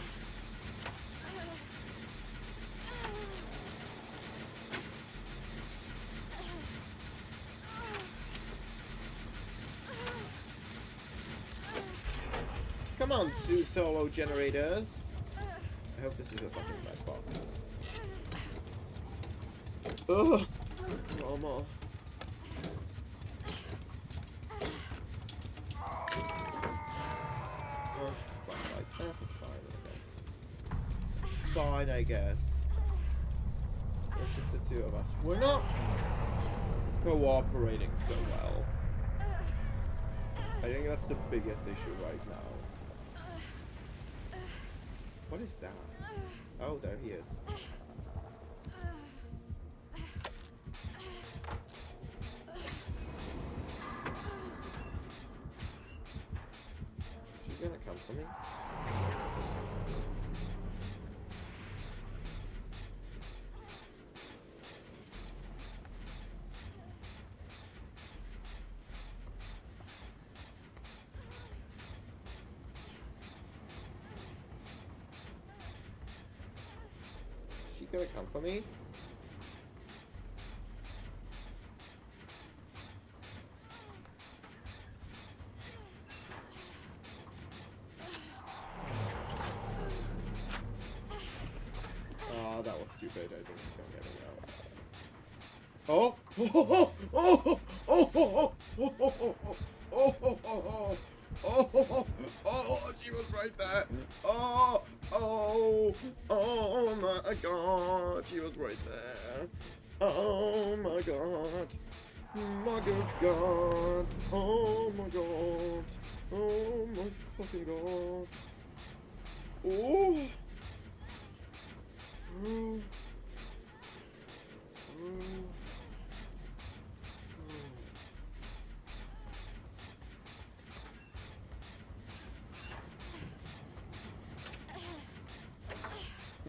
Come on, two solo generators. I hope this is a fucking black box. Ugh. Mama. Fine, I guess. It's just the two of us. We're not cooperating so well. I think that's the biggest issue right now. What is that? Oh, there he is. Is she gonna come for me? Gonna come for me? Oh, that was stupid. I think she's gonna get it out. Oh! Oh! Oh! Oh! Oh! Oh! She was right there. Oh! Oh! Oh my God! She was right there. Oh my God! My good God! Oh my God! Oh my fucking God! Oh! Oh!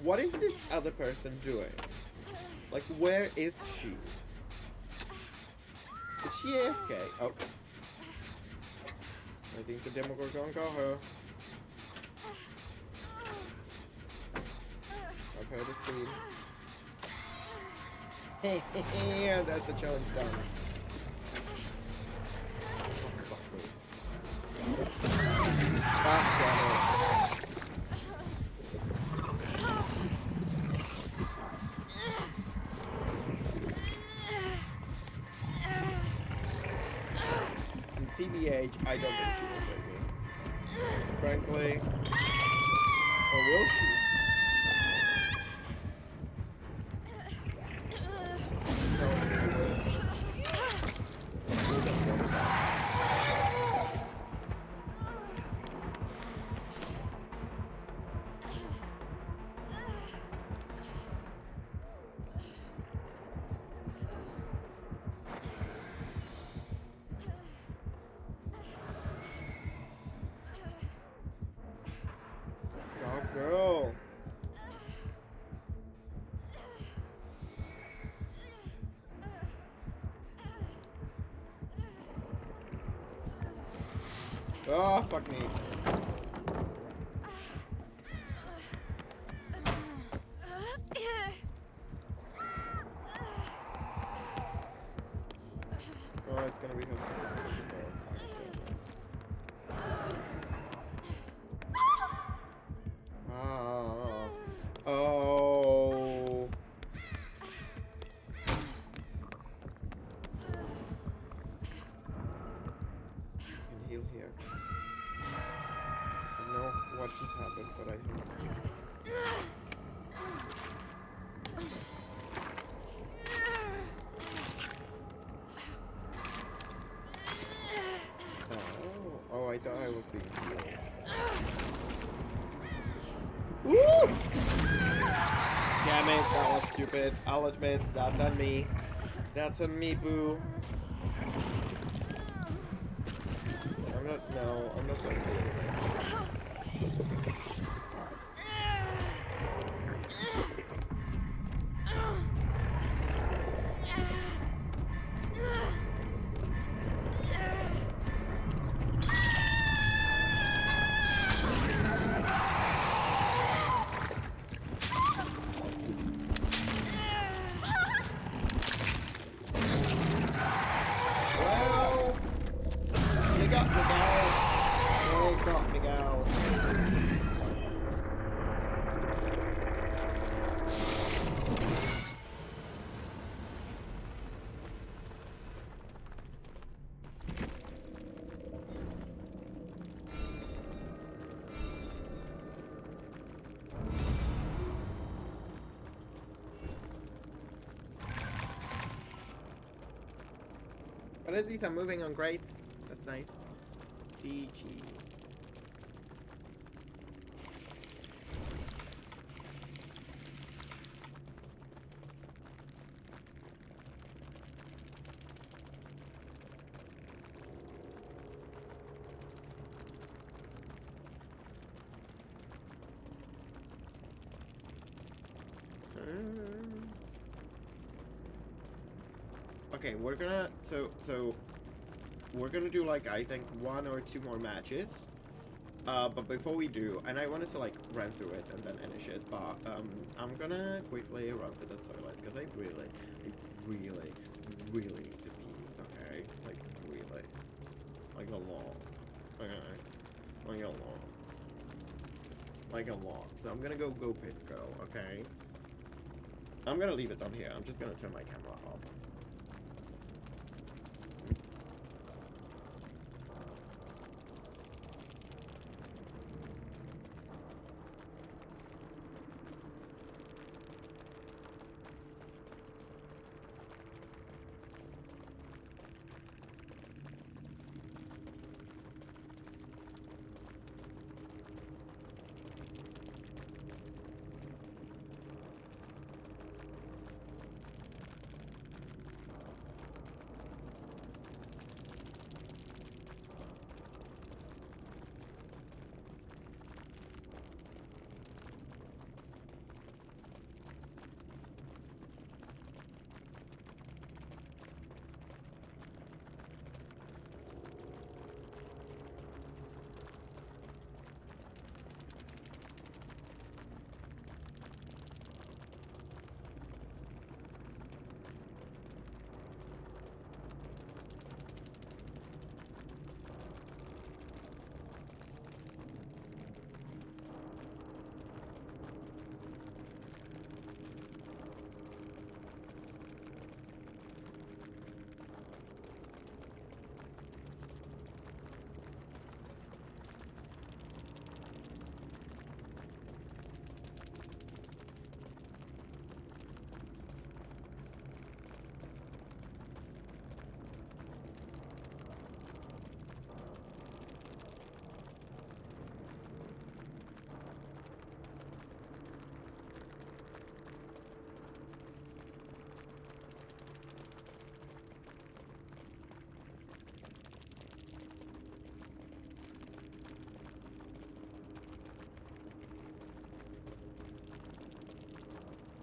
What is this other person doing? Like, where is she? Is she AFK? Oh. I think the Demogorgon got her. I've heard the scream. Yeah, that's the challenge done. Oh, fuck me. Ah, damn it. TBH, I don't think she will take me. Frankly. Or will she? Girl. Oh, fuck me. Oh, it's gonna be her. Oh. I can heal here. I don't know what just happened, but I healed. Oh, I thought I was being healed. Woo! Damn it, that was stupid. I'll admit, that's on me. That's on me, boo. I'm not going to do it. But at least I'm moving on great. That's nice. GG. Okay, we're gonna so we're gonna do like I think 1 or 2 more matches. But before we do, and I wanted to like run through it and then finish it, but I'm gonna quickly run to the toilet because I really need to pee. Okay, like really, like a lot. Okay, like a lot, like a lot. So I'm gonna go piss go. Okay, I'm gonna leave it on here. I'm just gonna turn my camera off.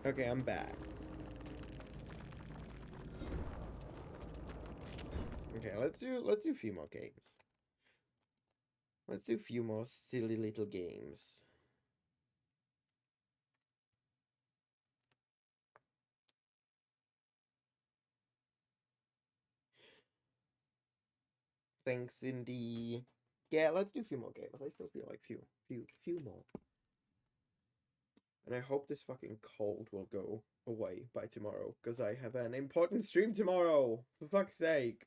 Okay, I'm back. Okay, let's do a few more games. Let's do a few more silly little games. Thanks, Cindy. Yeah, let's do a few more games. I still feel like few more. And I hope this fucking cold will go away by tomorrow, because I have an important stream tomorrow. For fuck's sake.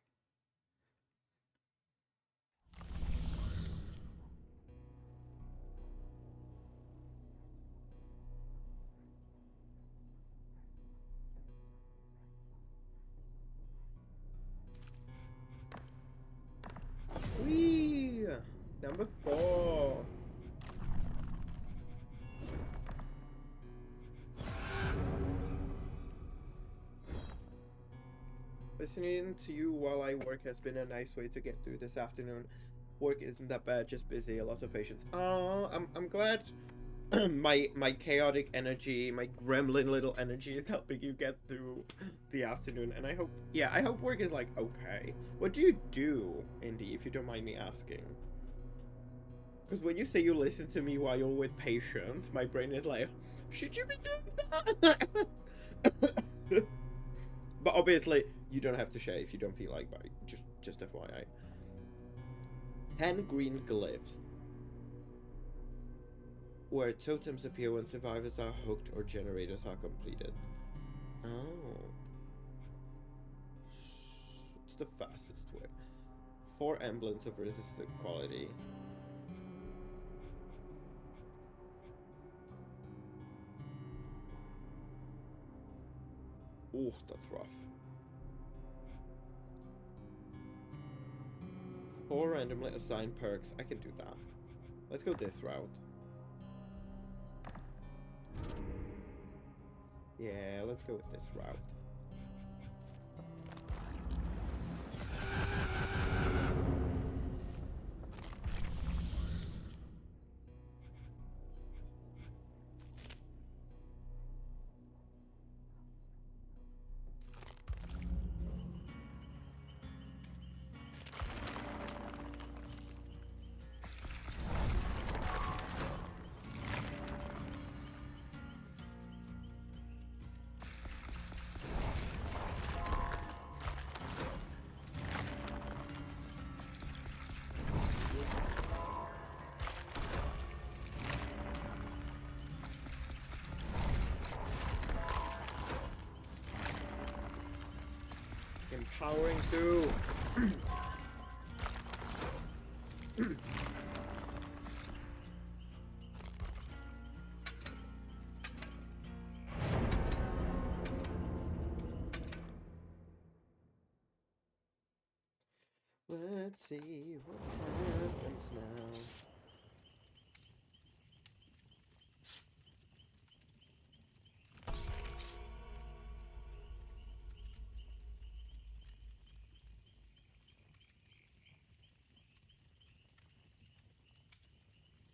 Whee! Number 4. Listening to you while I work has been a nice way to get through this afternoon. Work isn't that bad, just busy, a lot of patience. Oh, I'm glad my chaotic energy, my gremlin little energy is helping you get through the afternoon. And I hope work is like okay. What do you do, Indy, if you don't mind me asking? Because when you say you listen to me while you're with patients, my brain is like, should you be doing that? But obviously, you don't have to share if you don't feel like, but just FYI. 10 green glyphs, where totems appear when survivors are hooked or generators are completed. Oh. It's the fastest way. 4 emblems of resistant quality. Ooh, that's rough. Or randomly assign perks. I can do that. Let's go this route. Yeah, let's go with this route. Empowering too. Let's see what happens now.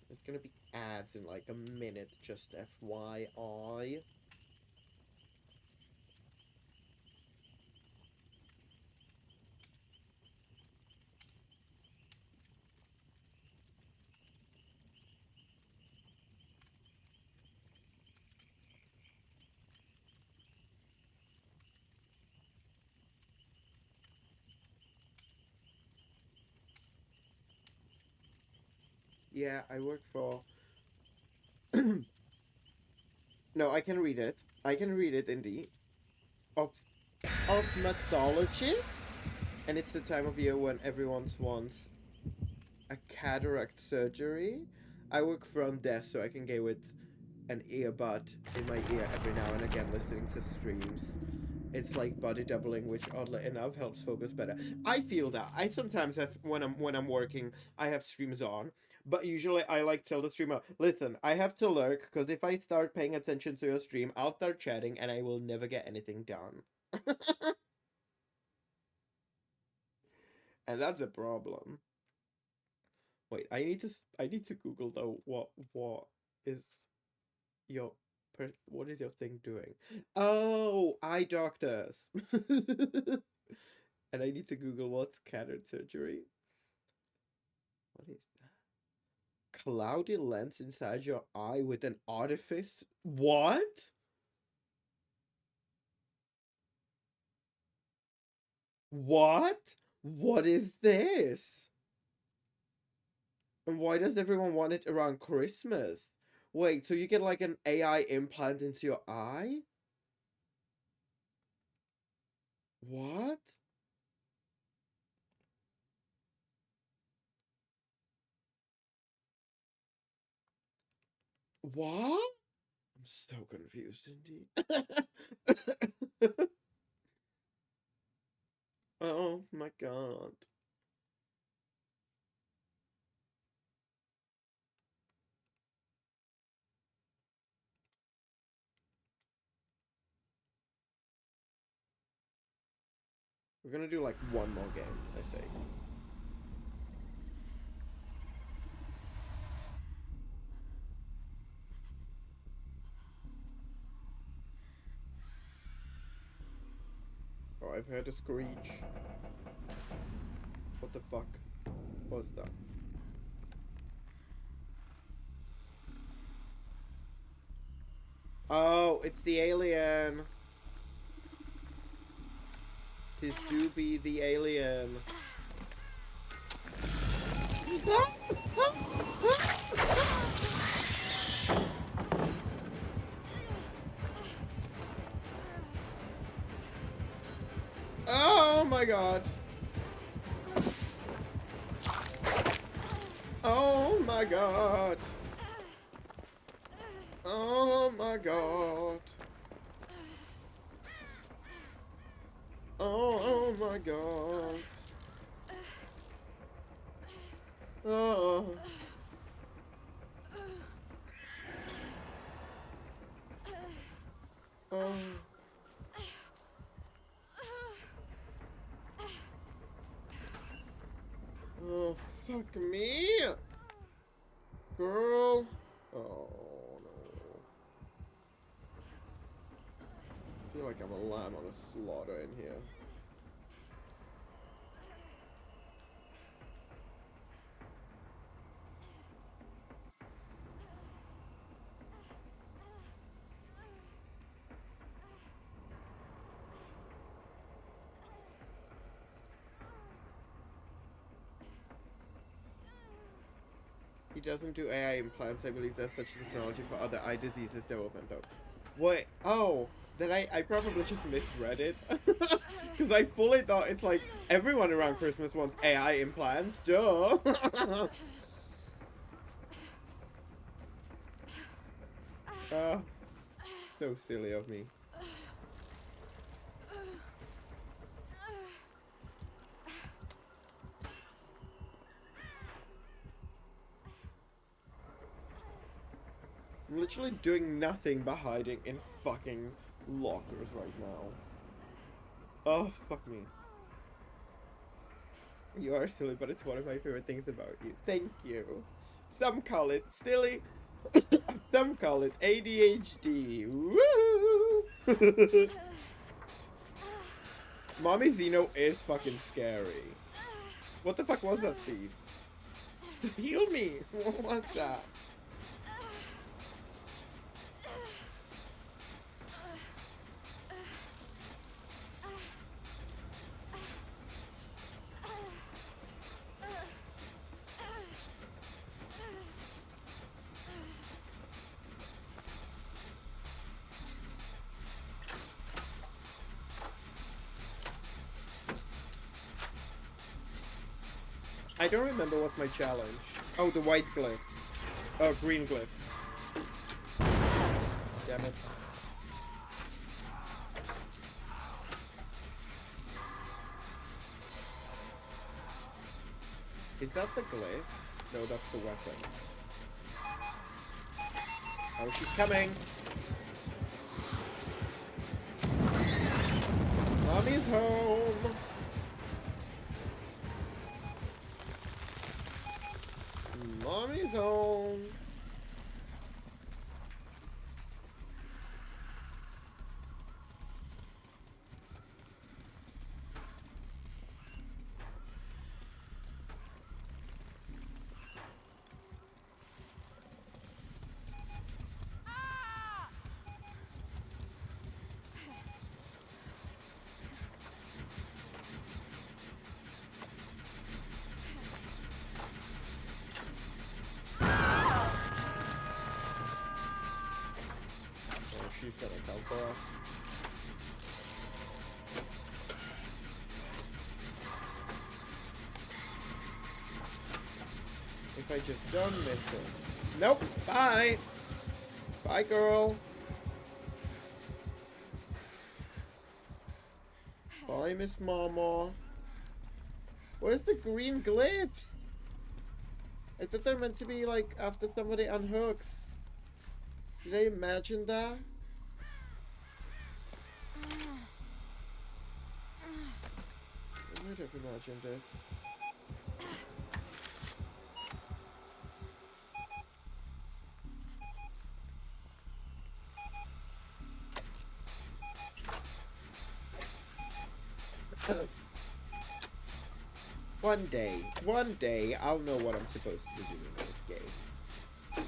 It's gonna be ads in like a minute, just FYI. Yeah, I work for... No, I can read it. I can read it indeed. Ophthalmologist? And it's the time of year when everyone wants a cataract surgery. I work front desk, so I can get with an earbud in my ear every now and again listening to streams. It's like body doubling, which oddly enough helps focus better. I feel that. I sometimes have, when I'm working, I have streams on, but usually I like tell the streamer, listen, I have to lurk, because if I start paying attention to your stream, I'll start chatting and I will never get anything done. And that's a problem. Wait, I need to Google though what is your what is your thing doing? Oh, eye doctors. And I need to Google what's cataract surgery. What is that? Cloudy lens inside your eye with an artifice. What? What? What is this? And why does everyone want it around Christmas? Wait, so you get like an AI implant into your eye? What? What? I'm so confused indeed. Oh my god. We're gonna do like one more game, I say. Oh, I've heard a screech. What the fuck was that? Oh, it's the alien. Tis do be the alien. Oh my god. Oh my god. Oh my god. Oh my god. Oh. Oh. Oh, fuck me. Girl. Oh, no. I feel like I'm a lamb on a slaughter in here. He doesn't do AI implants. I believe there's such technology for other eye diseases development though. Wait, oh, then I probably just misread it. Because I fully thought it's like everyone around Christmas wants AI implants, duh. So silly of me. I'm literally doing nothing but hiding in fucking lockers right now. Oh, fuck me. You are silly, but it's one of my favorite things about you. Thank you. Some call it silly. Some call it ADHD. Woo! Mommy Zeno is fucking scary. What the fuck was that, Steve? Heal me! What was that? I don't remember what's my challenge. Oh, the white glyphs. Oh, green glyphs. Damn it. Is that the glyph? No, that's the weapon. Oh, she's coming. Mommy's home. Mommy's home. She's gonna come for us. If I just don't miss it. Nope. Bye. Bye, girl. Bye, Miss Mama. Where's the green glyphs? I thought they're meant to be like after somebody unhooks. Did I imagine that? I might have imagined it. One day, I'll know what I'm supposed to do in this game.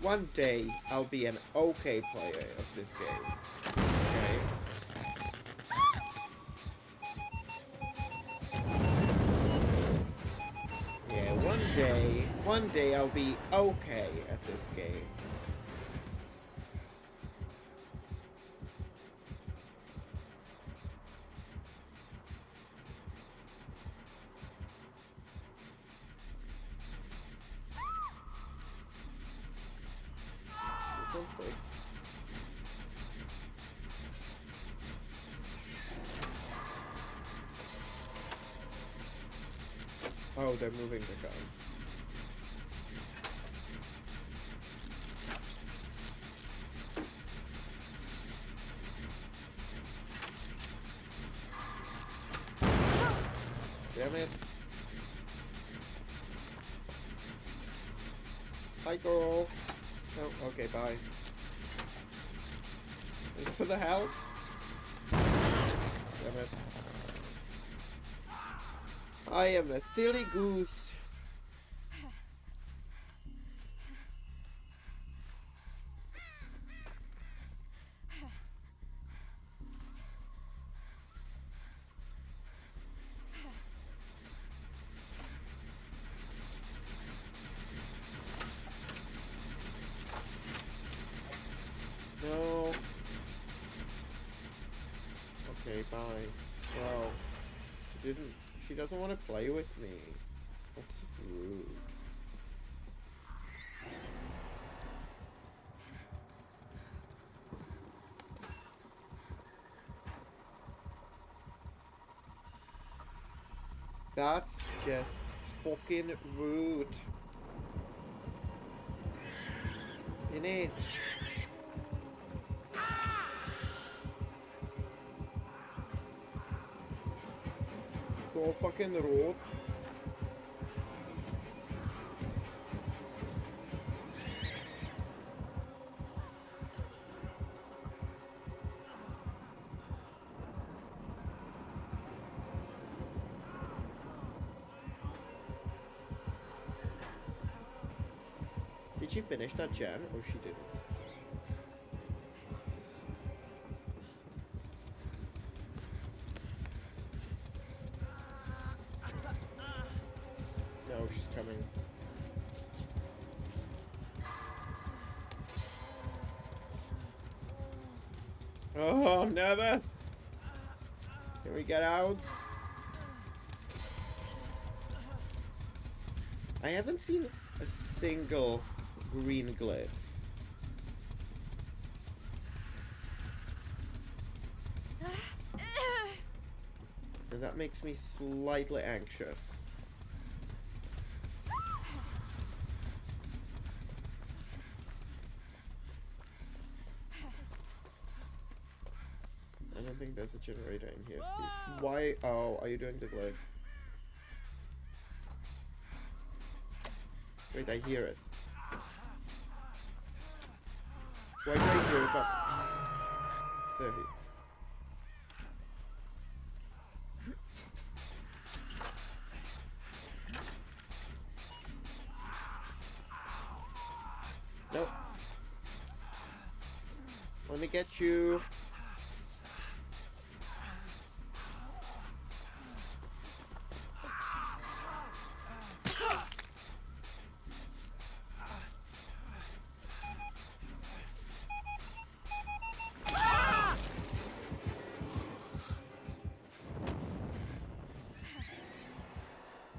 One day, I'll be an okay player of this game. Okay? Yeah, one day I'll be okay at this game. This one fixed. Oh, they're moving the gun. Damn it. Hi, girl. Oh, okay, bye. Thanks for the help. Damn it. I am a silly goose. No. Okay, bye. Well, she doesn't want to play with me. That's just rude. That's just fucking rude. Innit? Så fucking road. Did she finish that gen or she didn't? No, she's coming. Oh, never! Can we get out? I haven't seen a single green glyph. And that makes me slightly anxious. I don't think there's a generator in here, Steve. Why? Oh, are you doing the glyph? Wait, I hear it. Why do I hear it? But there he. Nope. Let me get you.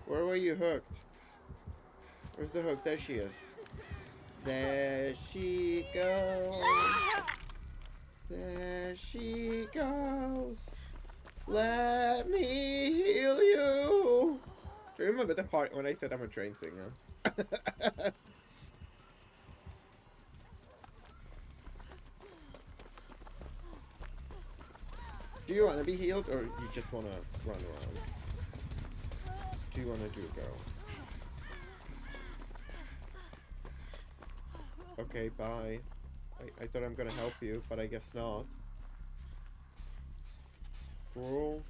Where were you hooked? Where's the hook? There she is. There she goes. There she goes. Let me heal you. Do you remember the part when I said I'm a train singer? Do you want to be healed or you just want to run around? Do you want to do a go? Okay, bye. I thought I'm gonna help you, but I guess not. Cool.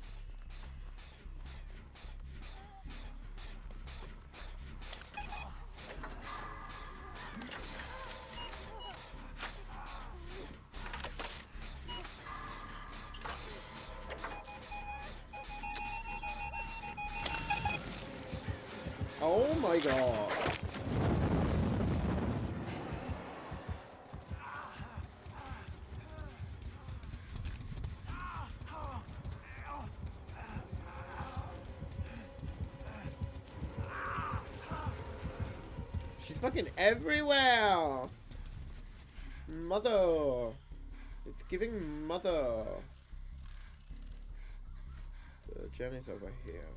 Oh my god. She's fucking everywhere. Mother. It's giving mother. Jen is over here.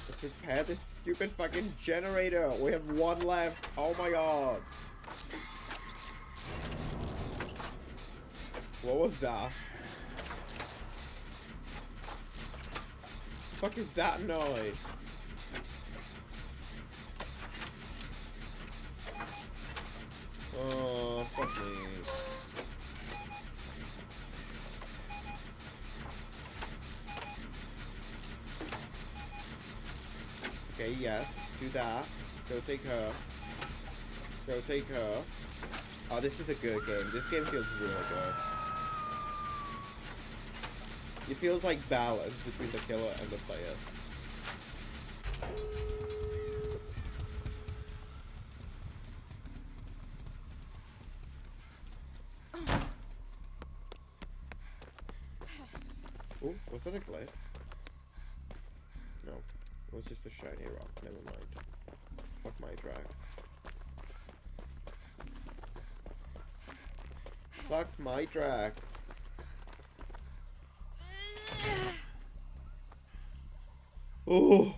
Let's repair this stupid fucking generator. We have one left. Oh my god. What was that? Fuck is that noise? Oh, fuck me. Okay, yes, do that. Go take her. Go take her. Oh, this is a good game. This game feels really good. It feels like balance between the killer and the players. Oh, was that a glyph? No, it was just a shiny rock. Never mind. Fuck my drag. Fuck my drag. Oh.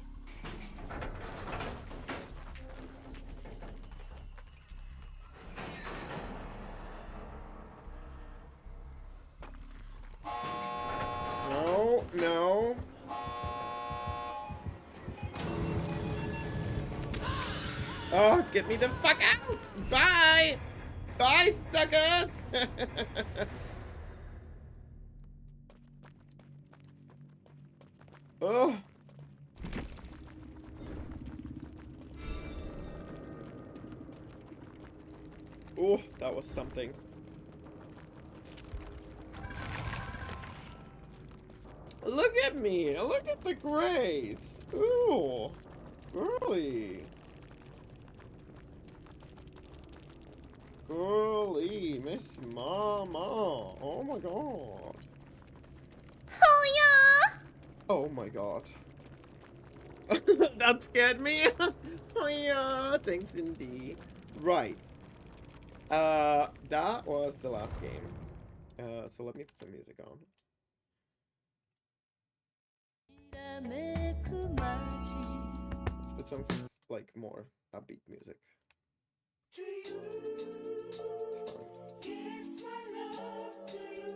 No, no. Oh, get me the fuck out! Bye! Bye, suckers! Oh. Oh, that was something. Look at me! Look at the grades! Ooh! Girly! Girly! Miss Mama! Oh my god! Oh yeah! Oh my god. That scared me! Oh yeah! Thanks indeed. Right. That was the last game. So let me put some music on. Let's put some, like, more upbeat music. To you, yes, my love to you.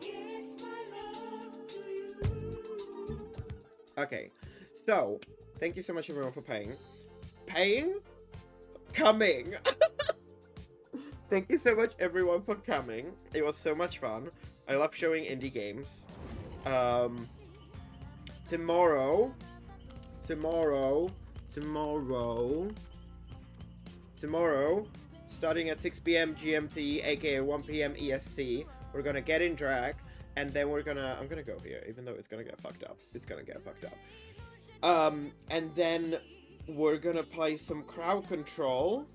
Yes, my love to you. Okay, so, thank you so much everyone for paying. Paying? Coming! Thank you so much everyone for coming. It was so much fun. I love showing indie games. Tomorrow, starting at 6 p.m. GMT, aka 1 p.m. EST, we're gonna get in drag, and then I'm gonna go here, even though it's gonna get fucked up. It's gonna get fucked up. And then we're gonna play some crowd control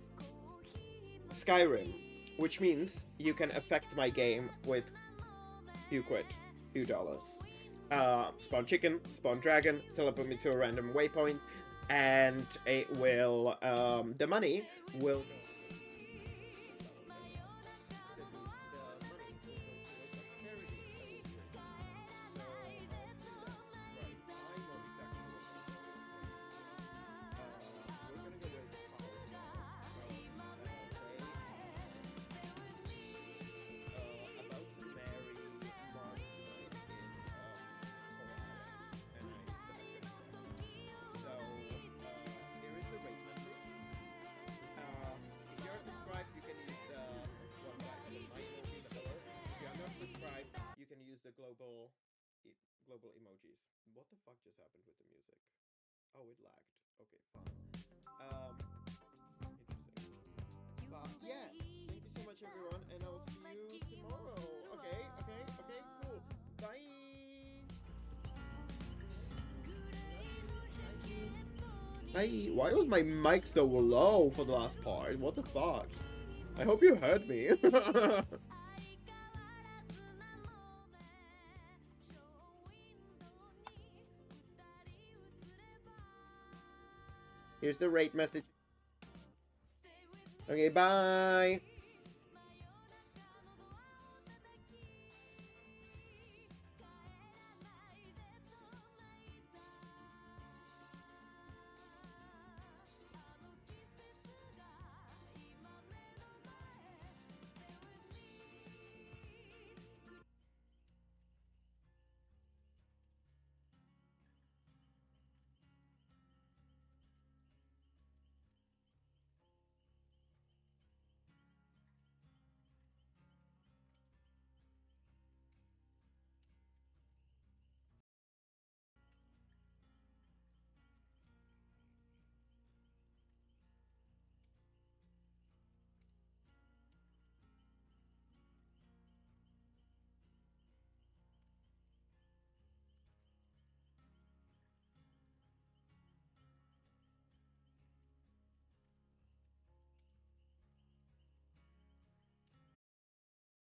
Skyrim, which means you can affect my game with few dollars. Spawn chicken, spawn dragon, teleport me to a random waypoint, and it will, the money will... global emojis. What the fuck just happened with the music? Oh, it lagged. Okay, fine. Interesting. But yeah, thank you so much everyone, and I'll see you tomorrow. Okay, cool. Bye. Bye. Why was my mic so low for the last part? What the fuck? I hope you heard me. Here's the rate message. Okay, bye.